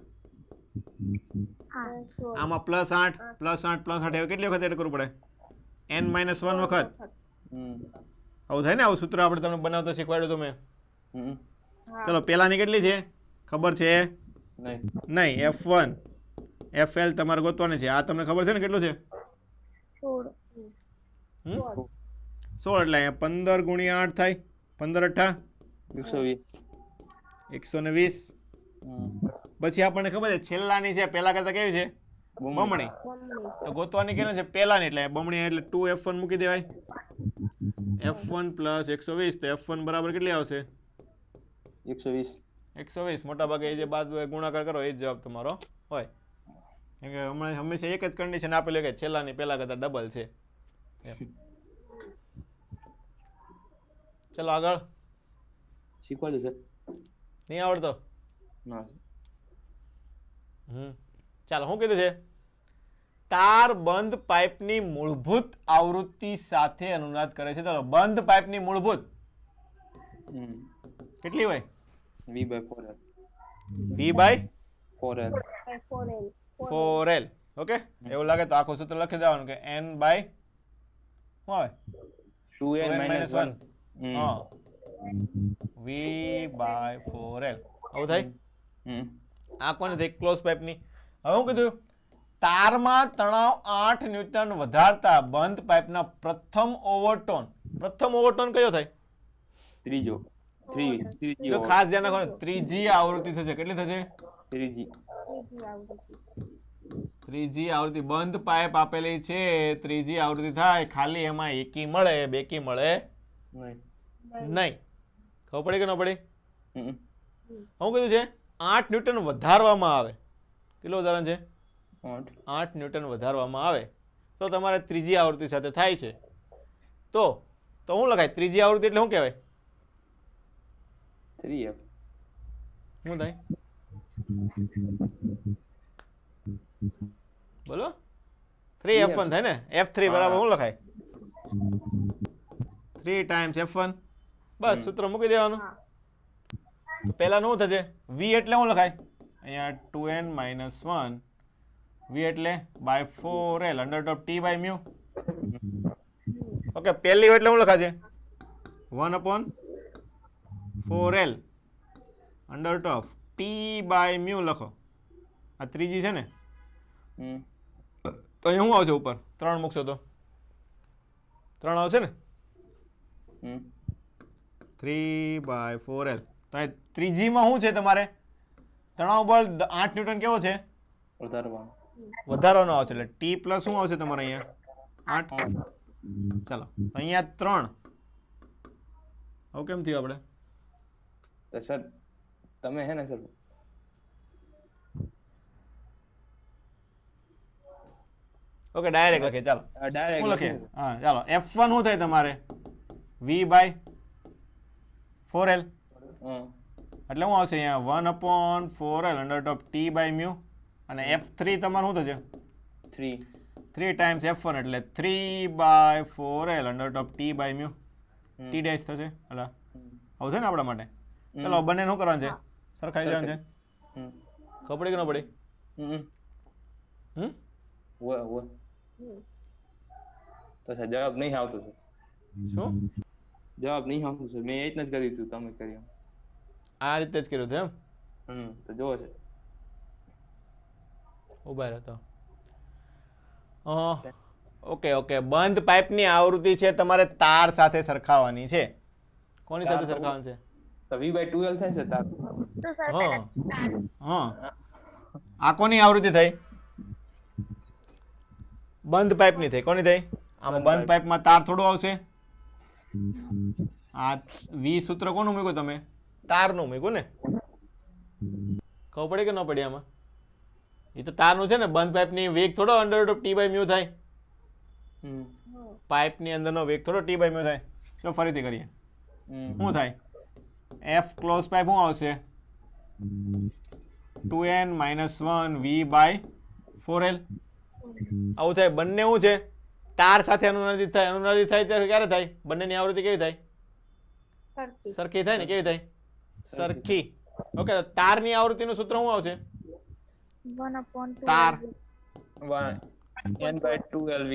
આમાં +8 +8 +8 એવી કેટલી વખત એડ કરવું પડે? n-1 વખત. આવું થાય ને? આવું સૂત્ર આપણે તમને બનાવતા શીખવાડ્યું હતું મેં. ચલો, પહેલાની કેટલી છે ખબર છે? નહીં. F1 FL તમારે ગોતવાની છે. આ તમને ખબર છે ને કેટલું છે? 16. એટલે અહીંયા 15 ગુણ્યા 8 થાય. 15 8 120. પછી આપણને ખબર છે છેલ્લાની છે પહેલા કરતા કેવી છે? બમણી. તો ગોતવાની કેવી છે? પહેલાની. એટલે બમણી એટલે 2F1 મૂકી દેવાય. F1 + 120. તો F1 બરાબર કેટલી આવશે? 120. મોટા ભાગે એ જે બાદ ગુણાકાર કરો એ જ જવાબ તમારો હોય. કેમ કે હમણાં હંમેશા એક જ કન્ડિશન આપેલી કે છેલ્લાની પહેલા કરતા ડબલ છે. ચલો, આગળ.
શીખવાડ્યું છે?
નહીં આવડતો?
ના.
ચાલો, શું કીધું છે? તાર બંધ પાઇપની મૂળભૂત આવૃત્તિ સાથે અનુનાદ કરે છે. ચાલો, બંધ પાઇપની મૂળભૂત કેટલી હોય?
V/4L.
V/4L.
4L
ઓકે, એવું લાગે તો આખું સૂત્ર લખી દેવાનું કે n/, શું આવે?
2n - 1.
હા, V/4L. આવું થાય. આ કોને થઈ? ક્લોઝ પાઇપની. હવે શું કીધું? તારમાં તણાવ 8 ન્યૂટન વધારતા બંધ પાઇપના પ્રથમ ઓવરટોન કયો થાય?
ત્રીજી
જો ખાસ ધ્યાન રાખો, ત્રીજી આવૃત્તિ થશે. કેટલી થશે?
ત્રીજી
ત્રીજી આવૃત્તિ. બંધ પાઇપ આપેલી છે, ત્રીજી આવૃત્તિ થાય. ખાલી એમાં એકી મળે, બેકી મળે નહીં. ખબર પડી કે ન પડી?
હમ.
શું કીધું છે? 8 ન્યૂટન વધારવામાં આવે. કેટલું વધારણ છે?
8
8 ન્યૂટન વધારવામાં આવે તો તમારે ત્રીજી આવૃત્તિ સાથે થાય છે. તો શું લખાય? ત્રીજી આવૃત્તિ એટલે શું કહેવાય?
3F
શું થાય? બોલો. 3F1 થાય ને? F3 બરાબર શું લખાય? 3 ટાઈમ્સ F1. બસ સૂત્ર મૂકી દેવાનું. પહેલા શું થશે? V એટલે શું લખાય? અહીંયા 2n - 1 V એટલે by 4l under top t by mu. Okay, પહેલી એટલે શું લખાશે? 1/4l under top t by mu લખો. આ ત્રીજી છે ને, તો અહીં શું આવશે ઉપર? 3 મૂકશો તો 3 આવશે ને? 3/4l. તો આ ત્રીજીમાં શું છે તમારે? તણાવ બળ 8 ન્યૂટન કેવો છે? વધારવાનો આવશે. એટલે t પ્લસ શું આવશે તમારે અહીંયા? 8. ચાલો, અહીંયા 3. હવે કેમ થયું આપણે?
તો સર તમે હે ને સર
ઓકે, ડાયરેક્ટ લખીએ. ચાલો
ડાયરેક્ટ
શું લખીએ? હા ચાલો, F1 શું થાય તમારે? V/4l. એટલે શું આવશે અહીંયા? 1/4l under top t by mu. અને F3 તમારે શું થશે? 3 ટાઈમ્સ F1 એટલે 3/4l under top t by mu. t dash થશે. એટલે આવું છે ને આપણા માટે. ચાલો, બંને શું કરવાનું છે? સરખાઈ દેવાનું છે. ખબર પડી કે ન પડી?
તો સર જવાબ નહીં આવતો સર.
શું
જવાબ નહીં આવતો સર? મેં એ જ નથી કર્યું તું, તમે કર્યું.
આ રીતે જ કર્યું હતું એમ?
તો જોવો છે.
ઉભા રહેતો. ઓકે, બંધ પાઇપની આવૃત્તિ છે તમારે તાર સાથે સરખાવવાની છે. કોની સાથે સરખાવવાની છે?
તો V/2l થાય છે તાર.
तो सर
हाँ
पहला
हाँ આ કોની આવૃત્તિ થઈ? બંધ પાઇપની થઈ. કોની થઈ? આમાં બંધ પાઇપમાં તાર થોડું આવશે. આ V સૂત્ર કોનું મૂક્યું તમે? તારનું મૂક્યું ને? ખબર પડી કે ન પડી આમાં? એ તો તારનું છે ને. બંધ પાઇપની વેગ થોડો under root t by mu થાય. પાઇપની અંદરનો વેગ થોડો t બાય મ્યુ થાય. તો ફરીથી કરીએ. શું થાય? F ક્લોઝ પાઇપ શું આવશે? 2n - 1 V/4l. આવું થાય. બંને શું છે? તાર સાથે અનુનાદિત થાય. અનુનાદિત થાય ત્યારે ક્યારે થાય? બંનેની આવૃત્તિ કેવી થાય? સરખી થાય ને? કેવી થાય? સરખી. ઓકે, તારની આવૃત્તિનું સૂત્ર શું આવશે?
1/2
તાર
N/2lv.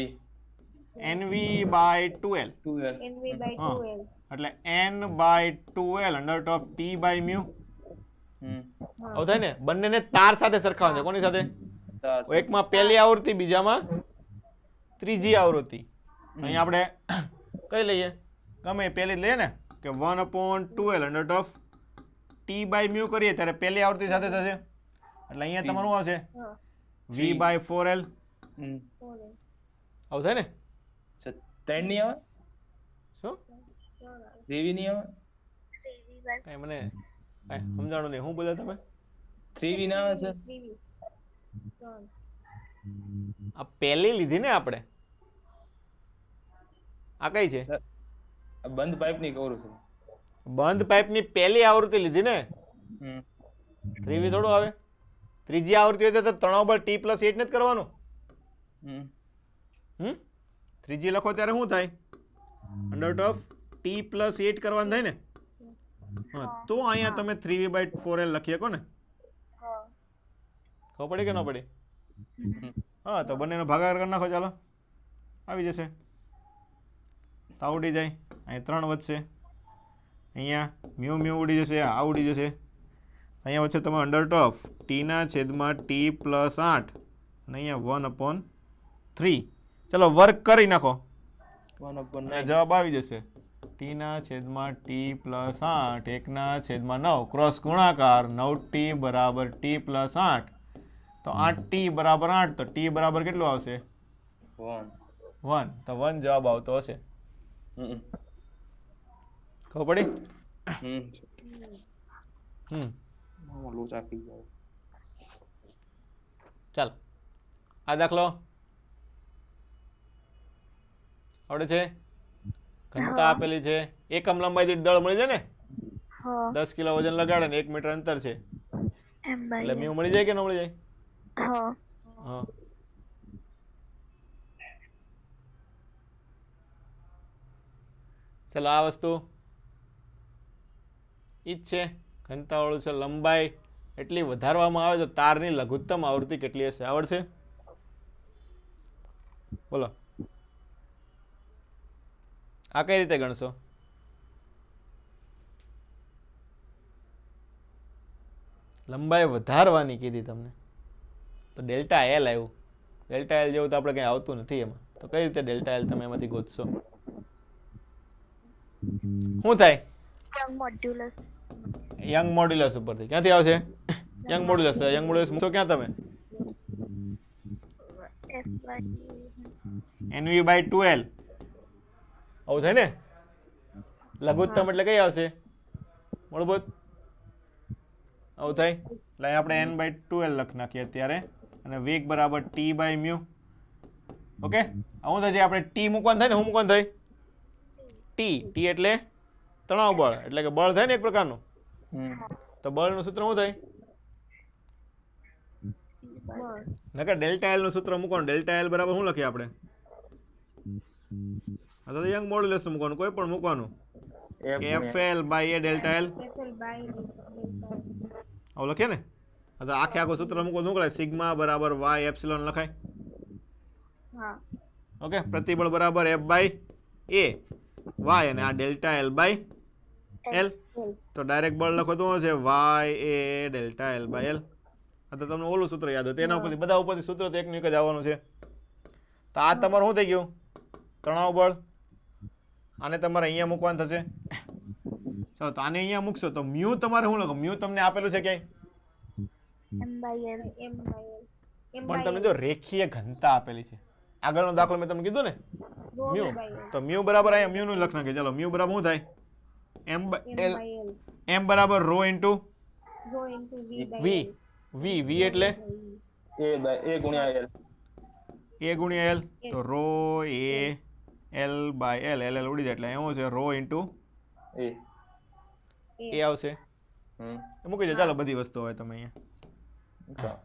NV/2l.
2l.
NV/2l
એટલે N/2l under top t by mu. આવું થાય ને? બંનેને તાર સાથે સરખાવવાનું છે. કોની સાથે? એકમાં પહેલી આવૃત્તિ, બીજામાં ત્રીજી આવૃત્તિ. અહીં આપણે કઈ લઈએ? ગમે પહેલી જ લઈએ ને, કે 1/2l under top t by mu કરીએ ત્યારે પહેલી આવૃત્તિ સાથે થશે. એટલે અહીંયા તમારું શું આવશે? V/4l. આવું થાય ને?
3 નહીં આવે?
શું?
3v નહીં આવે?
કઈ મને કઈ સમજાણું નહીં. શું બોલ્યા તમે?
3v ના આવે સર?
આ પહેલી લીધી ને આપણે. આ કઈ છે?
સર બંધ પાઇપ ની કહું છું.
બંધ પાઇપની પહેલી આવૃત્તિ લીધી ને? 3v થોડું આવે. ત્રીજી આવૃત્તિ હોય તો તણાવ બળ t + 8 ને જ કરવાનું. ત્રીજી લખો ત્યારે શું થાય? અંડર ટોપ t + 8 કરવાનું થાય ને? હા, તો અહીંયા તમે 3v/4l લખી શકો ને? ખબર પડી કે ન પડી? હા, તો બંનેનો ભાગાકાર કરી નાખો. ચાલો, આવી જશે. તો ઉડી જાય. અહીં 3 વધશે. અહીંયા મ્યુ ઉડી જશે. આ ઉડી જશે. અહીંયા વચ્ચે તમે અંડર ટોપ t/t + 8 અને અહીંયા 1/3. ચલો વર્ક કરી નાખો
1/9.
અને જવાબ આવી જશે t/t + 8 1/9 ક્રોસ ગુણાકાર 9t = t + 8 તો 8t = 8 તો t બરાબર કેટલું આવશે
1.
1 તો 1 જવાબ આવતો હશે
હમ.
ખબર પડી
લોચા થઈ જાય.
ચાલ આ દાખલો આવડે છે ઘનતા આપેલી છે એકમ લંબાઈ દીઠ દળ મળી જાય ને
હા
10 કિલો વજન લગાડે ને 1 મીટર અંતર છે
એમ
એટલે
બાય
મ્યુ મળી જાય કે ન મળી જાય
હા
હા ચાલો આ વસ્તુ ઈ જ છે ઘનતાવાળું છે લંબાઈ એટલી વધારવામાં આવે તો તારની લઘુત્તમ આવૃત્તિ કેટલી હશે આવડશે બોલો આ કઈ રીતે ગણશો લંબાઈ વધારવાની કીધી તમને તો ડેલ્ટા એલ આવ્યું ડેલ્ટા એલ જેવું તો આપણે કંઈ આવતું નથી એમાં તો કઈ રીતે ડેલ્ટા એલ તમે એમાંથી ગોતશો શું થાય
મોડ્યુલસ
યંગ મોડ્યુલસ ઉપરથી ક્યાંથી આવશે યંગ મોડ્યુલસ મૂકશો ક્યાં તમે
એફ બાય
NV/2L આવું થાય ને લઘુત્તમ એટલે કઈ આવશે મૂળભૂત આવું થાય એટલે અહીં આપણે n/2L લખી નાખીએ અત્યારે અને વેગ બરાબર t/μ ઓકે આવું થાય છે આપણે t મૂકવાનું થાય ને શું મૂકવાનું થાય t એટલે તણાવ બળ એટલે કે બળ થાય ને એક પ્રકારનું તો બળનું સૂત્ર શું થાય નકર ડેલ્ટા એલ નું સૂત્ર મૂકવાનું ડેલ્ટા એલ બરાબર શું લખીએ આપણે અથવા તો યંગ મોડ્યુલસ મૂકવાનું કોઈ પણ મૂકવાનું FL/A delta L
FL by
આવું લખીએ ને અથવા આખે આખું સૂત્ર મૂકો શું કરે સિગ્મા બરાબર y એપ્સિલોન લખાય
હા
ઓકે પ્રતિબળ બરાબર F/A y અને આ ડેલ્ટા L/L તો ડાયરેક્ટ બળ લખો તો શું છે y a ડેલ્ટા L/L આ તો તમને ઓલું સૂત્ર યાદ હતું એના ઉપરથી બધા ઉપરથી સૂત્ર તો એકનું એક જ આવવાનું છે તો આ તમારું શું થઈ ગયું તણાવ બળ આને તમારે અહીંયા મૂકવાનું થશે ચાલો તો આને અહીંયા મૂકશો તો મ્યુ તમારે શું લખો મ્યુ તમને આપેલું છે ક્યાંય
M by L
M by
પણ તમને જો રેખીય ઘનતા આપેલી છે આગળનો દાખલો મેં તમને કીધું ને મ્યુ તો મ્યુ બરાબર અહીંયા મ્યુ નું લખ નાખીએ ચાલો મ્યુ બરાબર શું થાય m બરાબર rho into
rho into
v v એટલે
A ગુણ્યા L.
a ગુણ્યા l તો રો a l/l l ઉડી જાય એટલે શું છે રો ઇન્ટુ
A.
a આવશે
હમ.
મૂકી દે ચાલો બધી વસ્તુ હોય તમે અહીંયા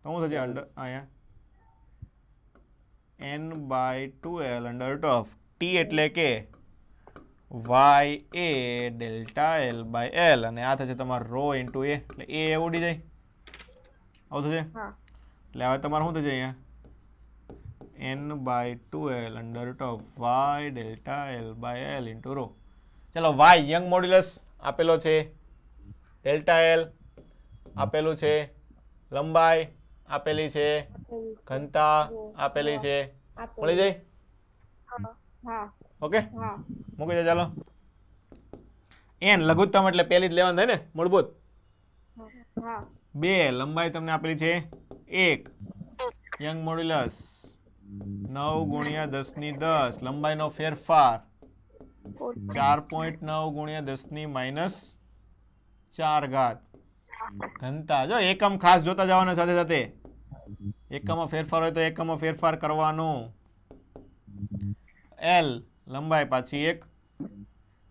તો શું થશે અંડર અહીંયા n/2l અંડર ઓફ t એટલે કે y a ડેલ્ટા L/L અને આ થશે તમારો રો ઇન્ટુ a એટલે a ઉડી જાય આવું થશે
હા
એટલે હવે તમારે શું થશે અહીંયા n/2l under of y delta L/L into rho ચલો y યંગ મોડ્યુલસ આપેલો છે ડેલ્ટા L આપેલું છે લંબાઈ આપેલી છે ઘનતા આપેલી છે મળી જાય
હા
ઓકે
હા
મૂકી દે ચાલો n લઘુત્તમ એટલે પહેલી જ લેવાનું થાય ને મૂળભૂત
હા
2 લંબાઈ તમને આપેલી છે 1 યંગ મોડ્યુલસ 9 ગુણ્યા 10 લંબાઈનો ફેરફાર 4.9 × 10⁻⁴ ઘનતા જો એકમ ખાસ જોતા જવાના સાથે સાથે એકમમાં ફેરફાર હોય તો એકમમાં ફેરફાર કરવાનું L લંબાઈ પાછી 1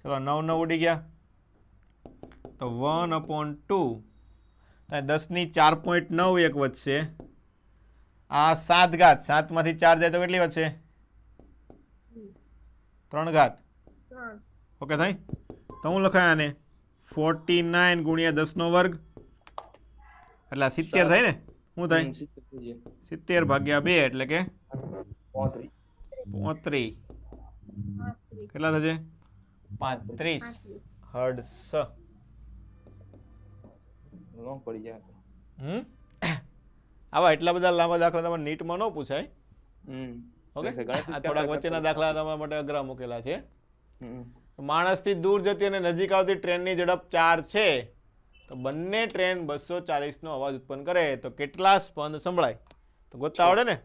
ચલો 9 9 ઉડી ગયા તો 1/2 તો 10⁴ એક વધશે આ 7 ઘાત 7 માંથી 4 જાય તો કેટલી વધશે 3 ઘાત ઓકે થાય તો હું લખાય આને 49 × 10^2 એટલે 70 થાય ને શું થાય 70/2 એટલે કે 35 કેટલા થશે 35 હર્ટ્ઝ
લોંગ પડી જાય.
આવા એટલા બધા લાંબા દાખલા તમારે નીટમાં ન પૂછાય. ઓકે,
સર, ગણિત
આ થોડાક વચ્ચેના દાખલા તમારા માટે અઘરા મૂકેલા છે.
હમ.
માણસથી દૂર જતી અને નજીક આવતી ટ્રેનની ઝડપ 4 છે, તો બંને ટ્રેન 240 નો અવાજ ઉત્પન્ન કરે તો કેટલા સ્પંદ સંભળાય? તો ગોતતા આવડે ને?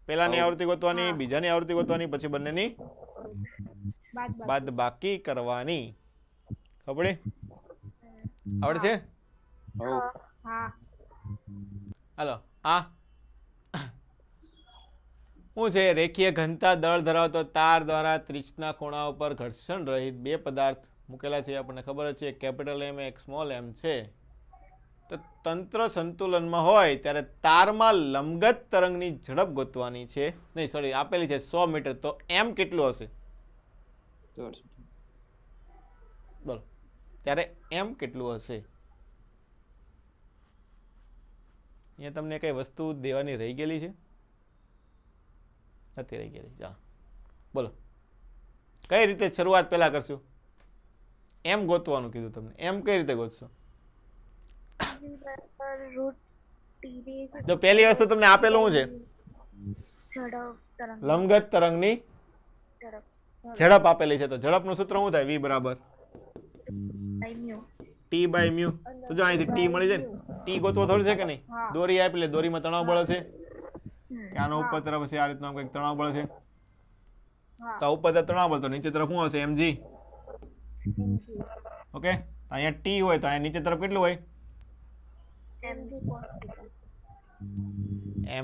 પહેલાની આવૃત્તિ ગોતવાની, બીજાની આવૃત્તિ ગોતવાની, પછી બંનેની બાદ બાકી કરવાની. ખબર પડી? આવડે છે?
હવ.
હા
હાલો, આ શું છે? રેખીય ઘનતા દળ ધરાવતો તાર દ્વારા ત્રિજ્યાના ખૂણા ઉપર ઘર્ષણ રહિત બે પદાર્થ મૂકેલા છે. આપણને ખબર જ છે કેપિટલ એમ એક સ્મોલ એમ છે. તો તંત્ર સંતુલનમાં હોય ત્યારે તારમાં લંબગત તરંગની ઝડપ ગોતવાની છે. નહીં, સોરી, આપેલી છે 100 મીટર. તો એમ કેટલું હશે? બોલો, ત્યારે એમ કેટલું હશે? અહીંયા તમને કઈ વસ્તુ દેવાની રહી ગયેલી છે? નથી રહી ગયેલી. જા, બોલો, કઈ રીતે શરૂઆત પહેલા કરશું? એમ ગોતવાનું કીધું તમને. એમ કઈ રીતે ગોતશો?
રૂટ ટીવી
જો પહેલી વસ્તુ તમને આપેલું શું છે?
ઝડપ તરંગ
લંબગત તરંગની
ઝડપ
ઝડપ આપેલી છે. તો ઝડપનું સૂત્ર શું થાય? v બરાબર
મ્યુ
t બાય મ્યુ. તો જો અહીંથી t મળી જાય ને, t ગોતવો થોડું છે કે નહીં? દોરી આપી લે, દોરીમાં તણાવ બળ છે કે આનો ઉપર તરફ હશે, આ રીતનું આમ કંઈક તણાવ બળ છે. તો આ ઉપર તરફ તણાવ બળ, તો નીચે તરફ શું હશે? mg. ઓકે, અહીંયા t હોય તો અહીંયા નીચે તરફ કેટલું હોય?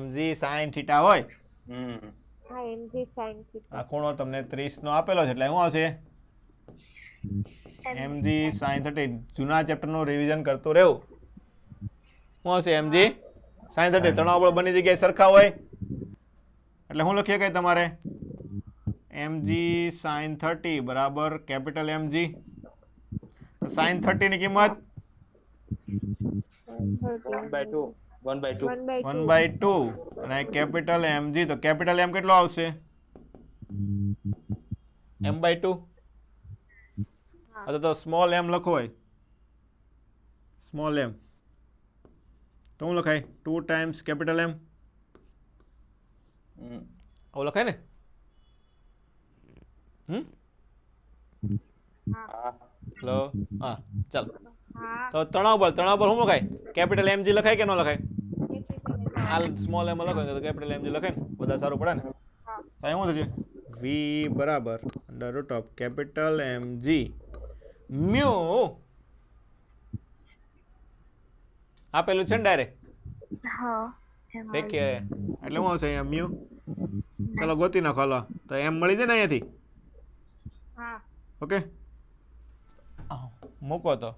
mg sin θ હોય.
હા mg sin θ
આ ખૂણો તમને 30 નો આપેલો છે એટલે શું હશે? mg sin 30. જૂના ચેપ્ટરનું રિવિઝન કરતું રહેવું. શું હશે? mg sin 30. તણાવ બળ બંને જગ્યાએ સરખા હોય એટલે શું લખીએ કઈ તમારે? mg sin 30 બરાબર કેપિટલ mg. sin 30 ની કિંમત
1/2.
1/2 અને કેપિટલ mg. તો કેપિટલ m કેટલો આવશે? m/2. તો સ્મોલ m લખો હોય, સ્મોલ m તો શું લખાય? 2 ટાઈમ્સ કેપિટલ m. આવું લખાય ને? હેલો, હા, ચાલો. તો તણાવ બળ શું લખાય? કેપિટલ mg લખાય કે ન લખાય? આ સ્મોલ m લખો તો કેપિટલ mg લખાય ને? બધા સારું પડે ને? તો શું થશે? v બરાબર under root of capital mg mu આપેલું છે ને ડાયરેક્ટ રેખીય એટલે શું હશે અહીંયા? મ્યુ. ચલો ગોતી નાખો. હાલો, તો એમ મળી જાય ને અહીંયાથી. ઓકે, મૂકો તો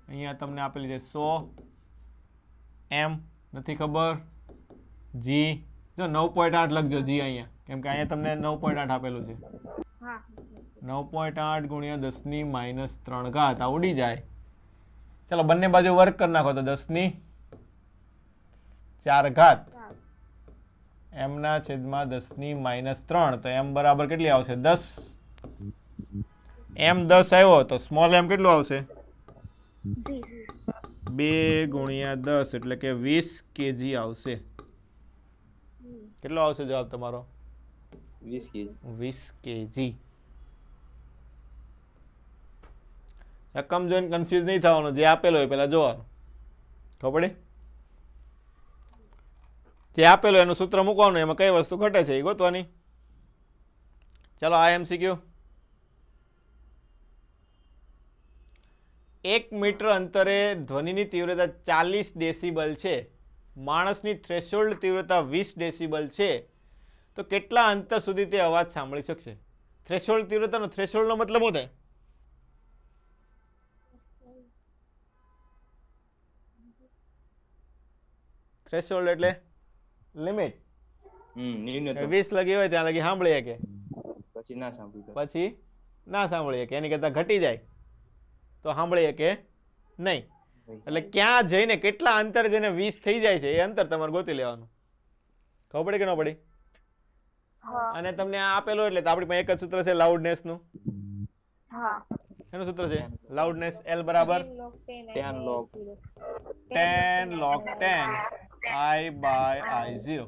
અહીંયા તમને આપેલી છે 100 m નથી ખબર. જી જો 9.8 લખજો જી અહીંયા, કેમ કે અહીંયા તમને 9.8 આપેલું છે. 9.8 ગુણ્યા 10⁻³ આ ઉડી જાય. ચાલો બંને બાજુ વર્ક કરી નાખો તો 10⁴ m ના છેદમાં 10⁻³ તો m બરાબર કેટલી આવશે? 10. m 10 આવ્યો તો સ્મોલ m કેટલું આવશે? 2 ગુણ્યા 10 એટલે કે 20 kg આવશે. કેટલો આવશે જવાબ તમારો? 20 kg. રકમ જોઈને કન્ફ્યુઝ નહીં થવાનું, જે આપેલો હોય પહેલા જોવાનું. ખબર પડી? જે આપેલો એનું સૂત્ર મૂકવાનું, એમાં કઈ વસ્તુ ઘટે છે એ ગોતવાની. ચાલો આ MCQ. 1 મીટર અંતરે ધ્વનિની તીવ્રતા 40 ડેસિબલ છે, માણસની થ્રેશોલ્ડ તીવ્રતા 20 ડેસિબલ છે, તો કેટલા અંતર સુધી તે અવાજ સાંભળી શકશે? થ્રેશોલ્ડ તીવ્રતાનો થ્રેશોલ્ડનો મતલબ શું થાય? થ્રેશોલ્ડ એટલે લિમિટ. 20 લગી હોય ત્યાં લગી સાંભળીએ કે પછી ના સાંભળીએ કે એની કરતા ઘટી જાય તો સાંભળીએ કે નહીં. એટલે ક્યાં જઈને કેટલા અંતર જઈને 20 થઈ જાય છે એ અંતર તમારે ગોતી લેવાનું. ખબર પડી કે ન પડી? અને તમને આ આપેલો એટલે આપણી પાસે એક જ સૂત્ર છે લાઉડનેસ નું. એનું સૂત્ર છે લાઉડનેસ L બરાબર 10 log 10 I by I0.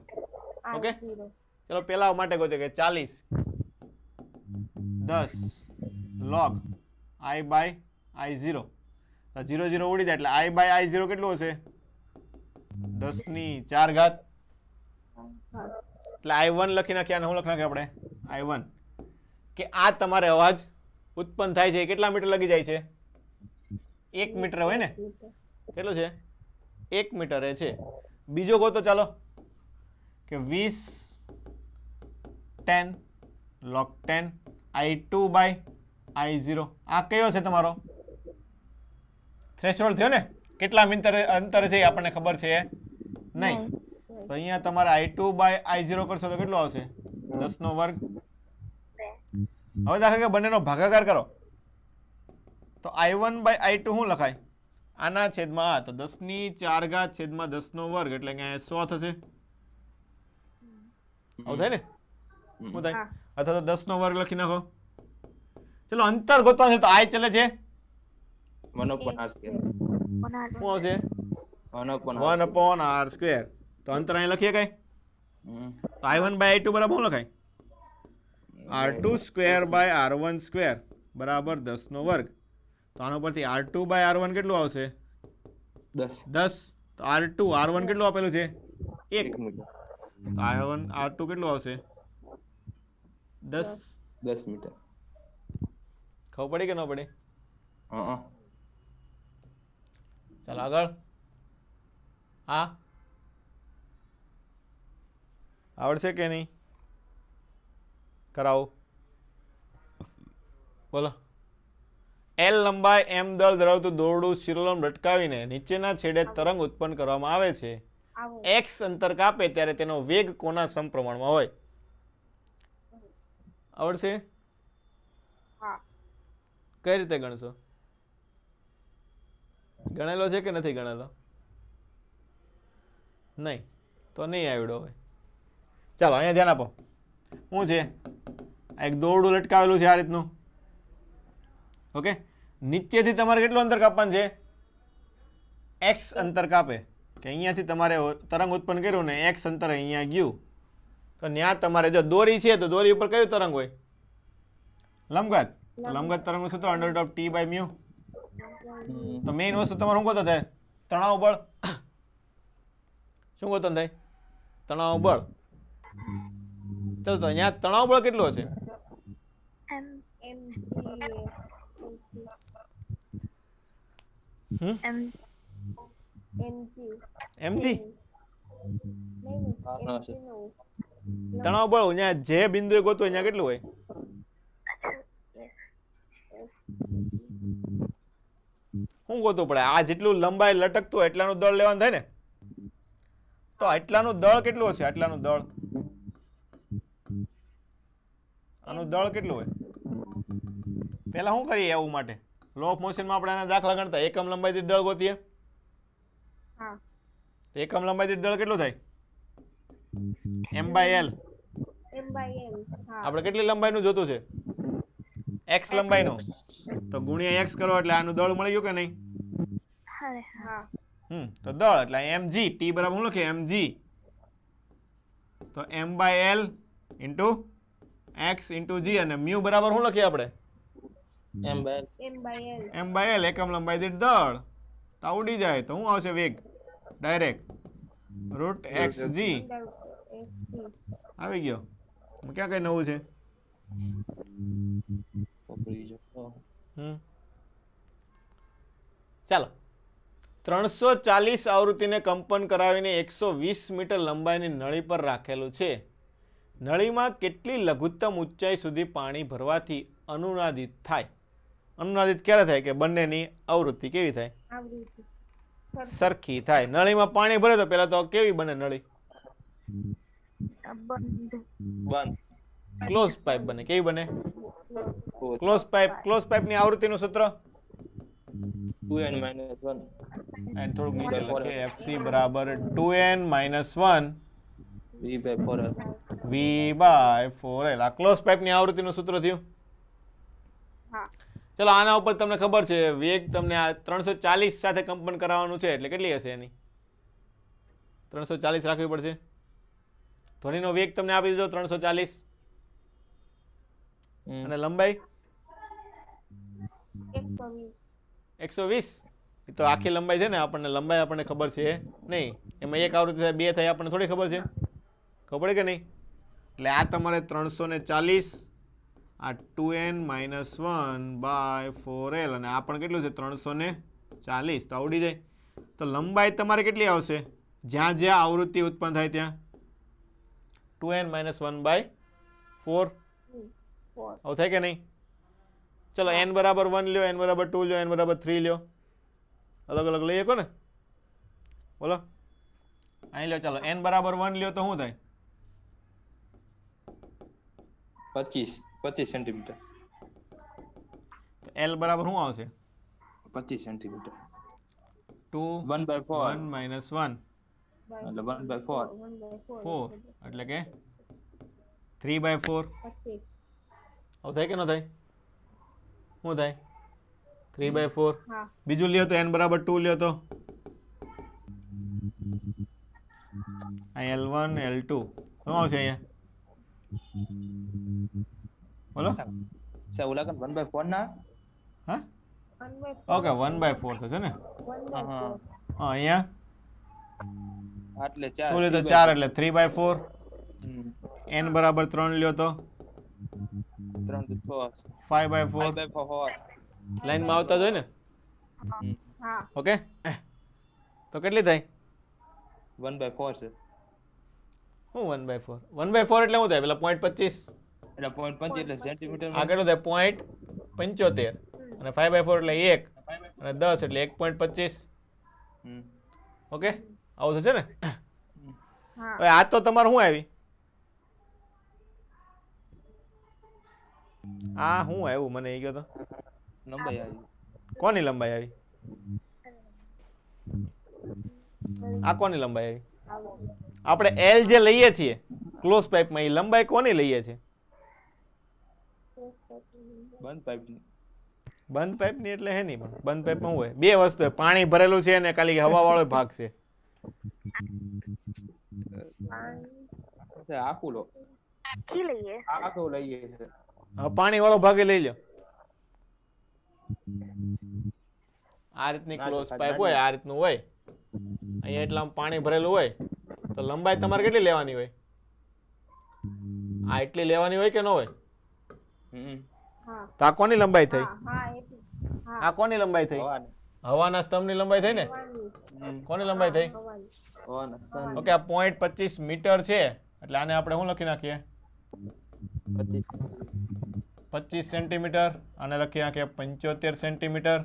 Okay,
I0
ચલો પેલા માટે ગોતે કે 40 10 log I by I0. તો 0 0 ઉડી જાય એટલે I by I0 કેટલું હશે 10 ની 4 ઘાત. એટલે I1 લખી નાખ્યા અને હું લખી નાખ્યા આપણે I1 કે આ તમારે અવાજ ઉત્પન્ન થાય છે એ કેટલા મીટર લગી જાય છે 1 મીટર હોય ને, કેટલું છે 1 મીટર એ છે. બીજો ગોતો ચાલો કે 20 10 log 10 I2 by I0. આ કયો છે તમારો થ્રેશોલ્ડ થયો ને, કેટલા અંતરે છે એ આપણને ખબર છે નહીં. તો અહીંયા તમારે I2 by I0 કરશો તો કેટલું આવશે 10 નો વર્ગ. હવે દાખલા કે બંનેનો ભાગાકાર કરો તો I1 by I2 શું લખાય આના છેદમાં આ, તો 10 ની 4 ઘાત છેદમાં 10 નો વર્ગ એટલે કે 100 થશે. આવું થાય ને, શું થાય? અથવા તો 10 નો વર્ગ લખી નાખો. ચલો અંતર ગોતવાનું છે તો I ચાલે છે
1 upon r square.
શું આવશે
1 upon
1 upon r square. તો અંતર અહીં લખીએ કઈ તો I1 by I2 બરાબર શું લખાય R2 square by R1 square બરાબર 10 નો વર્ગ. તો આના પરથી R2 by R1 કેટલું આવશે
10
તો R1 કેટલું આપેલું છે 1.
મીટર.
તો R2 કેટલું આવશે 10.
10 મીટર.
ખબર પડી કે ન પડી?
હા
ચાલો આગળ. હા આવડશે કે નહીં કરાવો બોલો. L લંબાઈ m દળ ધરાવતું દોરડું શિરોલંબ લટકાવીને નીચેના છેડે તરંગ ઉત્પન્ન કરવામાં આવે છે. x અંતર કાપે ત્યારે તેનો વેગ કોના સમપ્રમાણમાં હોય? આવડશે? કઈ રીતે ગણશો? ગણેલો છે કે નથી ગણેલો? નહીં તો નહીં આવડ્યો હોય. ચાલો અહીંયા ધ્યાન આપો. શું છે આ એક દોરડું લટકાવેલું છે આ રીતનું. ઓકે, નીચેથી તમારે કેટલું અંતર કાપવાનું છે x અંતર કાપે કે અહીંયાથી તમારે તરંગ ઉત્પન્ન કર્યું ને x અંતર અહીંયા ગયું તો ત્યાં તમારે જો દોરી છે તો દોરી ઉપર કયું તરંગ હોય લંબઘાત. તો લંબઘાત તરંગનું સૂત્ર √t by μ. તો મેઇન વસ્તુ તમારે શું ગોતો થાય તણાવ બળ. શું ગોતો થાય તણાવ બળ. ચાલો તો અહીંયા તણાવ બળ કેટલું હશે mg તણાવ બળ અહીંયા જે બિંદુએ ગોતું અહીંયા કેટલું હોય શું ગોતવું પડે? આ જેટલું લંબાઈ લટકતું એટલાનું દળ લેવાનું થાય ને. તો એટલાનું દળ કેટલું હશે? આટલાનું દળ આનું દળ કેટલું હોય? પહેલા શું કરીએ એવું માટે લો ઓફ મોશનમાં આપણે આના દાખલા ગણતા એકમ લંબાઈ દીઠ દળ ગોતીએ. તો એકમ લંબાઈ દીઠ દળ કેટલું થાય m/l. આપણે કેટલી લંબાઈનું જોતું છે x લંબાઈનું તો ગુણ્યા x કરો એટલે આનું દળ મળી ગયું કે નહીં? તો દળ એટલે mg t બરાબર શું લખીએ mg. તો m/l into x into g અને μ બરાબર શું લખીએ આપણે m/l એકમ લંબાઈ દીઠ દળ. તો ઉડી જાય તો શું આવશે વેગ ડાયરેક્ટ √xg આવી ગયો. ક્યાં કઈ નવું છે? ચાલો 340 આવૃત્તિને કંપન કરાવીને 120 મીટર લંબાઈની નળી પર રાખેલું છે. નળીમાં કેટલી લઘુત્તમ ઊંચાઈ સુધી પાણી ભરવાથી અનુનાદિત થાય? અનુનાદિત ક્યારે થાય કે બંનેની આવૃત્તિ કેવી થાય સરખી થાય. નળીમાં પાણી ભરે તો પેલા તો કેવી બને નળી ક્લોઝ પાઇપ બને. કેવી બને ક્લોઝ પાઇપ. ક્લોઝ પાઇપની આવૃત્તિનું સૂત્ર
2n - 1
એન્ડ થોડુંક નીચે લખીએ fc બરાબર 2n - 1
v/4l.
v/4l. આ ક્લોઝ પાઇપની આવૃત્તિનું સૂત્ર થયું. ચલો આના ઉપર તમને ખબર છે વેગ તમને આ 340 સાથે કંપન કરાવવાનું છે એટલે કેટલી હશે એની 340 રાખવી પડશે. ધ્વનિનો વેગ તમને આપી દીધો 340 અને લંબાઈ
120.
120. એ તો આખી લંબાઈ છે ને, આપણને લંબાઈ આપણને ખબર છે નહીં. એમાં એક આવૃત્તિ થાય, 2 થાય, આપણને થોડી ખબર છે. ખબર પડે કે નહીં? એટલે આ તમારે 340, આ 2n - 1/4l અને આ પણ કેટલું છે 340. તો આવડી જાય. તો લંબાઈ તમારે કેટલી આવશે જ્યાં જ્યાં આવૃત્તિ ઉત્પન્ન થાય ત્યાં? 2n - 1/4. આવું થાય કે નહીં? ચલો n બરાબર 1 લ્યો, n બરાબર 2 લ્યો, n બરાબર 3 લ્યો. અલગ અલગ લઈ શકો ને? બોલો અહીં લ્યો. ચાલો n બરાબર 1 લ્યો તો શું થાય?
25 સેન્ટીમીટર.
l બરાબર શું આવશે?
25 સેન્ટીમીટર.
2
1/4
1 - 1
એટલે 1/4.
4 એટલે કે 3/4.
25.
આવું થાય કે ન થાય? શું થાય? 3/4.
હા.
બીજું લ્યો તો n બરાબર 2 લ્યો તો આ L1 L2 શું આવશે અહીંયા? બોલો.
સાહેબ ઓલા 1/4 ના
હા
1/4.
ઓકે 1/4 થશે ને?
1/4.
હા અહીંયા
એટલે
શું લ્યો તો 4 એટલે 3/4. n બરાબર 3 લ્યો તો
3 તો 6
5/4.
5/4.
લાઈનમાં આવતા જ હોય ને?
હા.
ઓકે તો કેટલી થાય?
1/4 છે
શું 1/4? 1/4 એટલે શું થાય? પેલા 0.25
એટલે 0.25 એટલે સેન્ટીમીટર.
આ કેટલું થાય? 0.75 અને 5/4 એટલે 1 અને 10 એટલે 1.25. ઓકે આવું થશે ને?
હા.
હવે આ તો તમારે શું આવી? આ શું આવ્યું મને એ કહો તો?
લંબાઈ આવી.
કોની લંબાઈ આવી? આ કોની લંબાઈ આવી? આપણે એલ જે લઈએ છીએ ક્લોઝ પાઇપમાં એ લંબાઈ કોની લઈએ છીએ?
બંધ પાઇપની.
બંધ પાઇપની એટલે હે નહીં, પણ બંધ પાઇપમાં શું હોય? બે વસ્તુ હોય, પાણી ભરેલું છે અને ખાલી હવા વાળો ભાગ છે.
આખું લો.
આખી લઈએ.
આખું લઈએ છે.
હવે પાણી વાળો ભાગે લઈ લો. આ રીતની ક્લોઝ પાઇપ હોય, આ રીતનું હોય, અહીંયા એટલા પાણી ભરેલું હોય તો લંબાઈ તમારે કેટલી લેવાની હોય? આ એટલી લેવાની હોય કે ન હોય?
હા.
તો આ કોની લંબાઈ થઈ?
હા. એટલી. હા.
આ કોની લંબાઈ થઈ?
હવાની.
હવાના સ્તંભની લંબાઈ થઈ ને? કોની લંબાઈ થઈ?
હવાની.
હવાના સ્થાન.
ઓકે આ 0.25 મીટર છે એટલે આને આપણે શું લખી નાખીએ? 25 સેન્ટીમીટર. આને લખી નાખીએ 75 સેન્ટીમીટર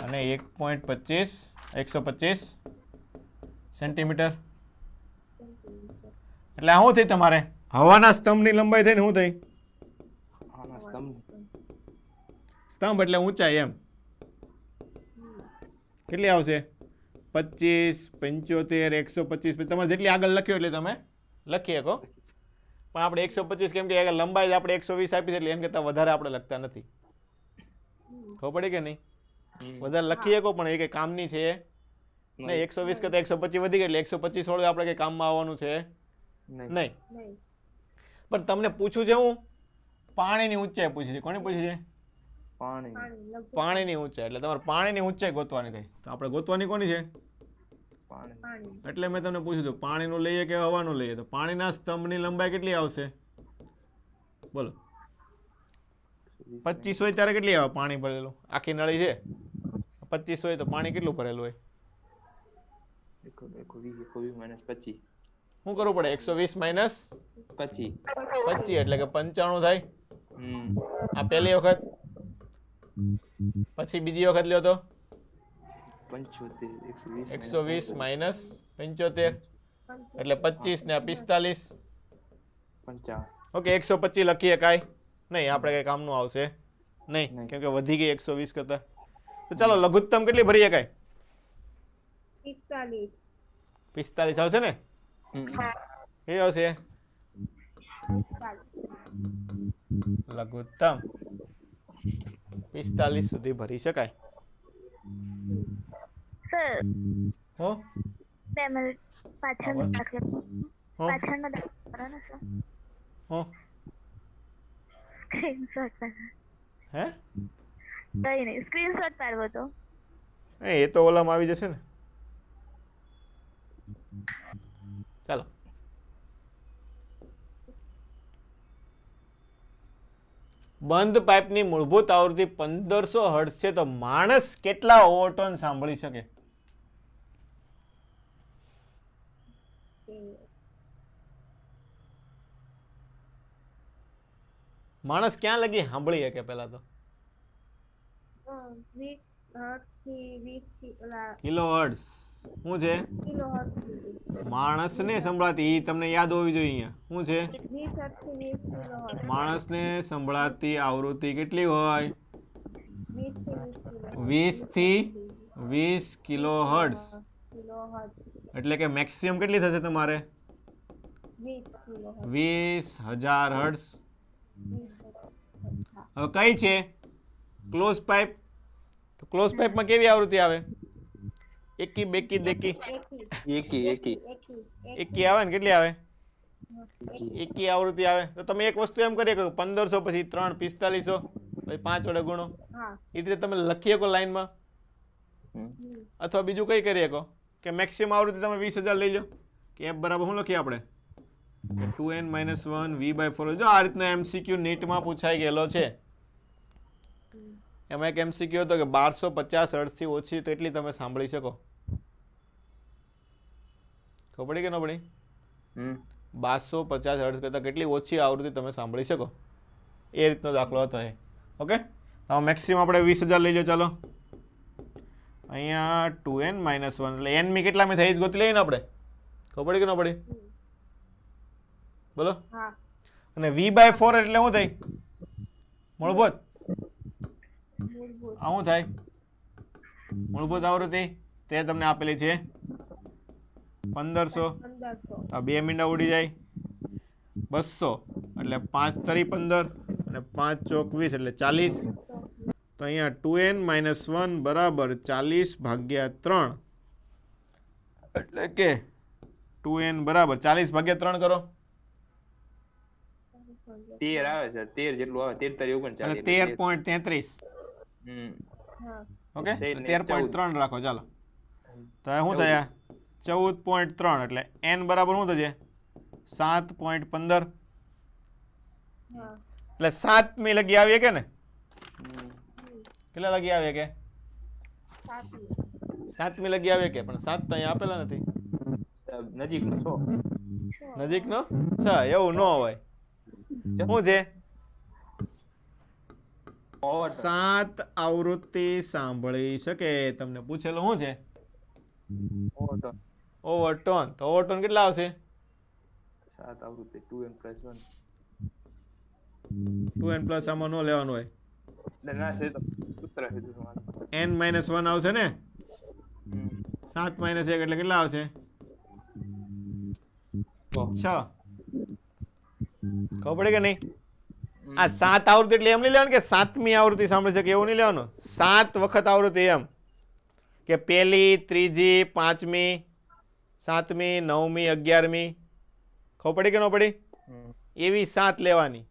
અને 1.25 સેન્ટીમીટર. એટલે આ શું થઈ તમારે? હવાના સ્તંભની લંબાઈ થઈ ને શું થઈ?
હવાના સ્તંભ.
સ્તંભ એટલે ઊંચાઈ એમ. કેટલી આવશે? 25 75 125. તમારે જેટલી આગળ લખ્યો એટલે તમે લખી શકો, પણ આપણે 125 કેમ કે લંબાઈ આપણે 120 આપી છે એટલે એમ કરતાં વધારે આપણે લખતા નથી. ખબર પડી કે નહીં? વધારે લખી શકો પણ એ કઈ કામની છે નહીં. 120 કરતાં 125 વધી ગઈ એટલે 125 વાળું આપણે કઈ કામમાં આવવાનું છે નહીં.
નહીં.
પણ તમને પૂછું છે હું પાણીની ઊંચાઈ પૂછી છે. કોની પૂછી છે?
પાણી.
પાણી લગભગ.
પાણીની ઊંચાઈ. એટલે તમારે પાણીની ઊંચાઈ ગોતવાની થાય. તો આપણે ગોતવાની કોની છે?
પાણી.
પાણી.
એટલે મેં તમને પૂછ્યું હતું પાણીનું લઈએ કે હવાનું લઈએ? તો પાણીના સ્તંભની લંબાઈ કેટલી આવશે? બોલો. 25 હોય ત્યારે કેટલી આવે પાણી ભરેલું? આખી નળી છે 25 હોય તો પાણી કેટલું ભરેલું હોય?
120
શું કરવું પડે? 120 માઇનસ 25 એટલે કે 95 થાય. આ પહેલી વખત. પછી બીજી વખત લ્યો તો 120 માઇનસ 75 એટલે 25 ને 45.
55.
ઓકે 125 લખીએ કાંઈ નહીં, આપણે કઈ કામનું આવશે નહીં કેમ કે વધી ગઈ 120 કરતા. તો ચાલો લઘુત્તમ કેટલી ભરીએ? કાંઈ
45.
45 આવશે ને? એ આવશે લઘુત્તમ 45 સુધી ભરી શકાય.
સર
હો
2 મિનિટ. પાછળનો દાખલો
હો
પાછળનો દાખલો કરો ને સર
હો
સ્ક્રીનશોટ પાડો
હે
કઈ નહીં સ્ક્રીનશોટ પાડવો તો
એ તો ઓલામાં આવી જશે ને. ચાલો બંધ પાઇપની મૂળભૂત આવૃત્તિ 1500 હર્ટ્ઝ છે તો માણસ કેટલા ઓવરટોન સાંભળી શકે? માણસ ક્યાં લગી સાંભળી શકે? પેલા તો
20 થી 20 થી ઓલા
કિલો હર્ટ્ઝ શું છે?
કિલો હર્ટ્ઝ
માણસને સંભળાતી ઈ તમને યાદ હોવી જોઈએ. અહીંયા શું છે?
20 હર્ટ્ઝ થી 20 કિલો હર્ટ્ઝ
માણસને સંભળાતી આવૃત્તિ કેટલી હોય?
20 થી 20 kilo
20 kilo hertz.
Kilo hertz
એટલે કે મેક્સિમમ કેટલી થશે તમારે?
20 કિલો હર્ટ્ઝ
20,000 હર્ટ્ઝ.
20
હવે કઈ છે? Close pipe. તો ક્લોઝ પાઇપમાં કેવી આવૃત્તિ આવે? એકી બેકી દેકી
એકી
એકી આવે ને? કેટલી આવે? એકી આવૃત્તિ આવે. તો તમે એક વસ્તુ એમ કરી શકો 1500 પછી 3 4500 પછી 5 વડે ગુણો.
હા
એ રીતે તમે લખી શકો લાઈનમાં. અથવા બીજું કઈ કરી શકો કે મેક્સિમમ આવૃત્તિ તમે 20,000 લઈ લો કે f બરાબર શું લખીએ આપણે? 2n - 1 v/4. જો આ રીતના MCQ નીટમાં પૂછાઈ ગયેલો છે. એમાં એક MCQ હતો કે 1250 હર્ટ્ઝથી ઓછી તો એટલી તમે સાંભળી શકો. ખબર પડી કે ન પડી? 1250 હર્ટ્ઝ કરતાં કેટલી ઓછી આવૃત્તિ તમે સાંભળી શકો, એ રીતનો દાખલો હતો એ. ઓકે, હવે મેક્સિમમ આપણે 20,000 લઈ લો. ચાલો અહીંયા 2n - 1 એટલે n મી કેટલામાં થઈ જ ગોતી લઈએ ને આપણે. ખબર પડી કે ન પડી? બોલો.
હા
અને v/4 એટલે શું થાય? મૂળભૂત.
મૂળભૂત
આ શું થાય? મૂળભૂત આવૃત્તિ તે તમને આપેલી છે 1500.
1500
આ 2 મીંડા ઉડી જાય 200 એટલે 5 તરી 15 અને 5 ચોક 20 એટલે 40. તો અહીંયા 2n - 1 બરાબર 40/3 એટલે કે 2n બરાબર 40/3 કરો
13 આવે છે, 13 જેટલું આવે, 13 તારી 39
એટલે 13.33.
હા
ઓકે,
13 ને
13.3 રાખો. ચાલો તો આ શું થયા? 14.3 એટલે n બરાબર શું થશે? 7.15.
હા
એટલે 7મી લગી આવીએ કે ને? કેટલા લગી આવીએ કે? 7મી લગી આવીએ કે? પણ 7 તો અહીંયા આપેલા નથી.
નજીકનો 100
નજીકનો 6 એવું ન હોય. શું છે? 7 આવૃત્તિ સાંભળી શકે. તમને પૂછેલું શું છે? ઓવરટોન. તો ઓવરટોન કેટલા આવશે?
7 આવૃત્તિ 2n +
2n પ્લસ આમાં ન લેવાનું હોય.
1 ના છે તો સૂત્ર છે
n - 1 આવશે ને? 7 - 1 એટલે કેટલા આવશે? 6. ખબર પડે કે નહીં? આ 7 આવૃત્તિ એટલે એમ નહીં લેવાનું કે 7મી આવૃત્તિ સાંભળી શકે, એવું નહીં લેવાનું. 7 વખત આવૃત્તિ એમ કે પહેલી, ત્રીજી, 5મી, 7મી, 9મી, 11મી. ખબર પડી કે ન પડી? એવી 7 લેવાની.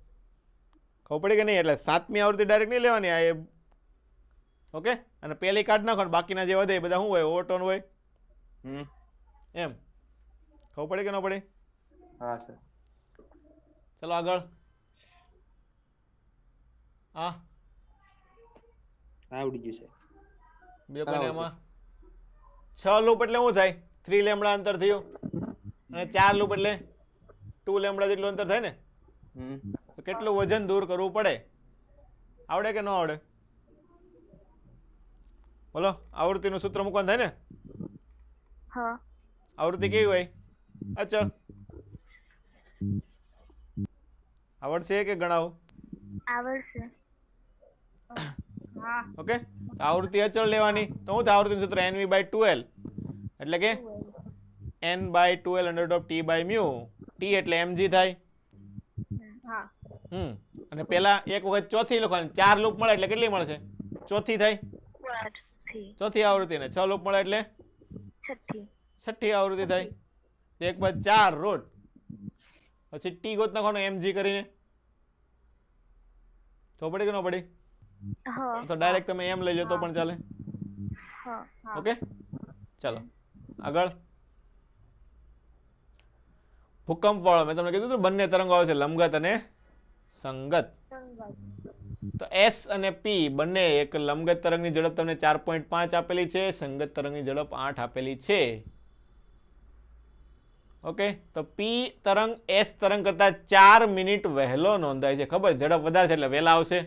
ખબર પડી કે નહીં? એટલે 7મી આવૃત્તિ ડાયરેક્ટ નહીં લેવાની. આ ઓકે, અને પહેલી કાઢ નાખો ને બાકીના જે વધે એ બધા શું હોય? ઓવરટોન હોય એમ. ખબર પડી કે ન પડી?
હા સર.
ચલો આગળ. હા
આવડી ગયું છે.
બે કોને એમાં 6 લૂપ એટલે શું થાય? 3 લેમ્બડા અંતર થયું. અને 4 લૂપ એટલે 2 લેમ્બડા જેટલું અંતર થાય ને? તો કેટલું વજન દૂર કરવું પડે? આવડે કે ન આવડે? બોલો. આવૃત્તિનું સૂત્ર મૂકવાનું થાય ને?
હા
આવૃત્તિ કેવી હોય? અચળ. આવડશે કે ગણાવું?
આવડશે.
હા
ઓકે, તો આવૃત્તિ અચળ લેવાની. તો શું થાય? આવૃત્તિનું સૂત્ર nv/2l એટલે કે n/2l √ t/μ. t એટલે mg થાય.
હા
અને પેલા એક વખત ચોથી લખવાની. 4 લૂપ મળે એટલે કેટલી મળશે? ચોથી થાય. ચોથી આવૃત્તિ ને 6 લૂપ મળે એટલે
છઠ્ઠી
છઠ્ઠી આવૃત્તિ થાય. 1/4 રૂટ પછી ટી ગોત નાખવાનો mg કરીને તો પડી કે ન પડી
हाँ
તો ડાયરેક્ટ તમે એમ લઈ લો તો પણ ચાલે
हाँ
ઓકે ચાલો આગળ ભૂકંપ વાળો મેં તમને કીધું હતું બંને તરંગો આવશે લંબગત અને સંગત તો S અને P બંને એક લંબગત તરંગની ઝડપ તમને 4.5 આપેલી છે સંગત તરંગની ઝડપ 8 આપેલી છે ઓકે તો P તરંગ S તરંગ કરતા 4 મિનિટ વહેલો નોંધાય છે ખબર ઝડપ વધારે છે એટલે વહેલા આવશે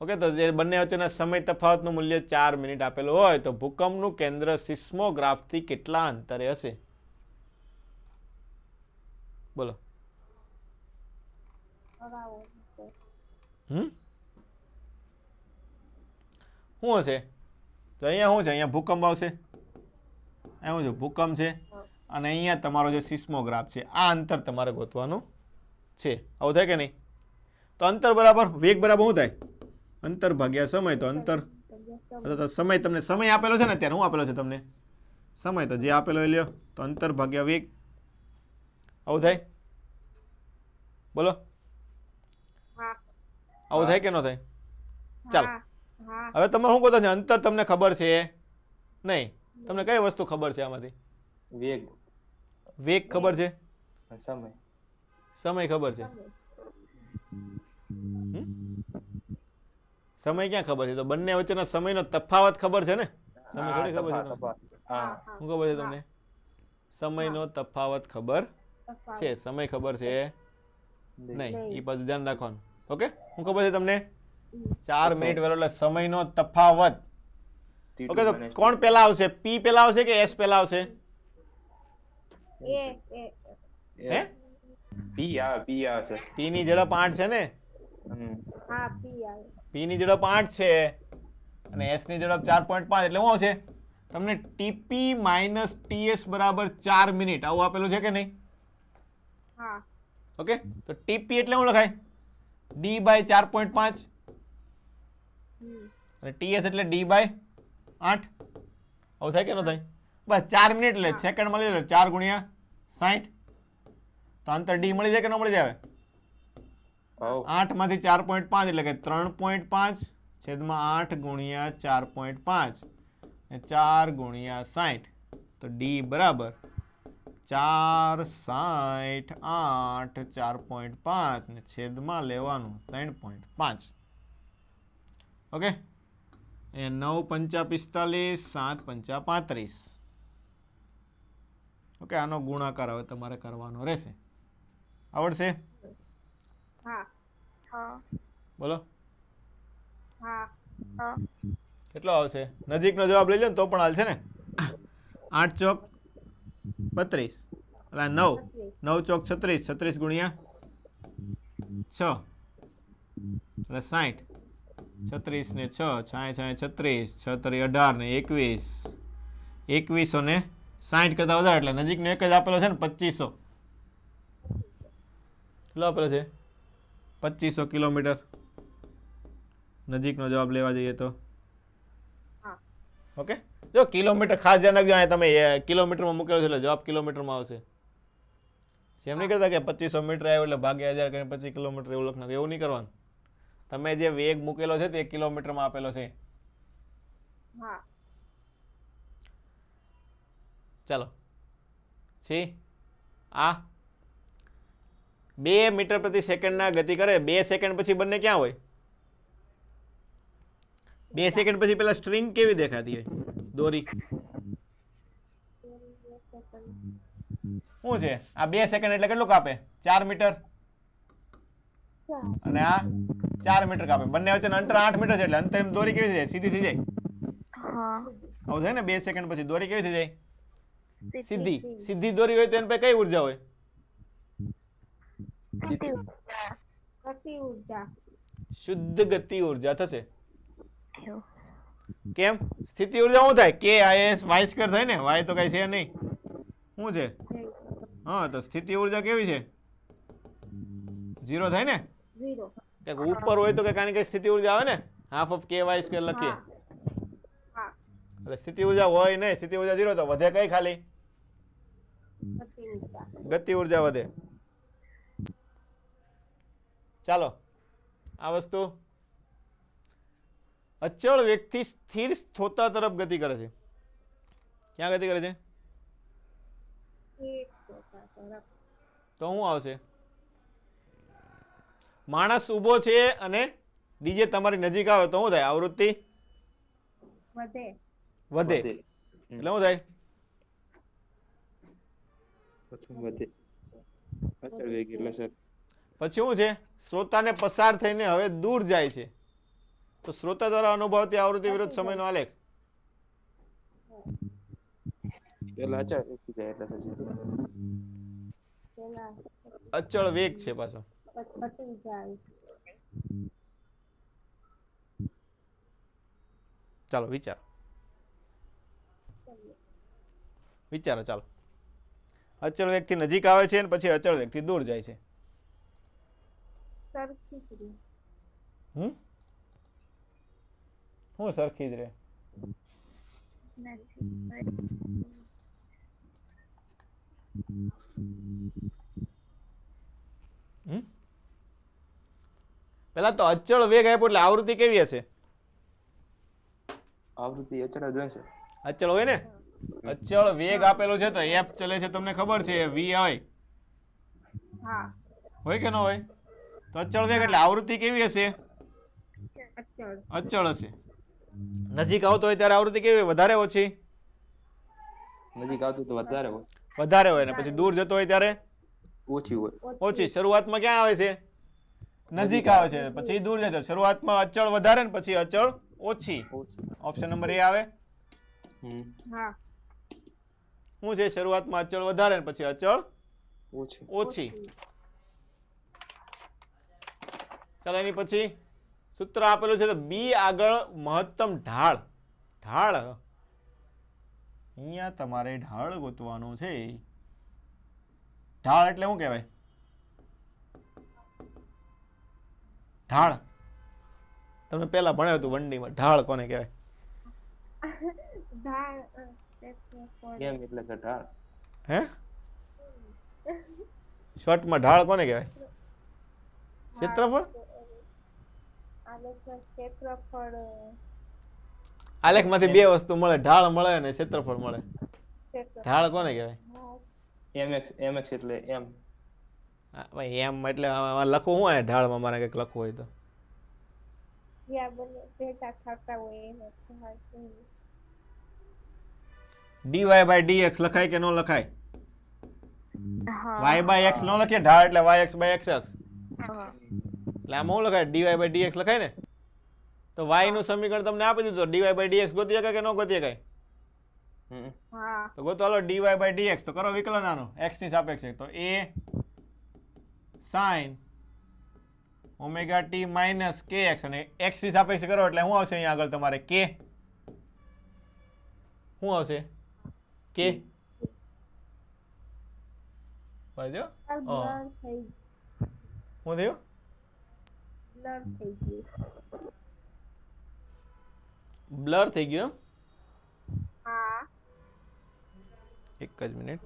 ઓકે તો જે બંને વચ્ચેના સમય તફાવતનું મૂલ્ય 4 મિનિટ આપેલું હોય તો ભૂકંપનું કેન્દ્ર સિસ્મોગ્રાફથી કેટલા અંતરે હશે બોલો શું હશે તો અહીંયા શું છે અહીંયા ભૂકંપ આવશે અહીંયા શું છે ભૂકંપ છે અને અહીંયા તમારો જે સિસ્મોગ્રાફ છે આ અંતર તમારે ગોતવાનું છે આવું થાય કે નહીં તો અંતર બરાબર વેગ બરાબર શું થાય અંતર ભાગ્યા સમય તો અંતર અથવા તો સમય તમને સમય આપેલો છે ને અત્યારે શું આપેલો છે તમને સમય તો જે આપેલો એ લ્યો તો અંતર ભાગ્યા વેગ આવું થાય બોલો આવું થાય કે ન થાય ચાલો હવે તમે શું કહો છો અંતર તમને ખબર છે નહીં તમને કઈ વસ્તુ ખબર છે આમાંથી
વેગ
વેગ ખબર છે
અને સમય
સમય ખબર છે સમય ક્યાં ખબર છે તો બંને વચ્ચેના સમયનો તફાવત ખબર છે ને સમય થોડી ખબર છે તમને?
હા
શું ખબર છે તમને સમયનો તફાવત ખબર છે સમય ખબર છે નહીં એ પાછું ધ્યાન રાખવાનું ઓકે શું ખબર છે તમને 4 મિનિટ વહેલો એટલે સમયનો તફાવત ઓકે તો કોણ પહેલા આવશે પી પહેલા આવશે કે એસ પહેલા આવશે હે
પી આવશે
પી ની ઝડપ 8 છે ને પી ની ઝડપ 8 છે અને એસ ની ઝડપ 4.5 એટલે શું આવશે તમને ટીપી માઇનસ ટીએસ બરાબર 4 મિનિટ આવું આપેલું છે કે નહીં ઓકે તો ટીપી એટલે શું લખાય ડી બાય 4.5 અને ટીએસ એટલે ડી બાય 8 આવું થાય કે ન થાય બસ 4 મિનિટ એટલે સેકન્ડ મળી લે 4 ગુણ્યા 60 તો અંતર ડી મળી જાય કે ન મળી જાય 8 માંથી 4.5 એટલે કે 3.5 છેદમાં 8 ગુણ્યા 4.5 અને 4 ગુણ્યા 60 તો ડી બરાબર 4 60 8 4.5 ને છેદમાં લેવાનું 3.5 ઓકે એ 9 પંચા 45 7 પંચા 35 ઓકે આનો ગુણાકાર હવે તમારે કરવાનો રહેશે આવડશે બોલો કેટલો આવશે નજીકનો જવાબ લઈ લો ને તો પણ હાલશે ને 8 ચોક 32 એટલે 9 9 ચોક 36 36 ગુણ્યા 6 એટલે 60 36 ને 6 6 36 6 તરી 18 ને 21 2100 ને 60 કરતા વધારે એટલે નજીકનો એક જ આપેલો છે ને 2500 કેટલો આપેલો છે 2500 કિલોમીટર નજીકનો જવાબ લેવા જઈએ તો ઓકે જો કિલોમીટર ખાસ ધ્યાન રાખજો અહીંયા તમે કિલોમીટરમાં મૂકેલો છે એટલે જવાબ કિલોમીટરમાં આવશે એમ નહીં કરતા કે 2500 મીટર આવ્યો એટલે ભાગ્યા 1000 કરીને 25 કિલોમીટર એવું લખ નાખો એવું નહીં કરવાનું તમે જે વેગ મૂકેલો છે તે કિલોમીટરમાં આપેલો છે ચાલો છે આ 2 મીટર પ્રતિ સેકન્ડના ગતિ કરે 2 સેકન્ડ પછી બંને ક્યાં હોય 2 સેકન્ડ પછી પેલા સ્ટ્રિંગ કેવી દેખાતી હોય દોરી શું છે આ 2 સેકન્ડ એટલે કેટલું કાપે 4 મીટર અને આ 4 મીટર કાપે બંને વચ્ચે અંતર 8 મીટર છે એટલે અંતર દોરી કેવી થઈ જાય સીધી થઈ જાય આવું થાય ને 2 સેકન્ડ પછી દોરી કેવી થઈ જાય સીધી સીધી દોરી હોય તો એની પાસે કઈ ઉર્જા હોય શુદ્ધ ગતિ ઉર્જા થશે કેમ સ્થિતિ ઉર્જા શું થાય કે આઈએસ વાય સ્ક્વેર થાય ને વાય તો કઈ છે નહીં શું છે હા તો સ્થિતિ ઉર્જા કેવી છે 0 થાય ને કે ઉપર હોય તો કે કાની કઈ સ્થિતિ ઉર્જા આવે ને હાફ ઓફ કે વાય સ્ક્વેર લખીએ એટલે સ્થિતિ ઉર્જા હોય નહીં સ્થિતિ ઉર્જા 0 તો વધે કઈ ખાલી
ગતિ ઉર્જા.
ગતિ ઉર્જા વધે. ચાલો આ વસ્તુ અચળ વેગથી સ્થિર સ્થોતા તરફ ગતિ કરે છે. ક્યાં ગતિ કરે છે?
એક ચોથા તરફ.
તો શું આવશે? માણસ ઊભો છે અને ડીજે તમારી નજીક આવે તો શું થાય? આવૃત્તિ
વધે.
વધે. એટલે શું થાય?
પ્રથમ વધે અચળ વેગ એટલે સર
પછી શું છે? શ્રોતાને પસાર થઈને હવે દૂર જાય છે તો શ્રોતા દ્વારા અનુભવતી આવૃત્તિ વિરુદ્ધ સમયનો આલેખ.
પેલા અચળ વેગ થી જાય એટલે સર
પેલા
અચળ વેગ છે પાછો.
ગતિ જાય.
ચાલો વિચારો વિચારો. ચાલો અચળ વેગથી નજીક આવે છે અને પછી અચળ વેગથી દૂર જાય છે.
સરખી જ રહે.
હું સરખી જ રહે. પેલા તો અચળ વેગ આપ્યો એટલે આવૃત્તિ કેવી હશે?
આવૃત્તિ અચળ જ હશે.
અચળ હોય ને. અચળ વેગ આપેલો છે તો એફ ચલે છે તમને ખબર છે. વી હોય
હા.
હોય કે ન હોય? તો અચળ વેગ એટલે આવૃત્તિ કેવી હશે?
અચળ.
અચળ હશે. નજીક આવતો હોય ત્યારે આવૃત્તિ કેવી હોય? વધારે ઓછી?
નજીક આવતું તો વધારે હોય,
વધારે હોય. ને પછી દૂર જતો હોય ત્યારે
ઓછી હોય.
ઓછી. શરૂઆતમાં ક્યાં આવે છે? નજીક આવે છે. પછી દૂર જાય. શરૂઆતમાં અચળ વધારે ને પછી અચળ ઓછી. ઓપ્શન નંબર એ આવે.
હા.
શું છે? શરૂઆતમાં અચળ વધારે ને પછી અચળ
ઓછી.
ઓછી. ચાલો એની પછી સૂત્ર આપેલું છે તો બી આગળ મહત્તમ ઢાળ. ઢાળ અહીંયા તમારે ઢાળ ગોતવાનું છે. ઢાળ એટલે શું કહેવાય? ઢાળ તમને પેલા ભણાવ્યું હતું વંડીમાં. ઢાળ કોને કહેવાય?
ઢાળ
એમ એટલે સર ઢાળ.
હે શોર્ટમાં ઢાળ કોને કહેવાય? ક્ષેત્રફળ.
આલેખમાં ક્ષેત્રફળ.
આલેખમાંથી બે વસ્તુ મળે, ઢાળ મળે અને ક્ષેત્રફળ મળે. ઢાળ કોને કહેવાય?
mx એટલે એમ.
હા, ભાઈ એમ એટલે આમાં લખવું શું હોય? ઢાળમાં મારે કંઈક લખવું હોય તો
જ્યાં બંને ભેગા થતા હોય એને ઢાળ કહેવાય.
dy by dx લખાય કે ન લખાય? y by x ન લખીએ. ઢાળ એટલે yx by x અક્ષ. એટલે આમાં શું લખાય? dy by dx લખાય ને. તો y નું સમીકરણ તમને આપી દીધું. dy by dx ગોતી શકાય કે ન ગોતી શકાય?
હા.
તો ગોતો હાલો dy by dx. તો કરો વિકલન આનું x ની સાપેક્ષે. તો a sin omega t minus kx અને x ની સાપેક્ષે કરો એટલે શું આવશે? અહીંયા આગળ તમારે k. શું આવશે? k બરાબર.
બ્લર થઈ
શું થયું?
બ્લર થઈ ગયું.
બ્લર થઈ ગયું.
હા.
એક જ મિનિટ.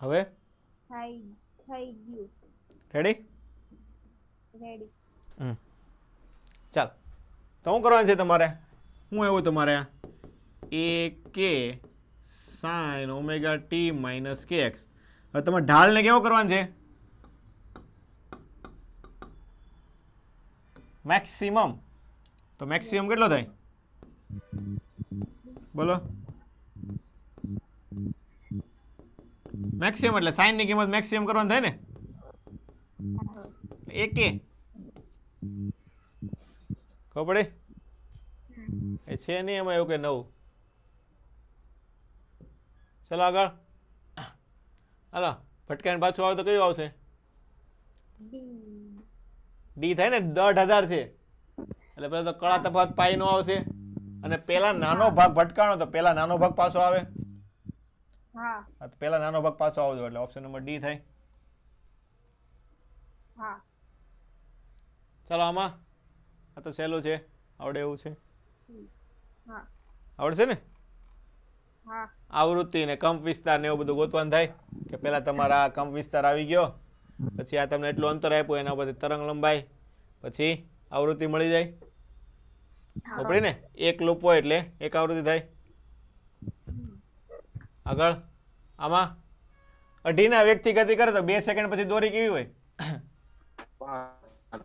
હવે
થઈ ગયું.
રેડી?
રેડી.
ચાલ તો શું કરવાનું છે તમારે? શું એવું તમારે? a k sin omega t minus kx. હવે તમે ઢાળને કેવો કરવાનું છે? મેક્સિમમ. તો મેક્સિમમ કેટલો થાય? બોલો. મેક્સિમમ એટલે sin ની કિંમત મેક્સિમમ કરવાની થાય ને. a k ખબર પડી? એ છે નહીં એમાં એવું કે નવું. ચલો આગળ. હાલો ફટકાઈને પાછું આવે તો કયું આવશે? ડી થાય ને. 10,000 છે એટલે પેલા તો કળા તફાવત પાઈ નો આવશે અને પેલા નાનો ભાગ ભટકાણો તો પેલા નાનો ભાગ પાછો આવે.
હા
આ તો પહેલા નાનો ભાગ પાછો આવજો એટલે ઓપ્શન નંબર ડી થાય.
હા
ચાલો આમાં આ તો સહેલું છે, આવડે એવું છે.
હા
આવડશે ને?
હા
આવૃત્તિ ને કંપ વિસ્તાર ને એવું બધું ગોતવાનું થાય કે પહેલા તમારા કંપ વિસ્તાર આવી ગયો, પછી આ તમને એટલું અંતર આપ્યું એના પછી તરંગ લંબાઈ, પછી આવૃત્તિ મળી જાય. ખબર ને? એક લૂપ હોય એટલે એક આવૃત્તિ થાય. આગળ આમાં અઢીના વેગથી ગતિ કરે તો 2 સેકન્ડ પછી દોરી કેવી હોય?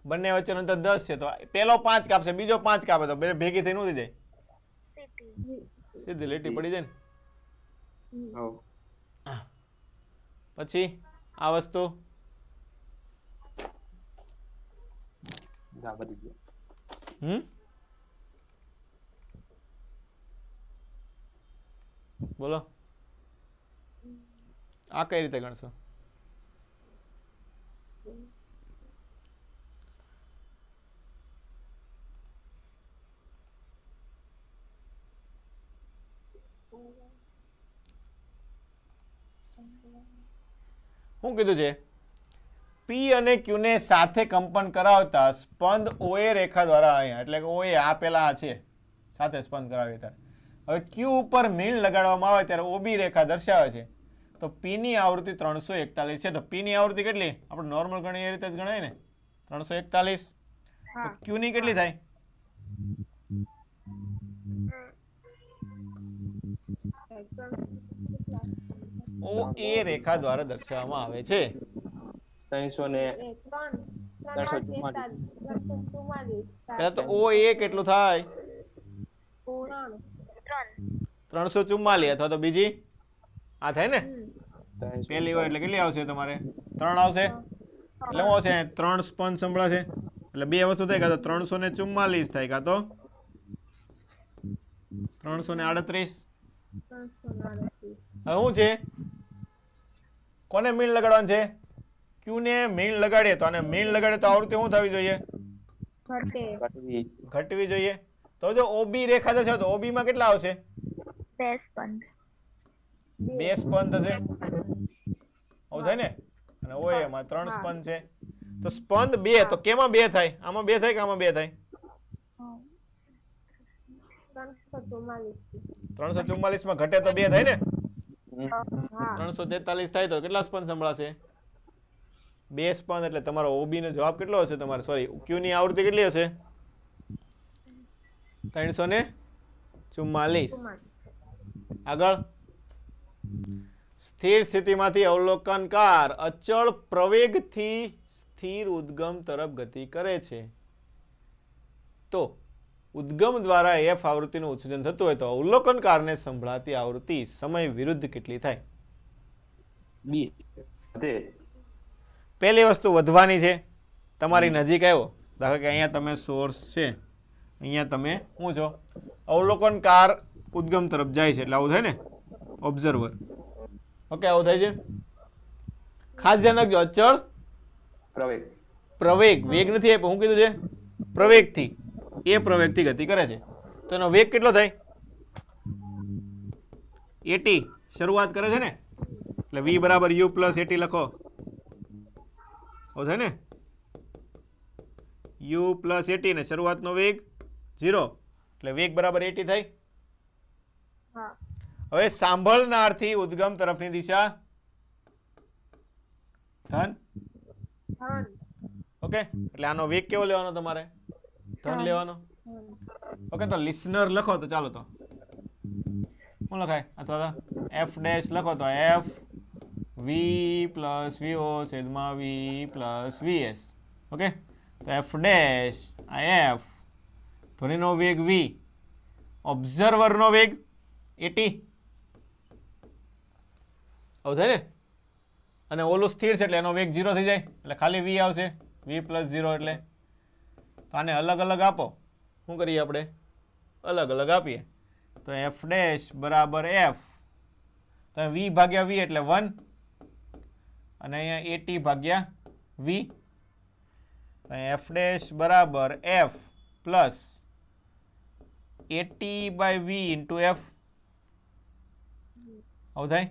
બંને વચ્ચેનો અંતર 10 છે તો પેલો 5 કાપશે, બીજો 5 કાપે તો બે ભેગી થઈને શું થઈ જાય? સીધી લીટી પડી જાય ને. પછી આ વસ્તુ બોલો આ કઈ રીતે ગણશો? શું કીધું છે? પી અને ક્યુ ને સાથે કંપન કરાવતા સ્પંદ ઓએ રેખા દ્વારા અહીંયા એટલે કે ઓએ આ પેલા છે સાથે સ્પંદ કરાવી ત્યારે હવે ક્યુ ઉપર મીણ લગાડવામાં આવે ત્યારે ઓબી રેખા દર્શાવે છે. તો પી ની આવૃત્તિ 341 છે. તો પી ની આવૃત્તિ કેટલી? આપણે નોર્મલ ગણીએ એ રીતે જ ગણાય ને 341. તો ક્યુ ની કેટલી થાય? ઓ એ રેખા દ્વારા દર્શાવવામાં આવે છે.
344.
પહેલા તો ઓ એ કેટલું થાય? 344 અથવા તો બીજી આ થાય ને પહેલી હોય એટલે કેટલી આવશે તમારે? 3 આવશે. એટલે શું આવશે? 3 સ્પંદ સંભળાશે એટલે બે વસ્તુ થાય, કાં તો 344 થાય કાં તો 338. હવે શું છે? કોને મીણ લગાડવાનું છે? ક્યુ ને મીણ લગાડીએ તો, અને મીણ લગાડે તો આવૃત્તિ શું થવી જોઈએ? ઘટવી જોઈએ. તો જો ઓબી રેખા થશે તો ઓબી માં કેટલા આવશે?
2 સ્પંદ.
2 સ્પંદ થશે. આવું થાય ને? અને ઓએ માં 3 સ્પંદ છે. તો સ્પંદ 2 તો કેમાં 2 થાય? આમાં 2 થાય કે આમાં 2 થાય? 344 માં ઘટે તો 2 થાય ને? 343 થાય તો કેટલા સ્પંદ સંભળાશે? 2 સ્પંદ. એટલે તમારો ઓબી નો જવાબ કેટલો હશે? તમારે સોરી ક્યુ ની આવૃત્તિ કેટલી હશે? 344. આગળ સ્થિર સ્થિતિમાંથી અવલોકનકાર અચળ પ્રવેગથી સ્થિર ઉદ્ગમ તરફ ગતિ કરે છે. તો ઉદ્ગમ દ્વારા એફ આવૃત્તિનું ઉત્સર્જન થતું હોય તો અવલોકનકારને સંભળાતી આવૃત્તિ સમય વિરુદ્ધ કેટલી થાય? પહેલી વસ્તુ વધવાની છે. તમારી નજીક આવ્યો, દાખલા કે અહીંયા તમે સોર્સ છે, અહીંયા તમે શું છો? અવલોકનકાર ઉદ્ગમ તરફ જાય છે એટલે આવું થાય ને ઓબ્ઝર્વર. ઓકે આવું થાય છે. ખાસ ધ્યાન રાખજો અચળ પ્રવેગ વેગ નથી આપ્યો. શું કીધું છે? પ્રવેગથી. એ પ્રવેગથી ગતિ કરે છે તો એનો વેગ કેટલો થાય? 80 શરૂઆત કરે છે ને એટલે v બરાબર u પ્લસ 80 લખો. આવું થાય ને u પ્લસ 80 ને શરૂઆતનો વેગ 0 એટલે વેગ બરાબર 80 થાય. હવે સાંભળનારથી ઉદ્ગમ તરફની દિશા ધન. ઓકે એટલે આનો વેગ કેવો લેવાનો? તમારે ધન લેવાનો. ઓકે તો લિસનર લખો તો ચાલો તો શું લખાય? અથવા તો એફ ડેશ લખો તો એફ વી પ્લસ વીઓ છેદમાં વી પ્લસ વીએસ. ઓકે તો એફ ડેશ આ એફ ધ્વનિનો વેગ વી, ઓબ્ઝર્વરનો વેગ 80. આવું થાય ને? અને ઓલું સ્થિર છે એટલે એનો વેગ 0 થઈ જાય એટલે ખાલી વી આવશે. વી પ્લસ 0 એટલે તો આને અલગ અલગ આપો. શું કરીએ આપણે? અલગ અલગ આપીએ તો એફ ડેશ બરાબર એફ તો વી ભાગ્યા વી એટલે 1 અને અહીંયા 80 ભાગ્યા વી. એફ ડેશ બરાબર F plus 80 by V into F. આવું થાય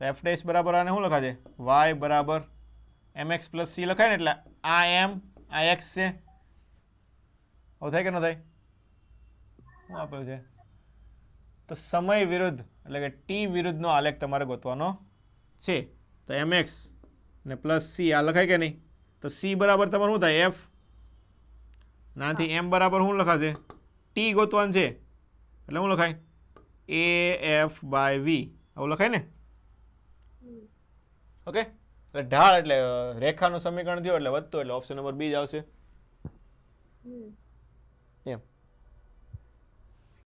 તો એફ ડેશ બરાબર આને શું લખાશે વાય બરાબર mx પ્લસ સી લખાય ને એટલે આ એમ આ એક્સ છે. હવે થાય કે ન થાય? શું આપેલું છે? તો સમય વિરુદ્ધ એટલે કે ટી વિરુદ્ધનો આલેખ તમારે ગોતવાનો છે. તો mx ને પ્લસ સી આ લખાય કે નહીં? તો સી બરાબર તમારું શું થાય એફ નાથી એમ બરાબર શું લખાશે ટી ગોતવાનું છે એટલે શું લખાય એ એફ બાય વી આવું લખાય ને. ઓકે એટલે ઢાળ એટલે રેખાનું સમીકરણ થયું એટલે વધતું એટલે ઓપ્શન નંબર બી જ આવશે.